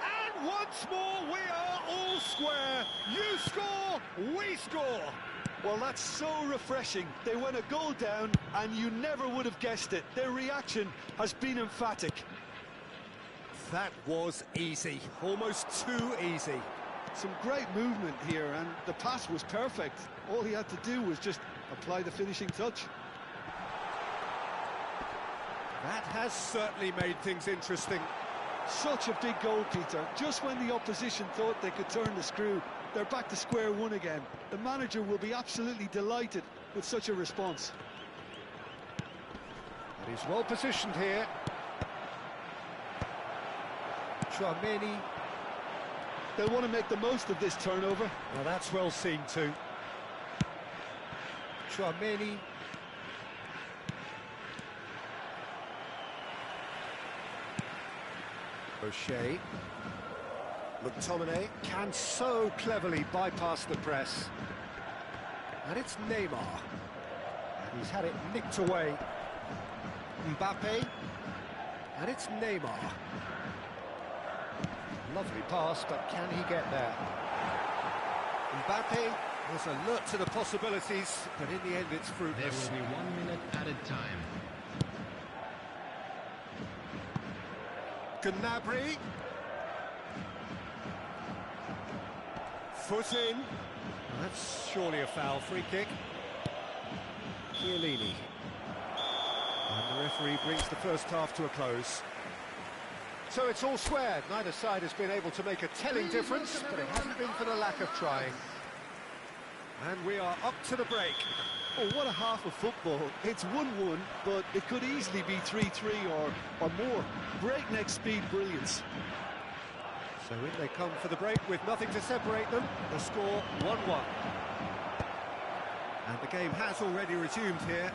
And once more, we are all square. You score, we score. Well, that's so refreshing. They went a goal down, and you never would have guessed it. Their reaction has been emphatic. That was easy, almost too easy. Some great movement here, and the pass was perfect. All he had to do was just apply the finishing touch. That has certainly made things interesting. Such a big goal, Peter. Just when the opposition thought they could turn the screw, they're back to square one again. The manager will be absolutely delighted with such a response. And he's well positioned here. Tchouaméni. They'll want to make the most of this turnover. Well, that's well seen too. Tchouaméni. O'Shea. McTominay can so cleverly bypass the press. And it's Neymar. And he's had it nicked away. Mbappe. And it's Neymar. Lovely pass, but can he get there? Mbappe was alert to the possibilities, but in the end it's fruitless. There will be 1 minute added time. Gnabry. Foot in. That's surely a foul. Free kick. Chiellini. The referee brings the first half to a close. So it's all squared. Neither side has been able to make a telling difference, but it hasn't been for the lack of trying. And we are up to the break. Oh, what a half of football. It's 1-1, but it could easily be 3-3 or more. Breakneck speed brilliance. So in they come for the break with nothing to separate them. The score 1-1. And the game has already resumed here.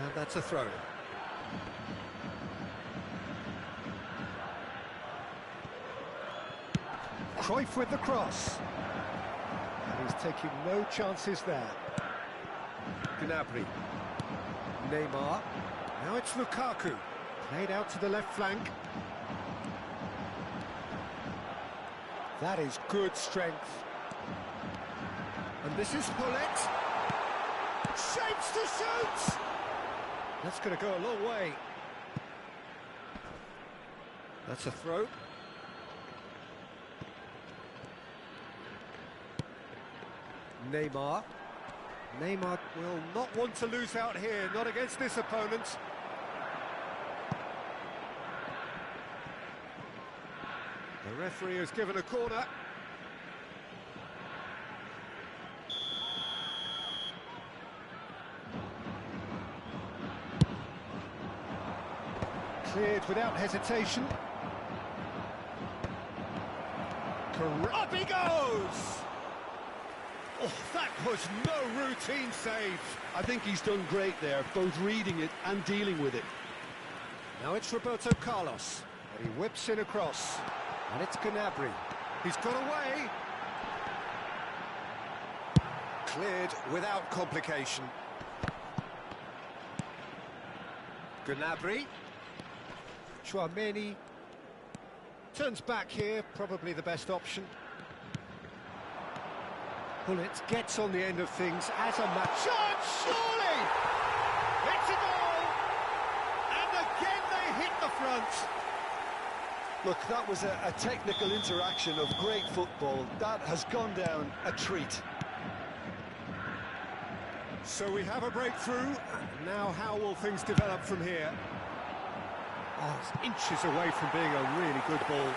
And that's a throw. Cruyff with the cross. And he's taking no chances there. Gnabry. Neymar. Now it's Lukaku. Played out to the left flank. That is good strength. And this is Hullet. Shapes to shoot! That's going to go a long way. That's a throw. Neymar. Neymar will not want to lose out here, not against this opponent. The referee has given a corner. Cleared without hesitation. Up he goes! Oh, that was no routine save. I think he's done great there, both reading it and dealing with it. Now it's Roberto Carlos. And he whips in across. And it's Gnabry. He's got away. Cleared without complication. Gnabry. Tchouaméni. Turns back here, probably the best option. Hullet gets on the end of things as a match. Shot, surely! It's a goal! And again they hit the front. Look, that was a technical interaction of great football. That has gone down a treat. So we have a breakthrough. Now how will things develop from here? Oh, it's inches away from being a really good ball.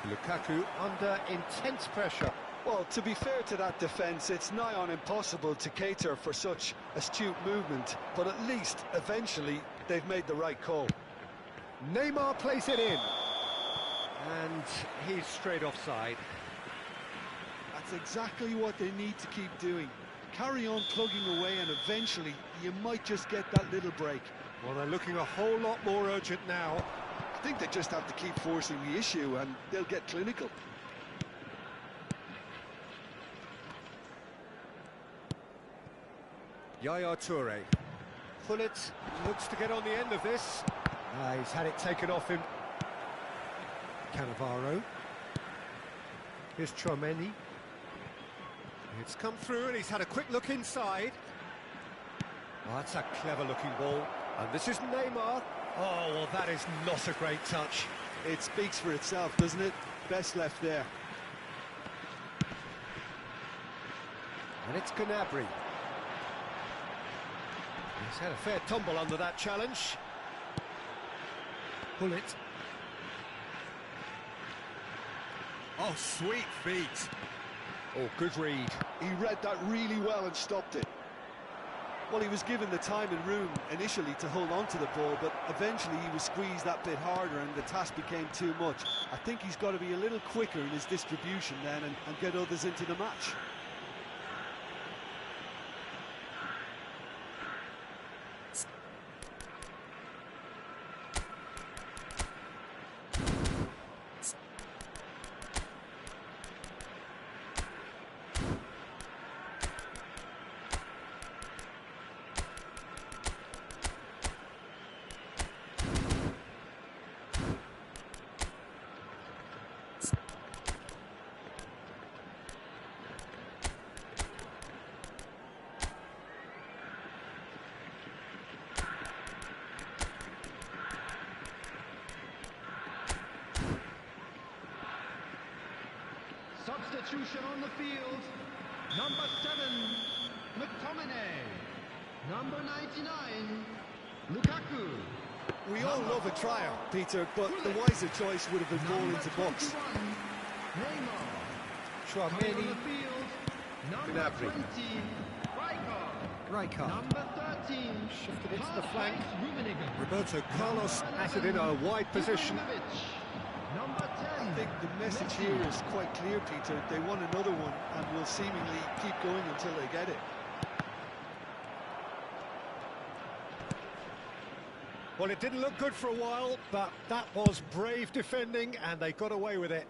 Lukaku under intense pressure. Well, to be fair to that defence, it's nigh on impossible to cater for such astute movement, but at least, eventually, they've made the right call. Neymar plays it in. And he's straight offside. That's exactly what they need to keep doing. Carry on plugging away and eventually you might just get that little break. Well, they're looking a whole lot more urgent now. I think they just have to keep forcing the issue and they'll get clinical. Yaya Toure. Hullet looks to get on the end of this. He's had it taken off him. Cannavaro. Here's Tchouaméni. It's come through and he's had a quick look inside. Oh, that's a clever-looking ball. And this is Neymar. Oh, well, that is not a great touch. It speaks for itself, doesn't it? Best left there. And it's Gnabry. He's had a fair tumble under that challenge. Hullet. Oh, sweet feet. Oh, good read. He read that really well and stopped it. Well, he was given the time and room initially to hold on to the ball, but eventually he was squeezed that bit harder and the task became too much. I think he's got to be a little quicker in his distribution then and get others into the match. Substitution on the field. Number 7, McTominay. Number 99, Lukaku. We all love a trial, Peter, but the wiser choice would have been ball into box. Neymar. Coming on Chouameni, the field, number Gnabry. 20, Rijkaard. Rijkaard. Number 13, Shifted into the flank. Rummenigge. Roberto Carlos has it in a wide position. Ibrahimovic. Number 10, I think the message Messi. here is quite clear, Peter. They want another one and will seemingly keep going until they get it. Well, it didn't look good for a while, but that was brave defending, and they got away with it.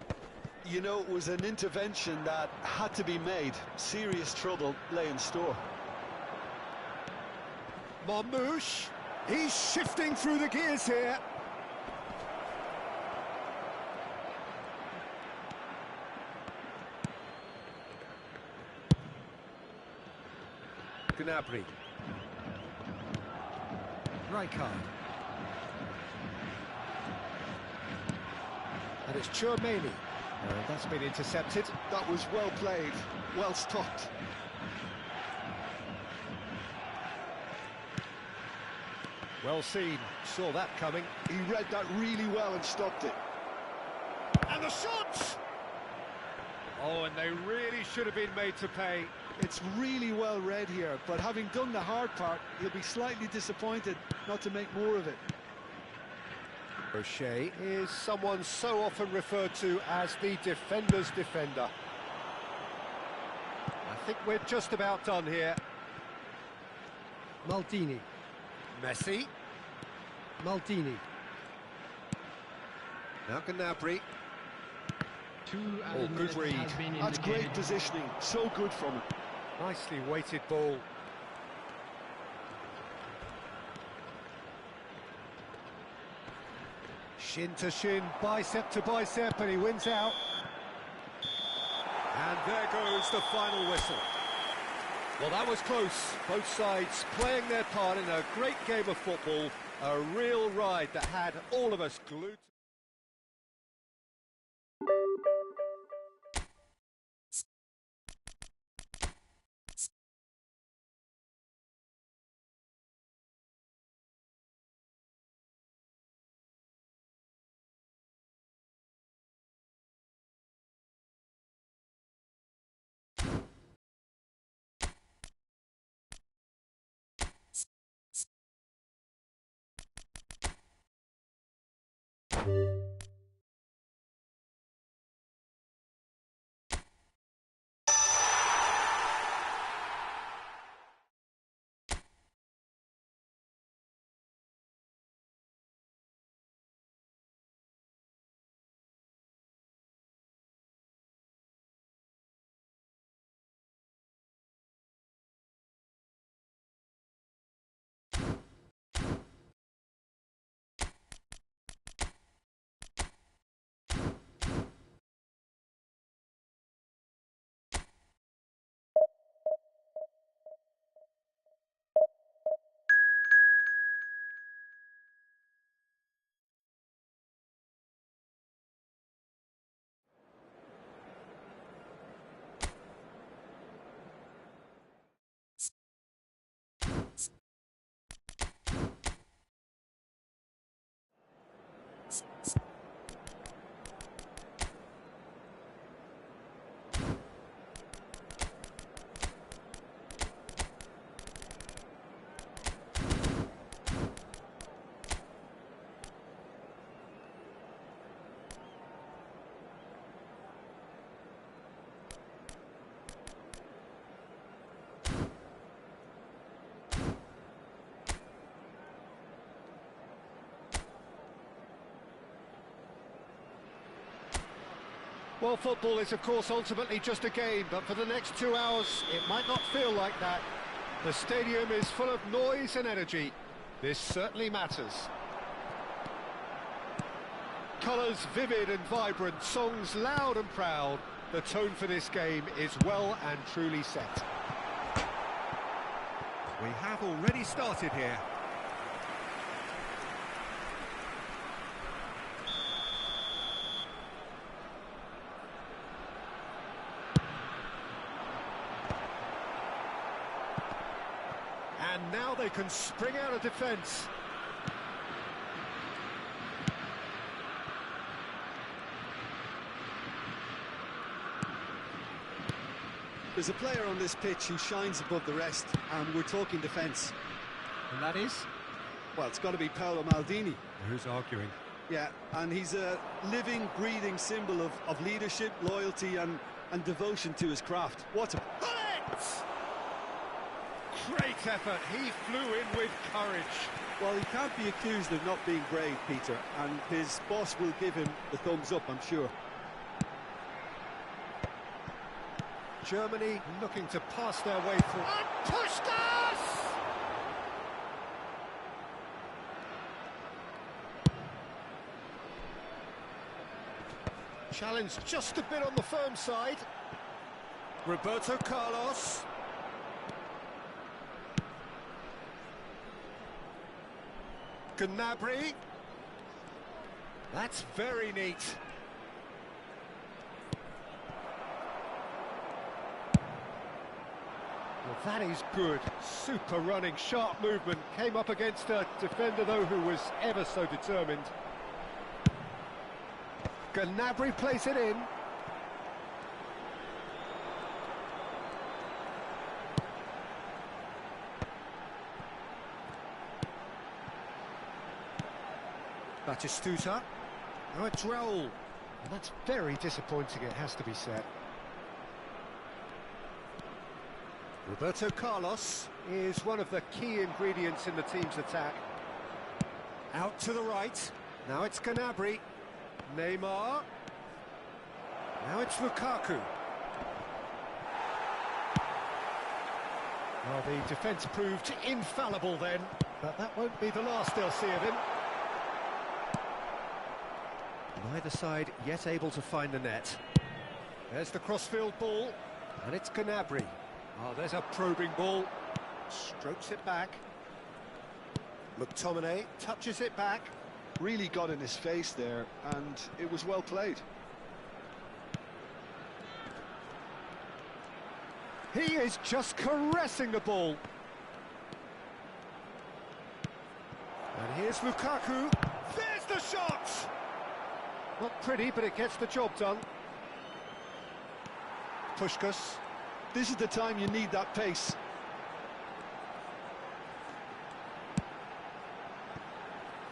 You know, it was an intervention that had to be made. Serious trouble lay in store. Marmouche, he's shifting through the gears here. Gnabry. Rijkaard. And it's Chouameni. That's been intercepted. That was well played, well stopped. Well seen, saw that coming. He read that really well and stopped it. And the shot! Oh, and they really should have been made to pay. It's really well read here, but having done the hard part, he'll be slightly disappointed not to make more of it. O'Shea is someone so often referred to as the defender's defender. I think we're just about done here. Maldini. Messi. Maldini. Now Gnabry. Two Oh, added good minutes read. has been That's great indicated. positioning, so good from him. Nicely weighted ball. Shin to shin, bicep to bicep, and he wins out. And there goes the final whistle. Well, that was close. Both sides playing their part in a great game of football. A real ride that had all of us glued. Well, football is, of course, ultimately just a game, but for the next 2 hours, it might not feel like that. The stadium is full of noise and energy. This certainly matters. Colours vivid and vibrant, songs loud and proud. The tone for this game is well and truly set. We have already started here. And now they can spring out of defence. There's a player on this pitch who shines above the rest, and we're talking defence. And that is? Well, it's got to be Paolo Maldini. Who's arguing? Yeah, and he's a living, breathing symbol of leadership, loyalty and devotion to his craft. What a... Great effort, he flew in with courage. Well, he can't be accused of not being brave, Peter, and his boss will give him the thumbs up, I'm sure. Germany looking to pass their way through. And Puskas! Challenge just a bit on the firm side. Roberto Carlos. Gnabry. That's very neat. Well, that is good. Super running, sharp movement. Came up against a defender, though, who was ever so determined. Gnabry plays it in. Batistuta. Now it's Raul. And that's very disappointing, it has to be said. Roberto Carlos is one of the key ingredients in the team's attack. Out to the right. Now it's Gnabry. Neymar. Now it's Lukaku. Well, the defence proved infallible then, but that won't be the last they'll see of him. Neither side yet able to find the net. There's the crossfield ball, and it's Gnabry. Oh, there's a probing ball. Strokes it back. McTominay touches it back. Really got in his face there, and it was well played. He is just caressing the ball. And here's Lukaku. There's the shot! Not pretty, but it gets the job done. Puskas. This is the time you need that pace.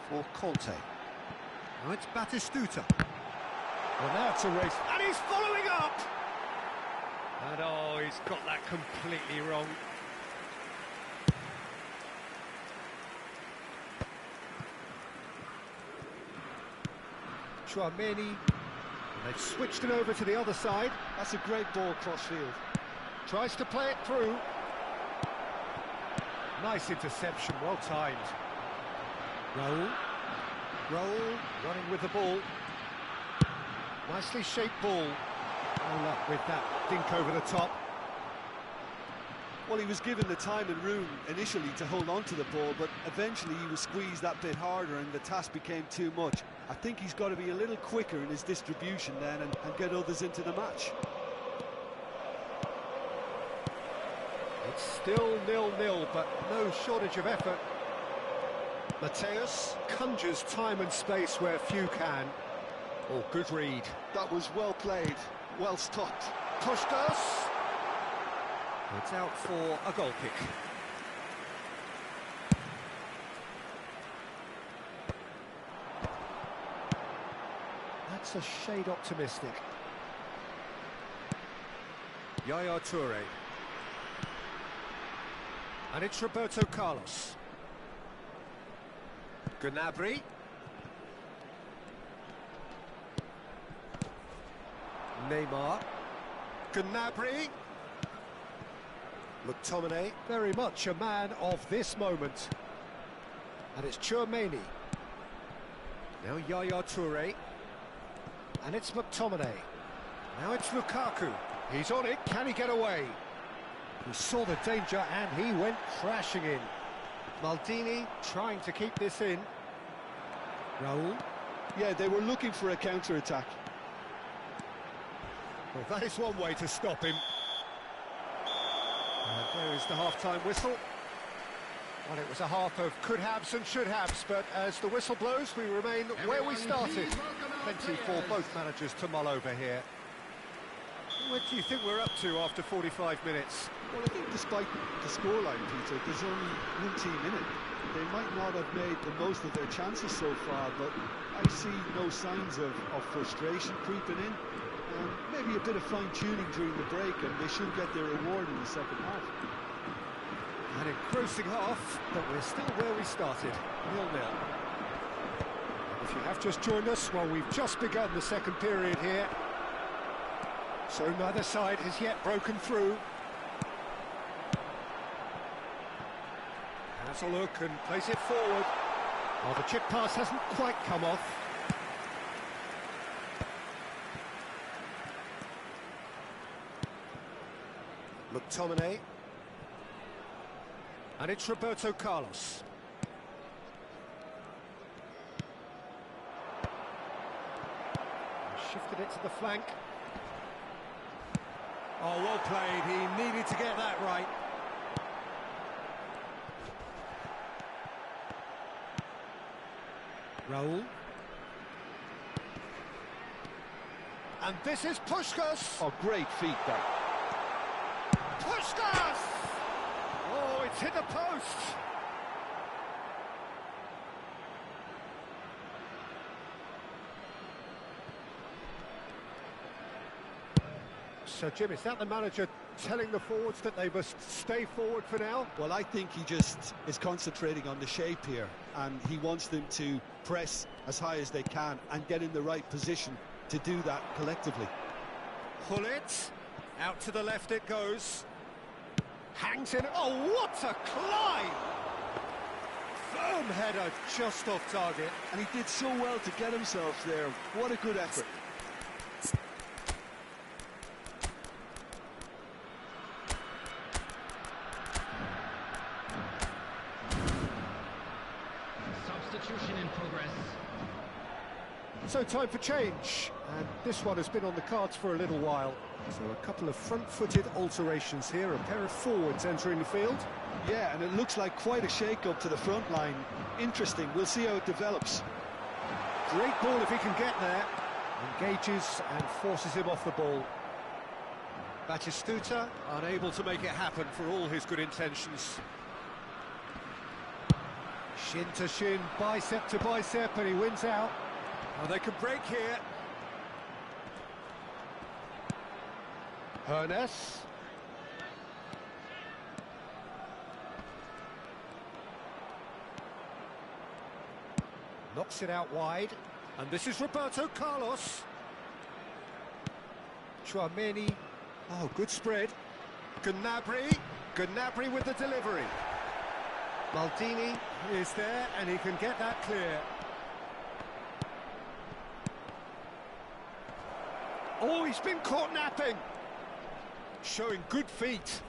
For Conte. Now it's Batistuta. Well, now it's a race. And he's following up! And oh, he's got that completely wrong. Chouameni. And they've switched it over to the other side. That's a great ball cross-field. Tries to play it through. Nice interception, well timed. Raul running with the ball. Nicely shaped ball. Oh, luck with that dink over the top. Well, he was given the time and room initially to hold on to the ball, but eventually he was squeezed that bit harder and the task became too much. I think he's got to be a little quicker in his distribution then and get others into the match. It's still 0-0, but no shortage of effort. Mateus conjures time and space where few can. Oh, good read. That was well played, well stopped. Puskas. It's out for a goal kick. That's a shade optimistic. Yaya Toure. And it's Roberto Carlos. Gnabry. Neymar. Gnabry. McTominay, very much a man of this moment. And it's Chouameni. Now Yaya Toure. And it's McTominay. Now it's Lukaku. He's on it, can he get away? He saw the danger and he went crashing in. Maldini trying to keep this in. Raul. Yeah, they were looking for a counter-attack. Well, that is one way to stop him. And there is the half-time whistle. Well, it was a half of could-haves and should-haves, but as the whistle blows, we remain where we started. Plenty for both managers to mull over here. What do you think we're up to after 45 minutes? Well, I think despite the scoreline, Peter, there's only one team in it. They might not have made the most of their chances so far, but I see no signs of frustration creeping in. Maybe a bit of fine-tuning during the break, and they should get their reward in the second half. An engrossing half, but we're still where we started, 0-0. If you have just joined us, well, we've just begun the second period here. So neither side has yet broken through. Has a look and plays it forward. Oh, the chip pass hasn't quite come off. McTominay. And it's Roberto Carlos. Shifted it to the flank. Oh, well played. He needed to get that right. Raul. And this is Puskás. Oh, great feet there. Puskás! Oh, it's hit the post. So, Jim, is that the manager telling the forwards that they must stay forward for now? Well, I think he just is concentrating on the shape here, and he wants them to press as high as they can and get in the right position to do that collectively. Hullet, out to the left it goes. Hangs in, oh, what a climb! Firm header just off target. And he did so well to get himself there. What a good effort. Substitution in progress. So time for change, and this one has been on the cards for a little while. So a couple of front-footed alterations here, a pair of forwards entering the field. Yeah, and it looks like quite a shake-up to the front line. Interesting, we'll see how it develops. Great ball if he can get there. Engages and forces him off the ball. Batistuta unable to make it happen for all his good intentions. Shin to shin, bicep to bicep, and he wins out. Oh, they could break here. Hernes. Knocks it out wide. And this is Roberto Carlos. Tchouaméni. Oh, good spread. Gnabry. Gnabry with the delivery. Maldini is there, and he can get that clear. Oh, he's been caught napping. Showing good feet.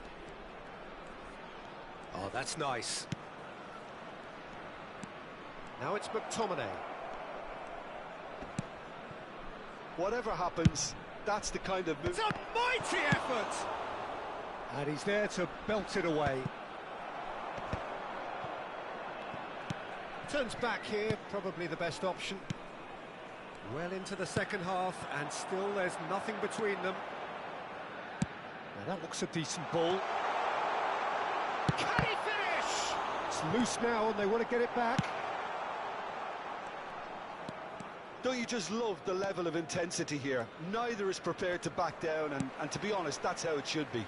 Oh, that's nice. Now it's McTominay. Whatever happens, that's the kind of move. It's a mighty effort! And he's there to belt it away. Turns back here, probably the best option. Well into the second half, and still there's nothing between them. Now that looks a decent ball. Can he finish? It's loose now, and they want to get it back. Don't you just love the level of intensity here? Neither is prepared to back down, and to be honest, that's how it should be.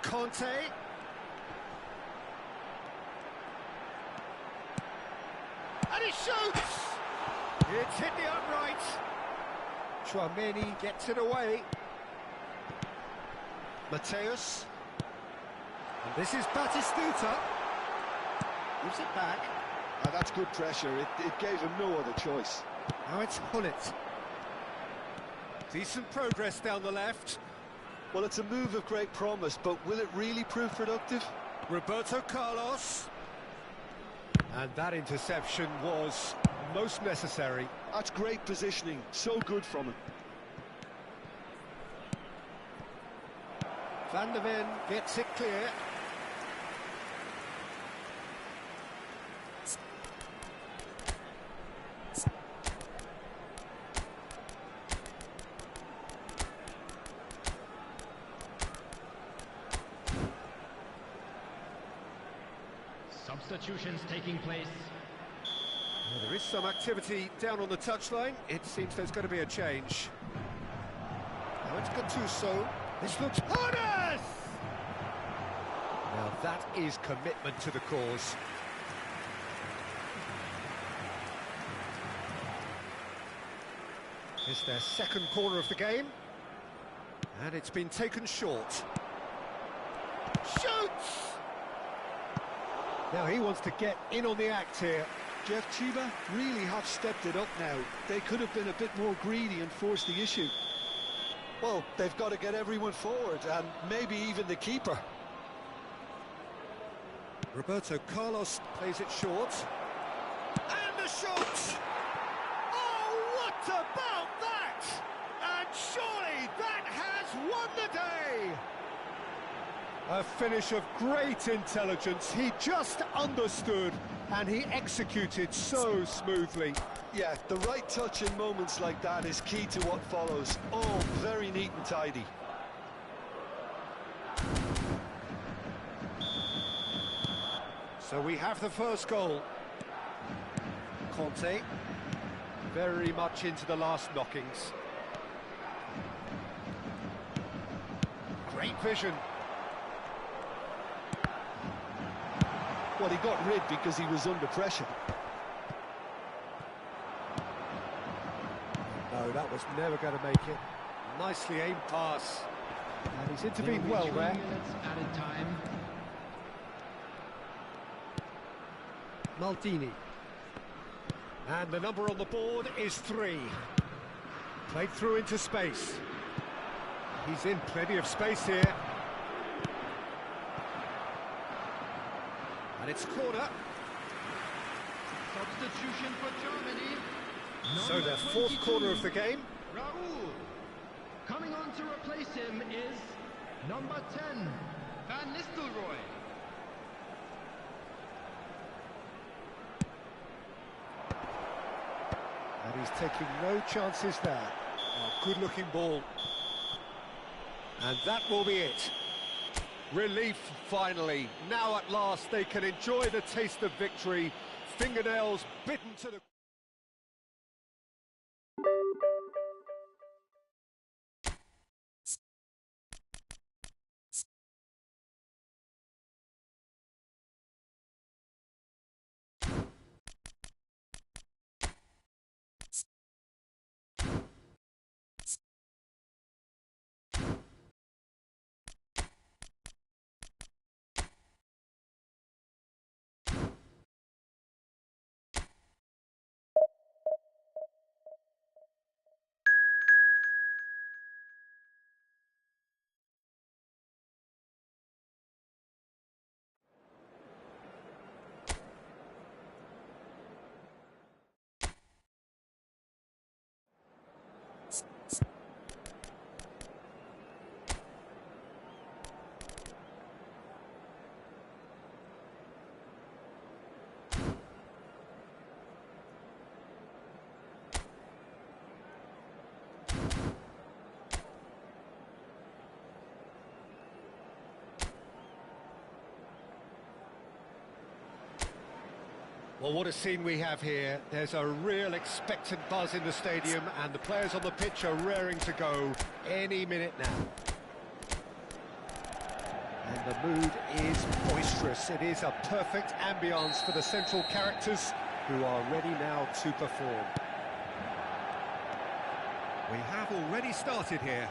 Conte. And he shoots! It's hit the upright. Tchouaméni gets it away. Mateus. And this is Batistuta. Gives it back. That's good pressure. It gave him no other choice. Now it's Hullet. Decent progress down the left. Well, it's a move of great promise, but will it really prove productive? Roberto Carlos. And that interception was most necessary. That's great positioning. So good from him. Van der Ven gets it clear. Substitutions taking place. Well, there is some activity down on the touchline. It seems there's going to be a change. Now it's Gattuso. This looks honest! Now that is commitment to the cause. It's their second corner of the game. And it's been taken short. Shoots! Now he wants to get in on the act here. Jeff, Chiba really have stepped it up now. They could have been a bit more greedy and forced the issue. Well, they've got to get everyone forward, and maybe even the keeper. Roberto Carlos plays it short. And the shot! Oh, what about that? And surely that has won the day! A finish of great intelligence. He just understood and he executed so smoothly. Yeah, the right touch in moments like that is key to what follows. Oh, very neat and tidy. So we have the first goal. Conte, very much into the last knockings. Great vision. Well, he got rid because he was under pressure. No, that was never going to make it. Nicely aimed pass. And he's intervened well there. Added time. Maldini. And the number on the board is 3. Played through into space. He's in plenty of space here. And it's corner. Substitution for Germany. So their fourth corner of the game. Raoul. Coming on to replace him is number 10, Van Nistelrooy. And he's taking no chances there. Oh, good-looking ball. And that will be it. Relief, finally. Now at last they can enjoy the taste of victory. Fingernails bitten to the... Well, what a scene we have here. There's a real expectant buzz in the stadium and the players on the pitch are raring to go any minute now. And the mood is boisterous. It is a perfect ambience for the central characters who are ready now to perform. We have already started here.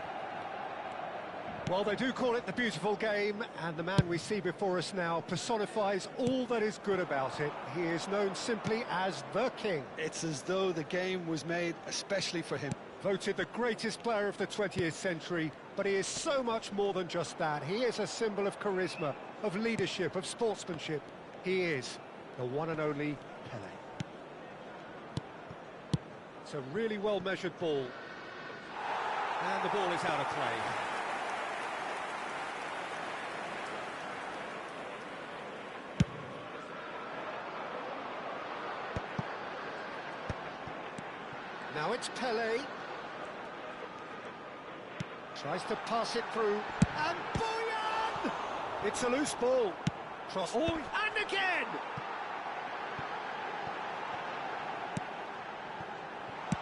Well, they do call it the beautiful game, and the man we see before us now personifies all that is good about it. He is known simply as the King. It's as though the game was made especially for him. Voted the greatest player of the 20th century, but he is so much more than just that. He is a symbol of charisma, of leadership, of sportsmanship. He is the one and only Pelé. It's a really well-measured ball. And the ball is out of play. Now it's Pele. Tries to pass it through. And Boyan! It's a loose ball. Cross. Oh, and again!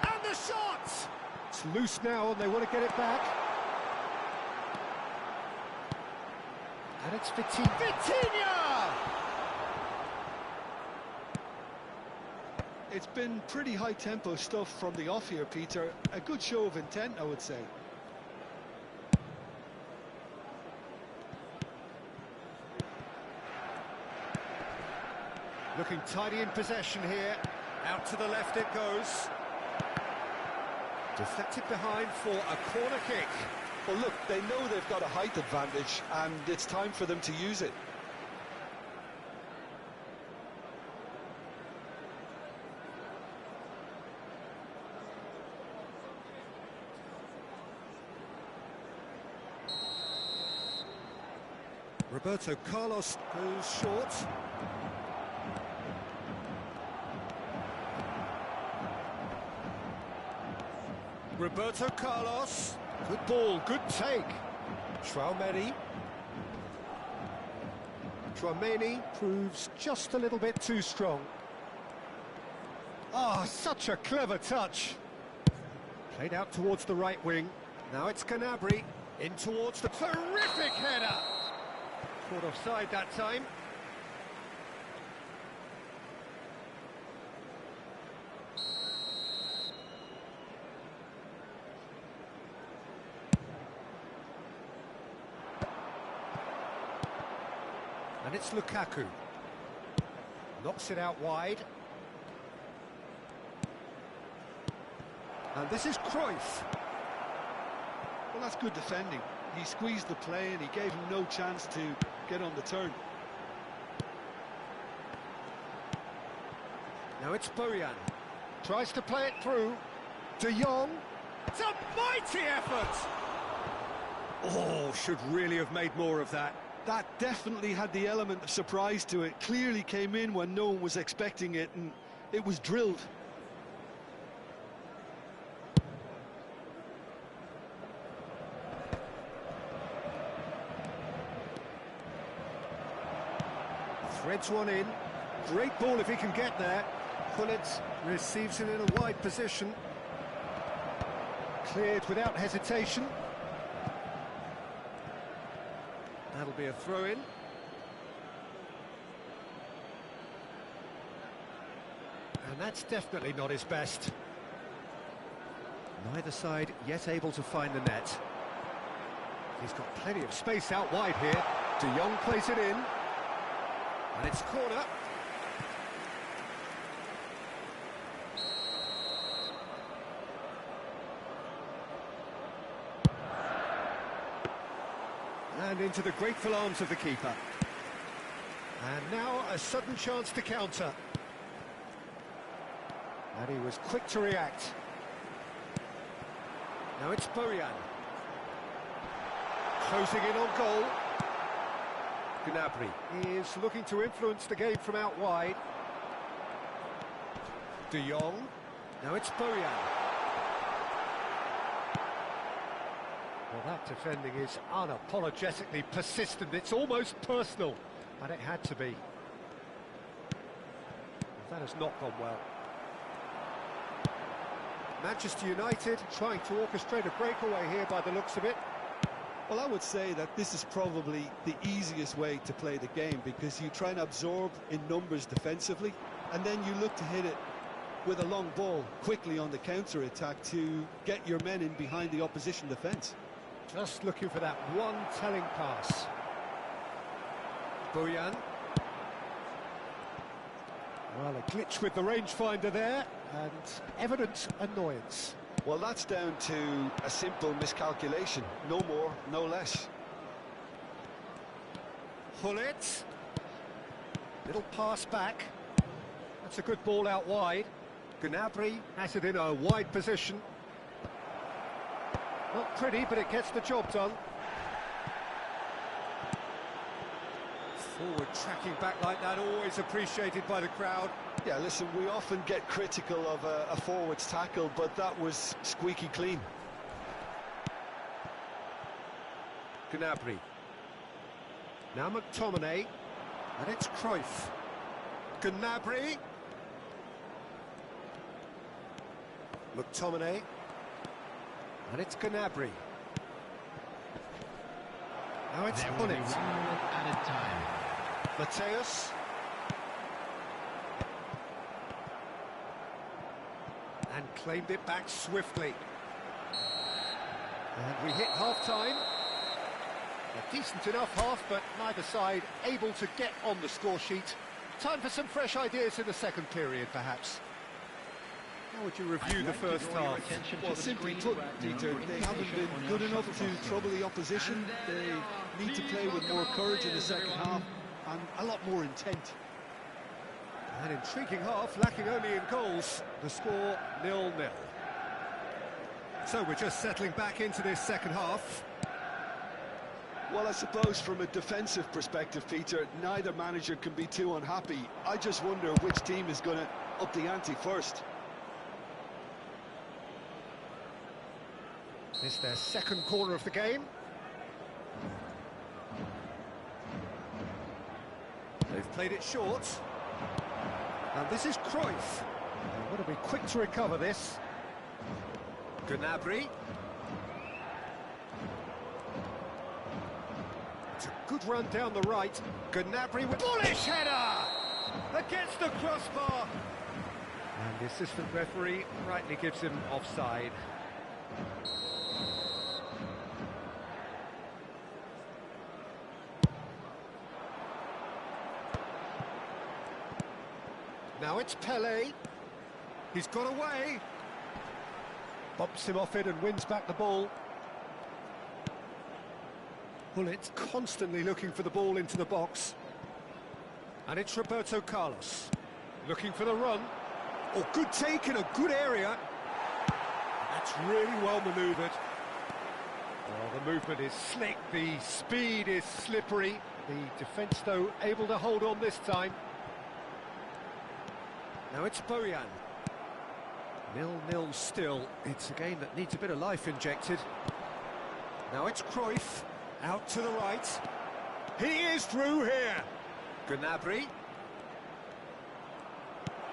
And the shot! It's loose now and they want to get it back. And it's Vitinha! It's been pretty high-tempo stuff from the off here, Peter. A good show of intent, I would say. Looking tidy in possession here. Out to the left it goes. Deflected behind for a corner kick. Well, look, they know they've got a height advantage, and it's time for them to use it. Roberto Carlos goes short. Roberto Carlos. Good ball, good take. Traumeni. Traumeni proves just a little bit too strong. Ah, such a clever touch. Played out towards the right wing. Now it's Gnabry. In towards the terrific header. Caught offside that time. And it's Lukaku. Knocks it out wide. And this is Cruyff. Well, that's good defending. He squeezed the play and he gave him no chance to get on the turn. Now it's Boyan. Tries to play it through. De Jong. It's a mighty effort! Oh, should really have made more of that. That definitely had the element of surprise to it. Clearly came in when no one was expecting it, and it was drilled. Threads one in. Great ball if he can get there. Pullet receives it in a wide position. Cleared without hesitation. That'll be a throw-in. And that's definitely not his best. Neither side yet able to find the net. He's got plenty of space out wide here. De Jong plays it in. And it's corner. And into the grateful arms of the keeper. And now a sudden chance to counter. And he was quick to react. Now it's Boyan. Closing in on goal. Gnabry is looking to influence the game from out wide. De Jong. Now it's Boyan. Well, that defending is unapologetically persistent. It's almost personal, and it had to be. That has not gone well. Manchester United trying to orchestrate a breakaway here by the looks of it. Well, I would say that this is probably the easiest way to play the game, because you try and absorb in numbers defensively, and then you look to hit it with a long ball quickly on the counter-attack to get your men in behind the opposition defence. Just looking for that one telling pass. Boyan. Well, a glitch with the rangefinder there, and evident annoyance. Well, that's down to a simple miscalculation. No more, no less. Pullet. Little pass back. That's a good ball out wide. Gnabry has it in a wide position. Not pretty, but it gets the job done. Forward tracking back like that, always appreciated by the crowd. Yeah, listen, we often get critical of a forward's tackle, but that was squeaky clean. Gnabry. Now McTominay. And it's Cruyff. Gnabry. McTominay. And it's Gnabry. Now it's There will be 1 Hunnit. minute added time. Mateus. And claimed it back swiftly. And we hit half-time. A decent enough half, but neither side able to get on the score sheet. Time for some fresh ideas in the second period, perhaps. How would you review the first half? Well, simply put, Dieter, they haven't been good enough to trouble the opposition. They need to play with more courage in the second half and a lot more intent. An intriguing half, lacking only in goals. The score 0-0. So we're just settling back into this second half. Well, I suppose from a defensive perspective, Peter, neither manager can be too unhappy. I just wonder which team is going to up the ante first. It's their second corner of the game. They've played it short. And this is Cruyff. They've got to be quick to recover this. Gnabry. It's a good run down the right. Gnabry with bullish header against the crossbar. And the assistant referee rightly gives him offside. Now it's Pelé. He's got away. Bumps him off it and wins back the ball. Hunnit constantly looking for the ball into the box. And it's Roberto Carlos. Looking for the run. Oh, good take in a good area. That's really well manoeuvred. Oh, the movement is slick, the speed is slippery. The defence, though, able to hold on this time. Now it's Bojan. 0-0 still. It's a game that needs a bit of life injected. Now it's Cruyff. Out to the right. He is through here. Gnabry.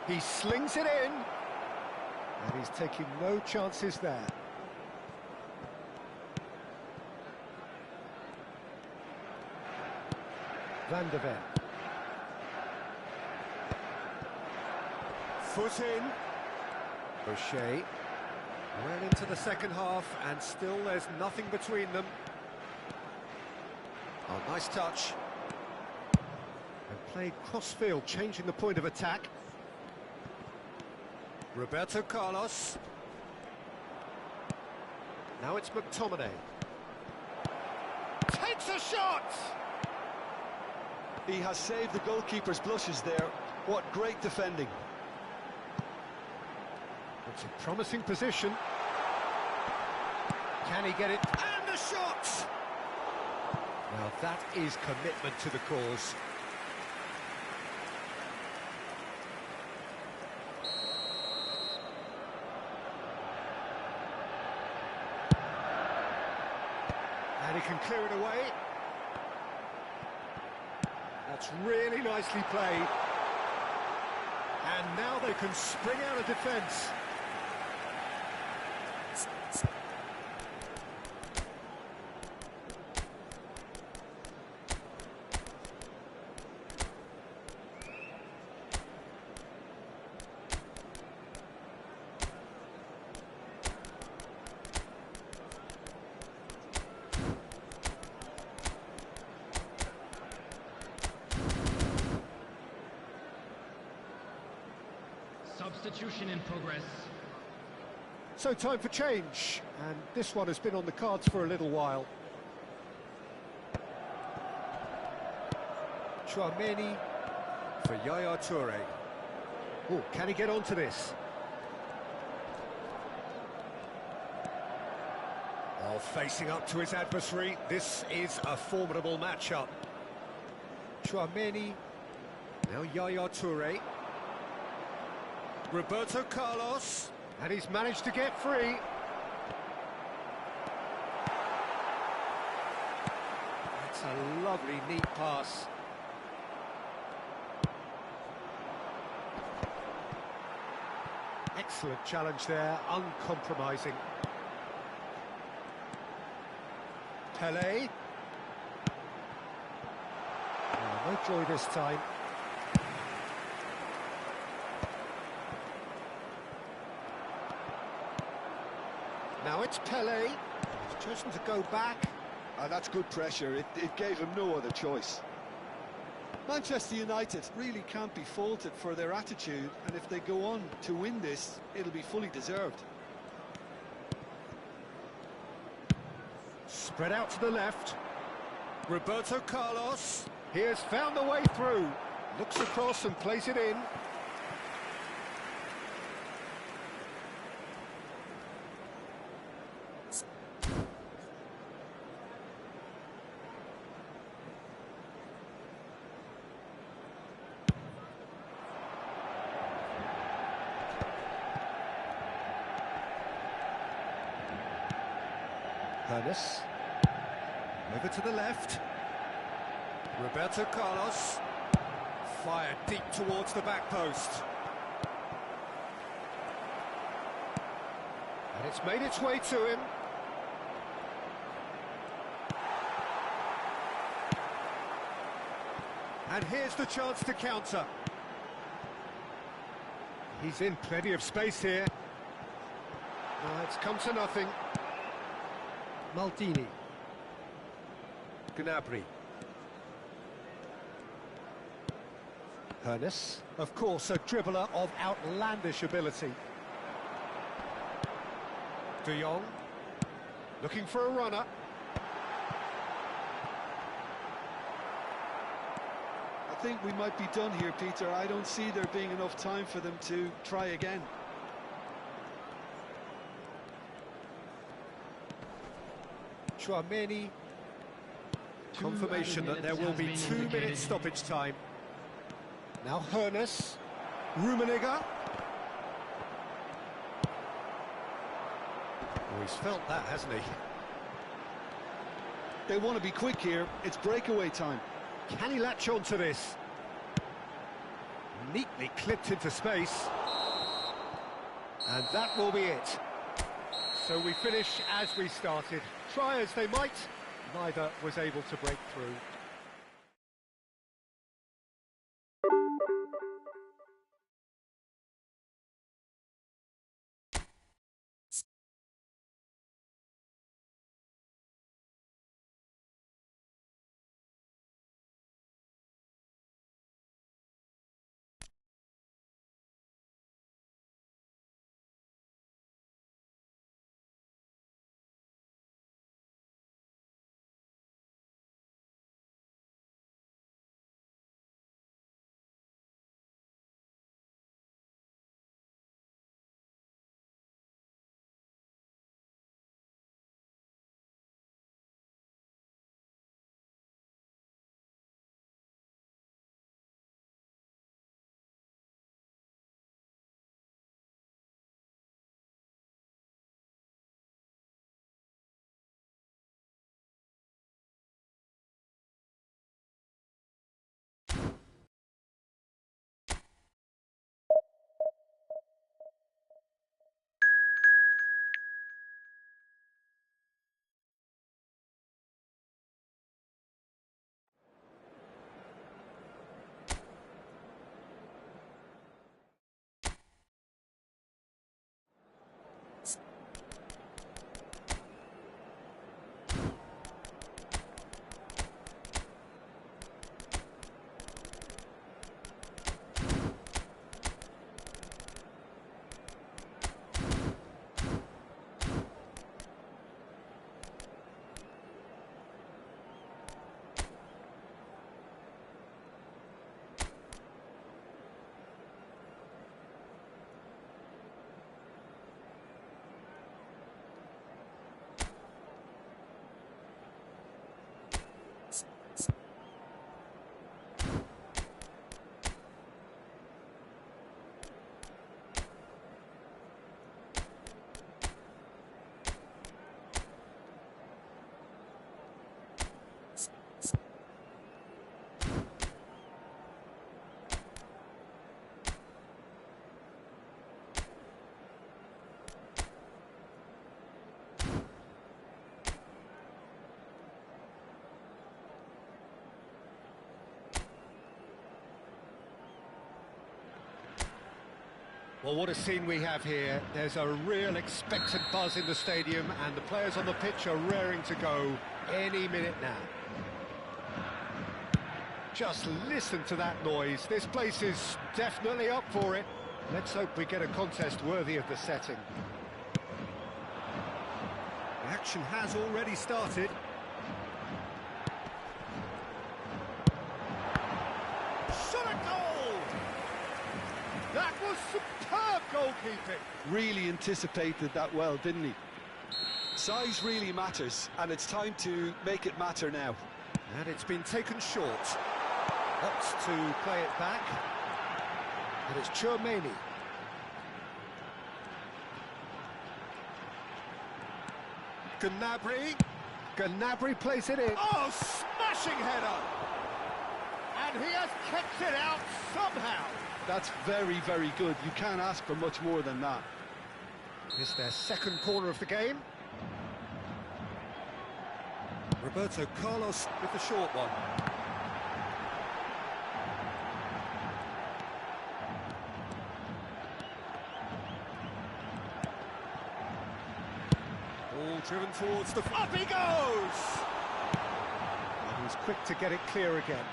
He slings it in. And he's taking no chances there. Van der Ven. Foot in. O'Shea. Well into the second half, and still there's nothing between them. Oh, nice touch. And played cross-field, changing the point of attack. Roberto Carlos. Now it's McTominay. Takes a shot! He has saved the goalkeeper's blushes there. What great defending. It's a promising position. Can he get it? And the shot! Well, that is commitment to the cause. And he can clear it away. That's really nicely played. And now they can spring out of defence. Substitution in progress. So time for change, and this one has been on the cards for a little while. Chouameni for Yaya Toure. Oh, can he get onto this? Oh, facing up to his adversary, this is a formidable matchup. Chouameni, now Yaya Toure. Roberto Carlos. And he's managed to get free. That's a lovely, neat pass. Excellent challenge there, uncompromising. Pele. Oh, no joy this time. Now it's Pele. He's chosen to go back. That's good pressure. It gave him no other choice. Manchester United really can't be faulted for their attitude, and if they go on to win this, it'll be fully deserved. Spread out to the left. Roberto Carlos. He has found the way through. Looks across and plays it in. Ernest. Over to the left. Roberto Carlos. Fired deep towards the back post. And it's made its way to him. And here's the chance to counter. He's in plenty of space here. It's come to nothing. Maldini. Gnabry. Ernest, of course, a dribbler of outlandish ability. De Jong, looking for a runner. I think we might be done here, Peter. I don't see there being enough time for them to try again. Chouameni. Confirmation that there will be 2 minutes stoppage time. Now Ernest. Rummenigge. Oh, he's felt that, hasn't he? They want to be quick here. It's breakaway time. Can he latch on to this? Neatly clipped into space. And that will be it. So we finish as we started. Try as they might, neither was able to break through. Well, what a scene we have here. There's a real expectant buzz in the stadium, and the players on the pitch are raring to go any minute now. Just listen to that noise. This place is definitely up for it. Let's hope we get a contest worthy of the setting. The action has already started. Shot a goal! That was superb goalkeeping. Really anticipated that well, didn't he? Size really matters, and it's time to make it matter now. And it's been taken short. Opts to play it back. And it's Chouameni. Gnabry plays it in. Oh, smashing header! And he has kept it out somehow. That's very, very good. You can't ask for much more than that. It's their second corner of the game. Roberto Carlos with the short one. Ball driven towards the... Up he goes! And he's quick to get it clear again.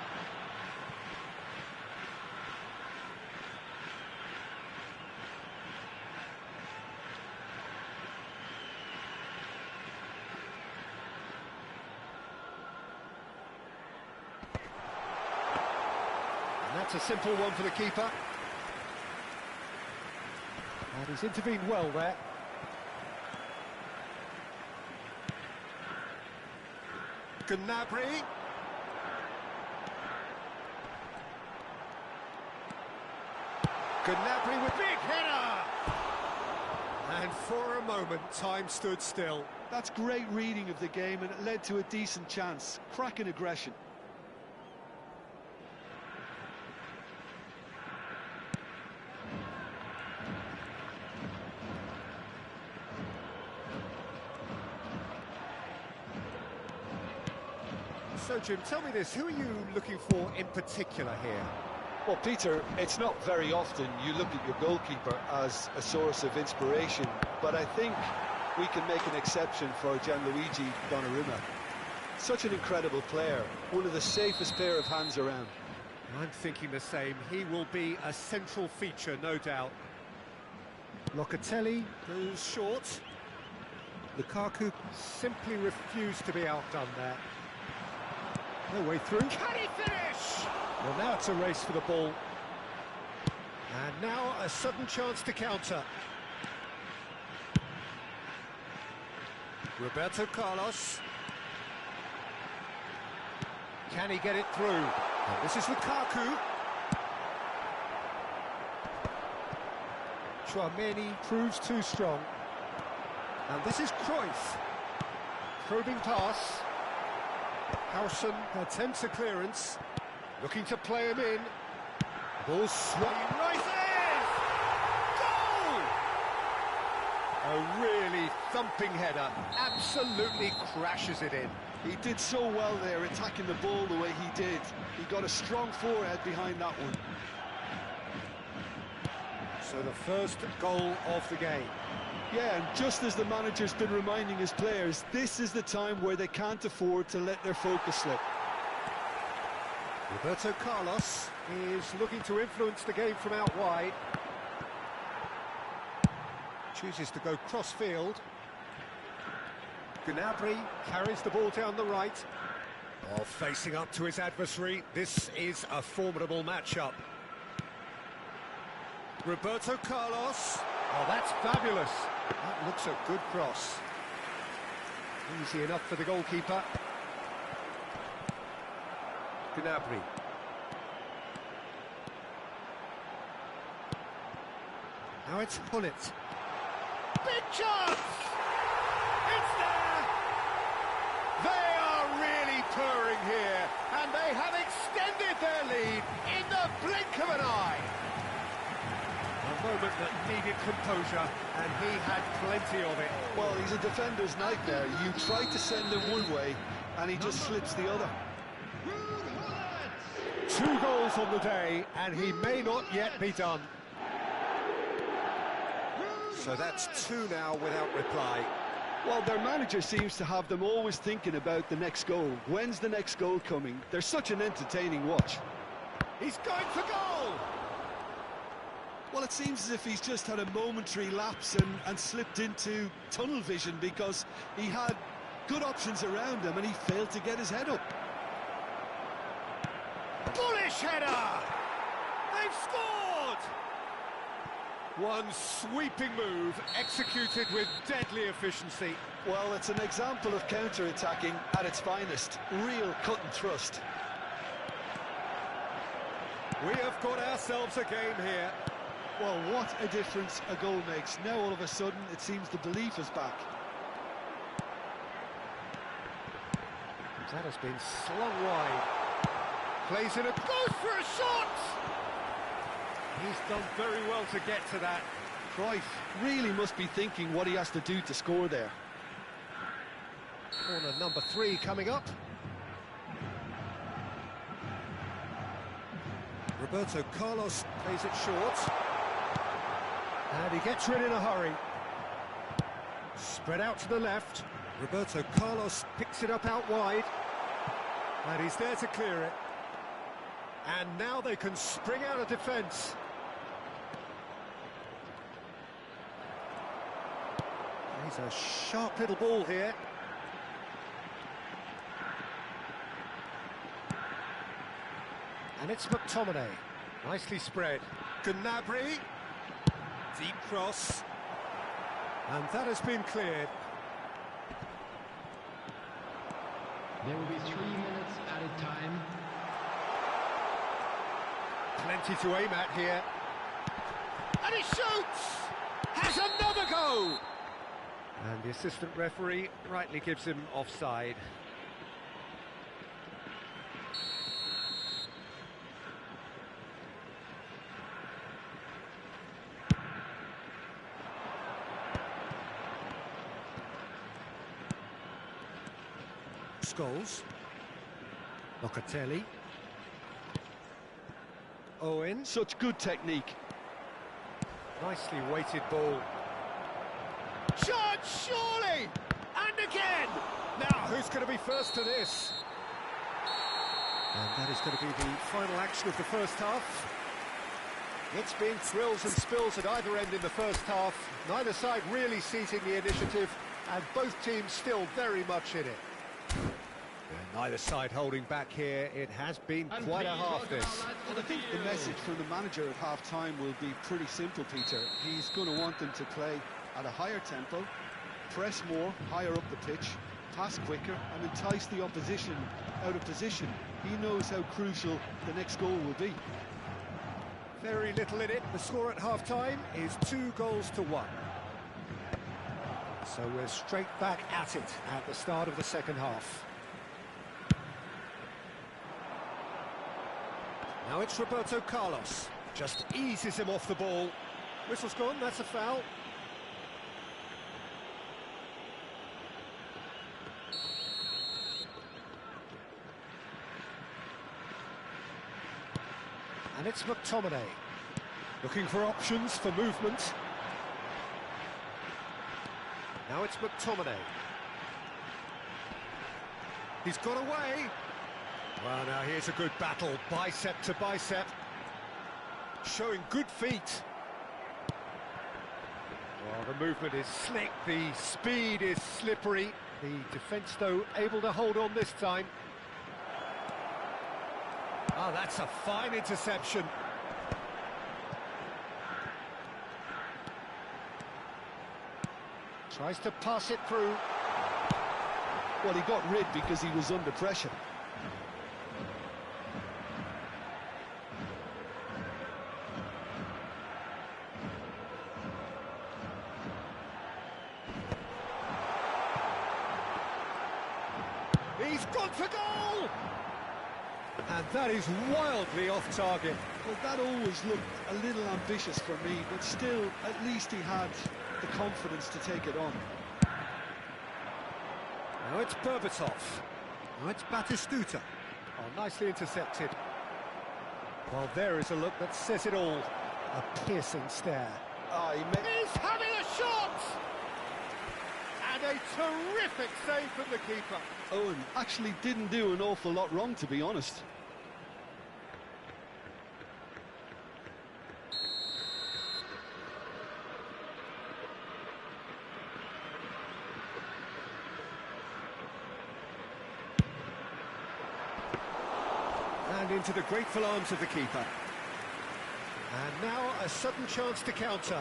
And that's a simple one for the keeper. And he's intervened well there. Gnabry. Gnabry with big header! And for a moment, time stood still. That's great reading of the game, and it led to a decent chance. Cracking aggression. So, Jim, tell me this, who are you looking for in particular here? Well, Peter, it's not very often you look at your goalkeeper as a source of inspiration, but I think we can make an exception for Gianluigi Donnarumma. Such an incredible player, one of the safest pair of hands around. I'm thinking the same. He will be a central feature, no doubt. Locatelli goes short. Lukaku simply refused to be outdone there. No way through. Can he finish? Well, now it's a race for the ball. And now a sudden chance to counter. Roberto Carlos. Can he get it through? And this is Lukaku. Chouameni proves too strong. And this is Cruyff. Probing pass. Howson attempts a clearance. Looking to play him in. Ball swung. Rises! Goal! A really thumping header. Absolutely crashes it in. He did so well there, attacking the ball the way he did. He got a strong forehead behind that one. So the first goal of the game. Yeah, and just as the manager's been reminding his players, this is the time where they can't afford to let their focus slip. Roberto Carlos is looking to influence the game from out wide. Chooses to go cross-field. Gnabry carries the ball down the right. Oh, facing up to his adversary. This is a formidable matchup. Roberto Carlos. Oh, that's fabulous. That looks a good cross. Easy enough for the goalkeeper. Gnabry. Now it's Hullet. Big chance! It's there! They are really purring here, and they have extended their lead in the blink of an eye. A moment that needed composure, and he had plenty of it. Well, he's a defender's nightmare. You try to send him one way, and he just slips the other. 2 goals on the day, and he may not yet be done. So that's two now without reply. Well, their manager seems to have them always thinking about the next goal. When's the next goal coming? They're such an entertaining watch. He's going for goal! Well, it seems as if he's just had a momentary lapse and slipped into tunnel vision, because he had good options around him and he failed to get his head up. Bullish header! They've scored! One sweeping move, executed with deadly efficiency. Well, it's an example of counter-attacking at its finest. Real cut and thrust. We have got ourselves a game here. Well, what a difference a goal makes. Now, all of a sudden, it seems the belief is back. That has been slung wide. Plays it, goes for a shot! He's done very well to get to that. Cruyff really must be thinking what he has to do to score there. Corner number 3 coming up. Roberto Carlos plays it short. And he gets rid in a hurry. Spread out to the left. Roberto Carlos picks it up out wide. And he's there to clear it. And now they can spring out of defence. He's a sharp little ball here. And it's McTominay. Nicely spread. Gnabry. Deep cross. And that has been cleared. There will be 3 minutes added time. Plenty to aim at here. And he shoots! Has another go! And the assistant referee rightly gives him offside. Scholes. Locatelli. Owen. Such good technique. Nicely weighted ball. Shot, surely! And again! Now, who's going to be first to this? And that is going to be the final action of the first half. It's been thrills and spills at either end in the first half. Neither side really seizing the initiative, and both teams still very much in it. And neither side holding back here. It has been quite a half, this. And I think the message from the manager at half-time will be pretty simple, Peter. He's going to want them to play at a higher tempo, press more, higher up the pitch, pass quicker, and entice the opposition out of position. He knows how crucial the next goal will be. Very little in it. The score at half-time is 2-1. So we're straight back at it at the start of the second half. Now it's Roberto Carlos. Just eases him off the ball. Whistle's gone, that's a foul. And it's McTominay. Looking for options for movement. Now it's McTominay. He's got away. Well, now here's a good battle, bicep to bicep. Showing good feet. Well, the movement is slick, the speed is slippery. The defence, though, able to hold on this time. Oh, that's a fine interception. Tries to pass it through. Well, he got rid because he was under pressure. He's gone for goal! And that is wildly off target. Well, that always looked a little ambitious for me, but still, at least he had the confidence to take it on. Now it's Berbatov. Now it's Batistuta. Oh, nicely intercepted. Well, there is a look that says it all. A piercing stare. Oh, He's having a And a terrific save from the keeper. Owen actually didn't do an awful lot wrong, to be honest. And into the grateful arms of the keeper. And now a sudden chance to counter.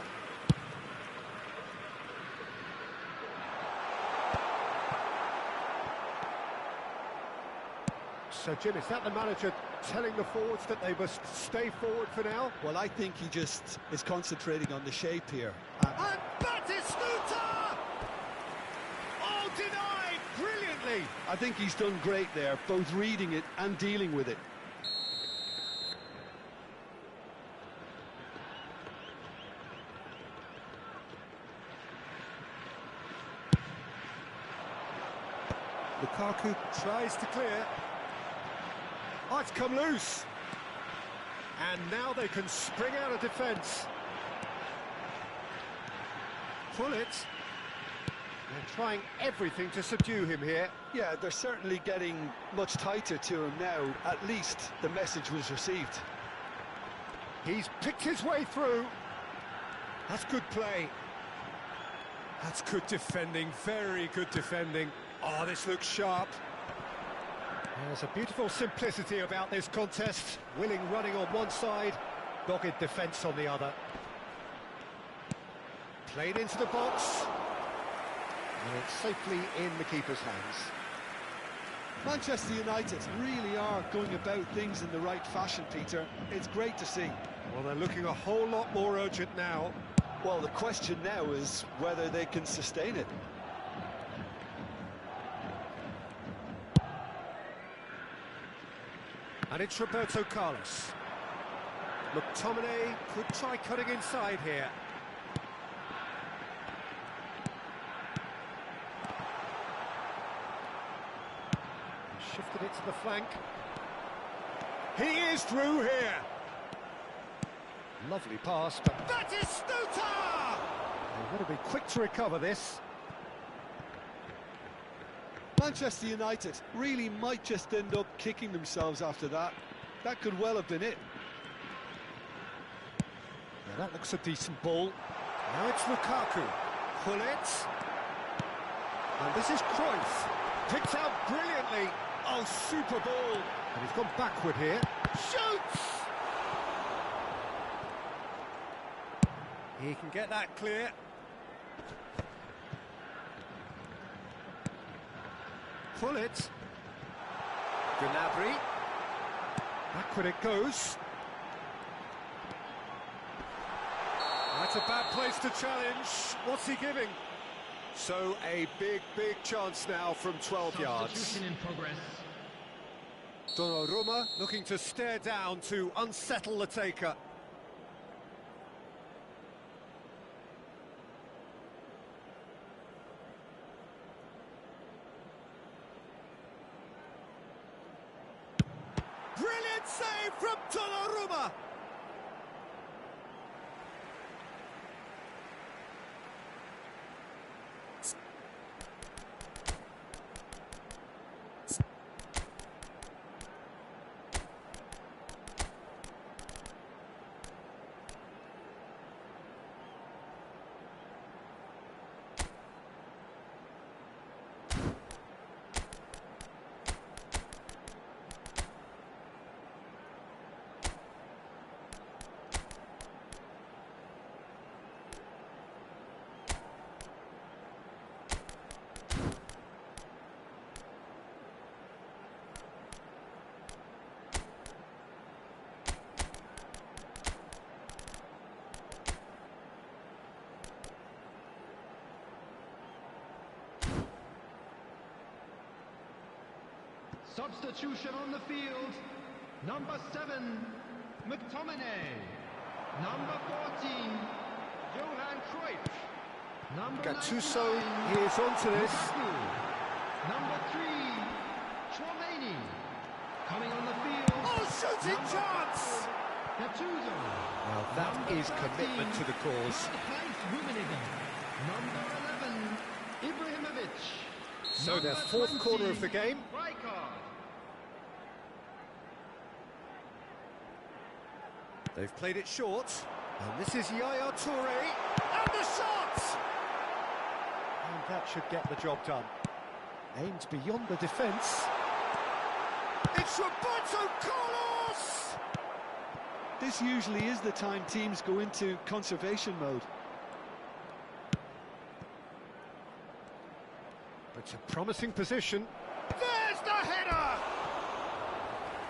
So, Jim, is that the manager telling the forwards that they must stay forward for now? Well, I think he just is concentrating on the shape here. And Batistuta! Oh, denied brilliantly! I think he's done great there, both reading it and dealing with it. Lukaku tries to clear. Oh, it's come loose. And now they can spring out of defence. Pull it. They're trying everything to subdue him here. Yeah, they're certainly getting much tighter to him now. At least the message was received. He's picked his way through. That's good play. That's good defending, very good defending. Oh, this looks sharp. There's a beautiful simplicity about this contest. Willing running on one side, dogged defence on the other. Played into the box. And it's safely in the keeper's hands. Manchester United really are going about things in the right fashion, Peter. It's great to see. Well, they're looking a whole lot more urgent now. Well, the question now is whether they can sustain it. And it's Roberto Carlos. McTominay could try cutting inside here. Shifted it to the flank. He is through here. Lovely pass, but Batistuta! They've got to be quick to recover this. Manchester United really might just end up kicking themselves after that. That could well have been it. Yeah, that looks a decent ball. Now it's Lukaku. Pull it. And this is Cruyff. Picked out brilliantly. Oh, super ball. And he's gone backward here. Shoots! He can get that clear. Pull it. Gnabry. Backward it goes. That's a bad place to challenge. What's he giving? So a big chance now from 12 yards. Substitution in progress. Donnarumma looking to stare down to unsettle the taker. Brilliant save from Donnarumma! Substitution on the field. Number 7, McTominay. Number 14, Johan Cruyff. Number Gattuso 99, is onto this. Lukaku. Number 3, Chouameni. Coming on the field. Oh, shooting Number chance! 4, Gattuso. Well, that Number is commitment 13, to the cause. Hans Rummenigge. Number 11, Ibrahimovic. So their Number fourth 20, corner of the game. Rijkaard. They've played it short. And this is Yaya Toure. And the shot! And that should get the job done. Aimed beyond the defence. It's Roberto Carlos! This usually is the time teams go into conservation mode. It's a promising position. There's the header!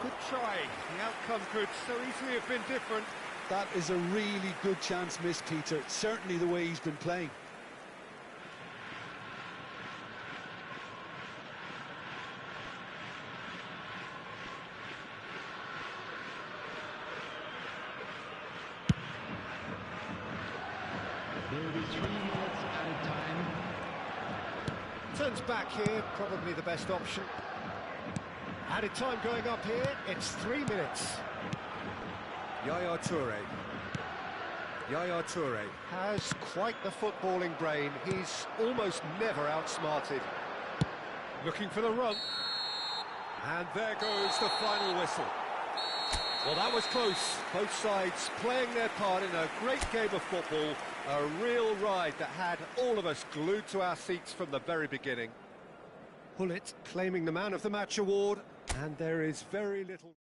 Good try. The outcome could so easily have been different. That is a really good chance missed, Peter. Certainly the way he's been playing. There will be 3 minutes added time. Turns back here, probably the best option. Added time going up here, it's 3 minutes. Yaya Toure. Yaya Toure has quite the footballing brain. He's almost never outsmarted. Looking for the run. And there goes the final whistle. Well, that was close. Both sides playing their part in a great game of football. A real ride that had all of us glued to our seats from the very beginning. Hullet claiming the Man of the Match award, and there is very little...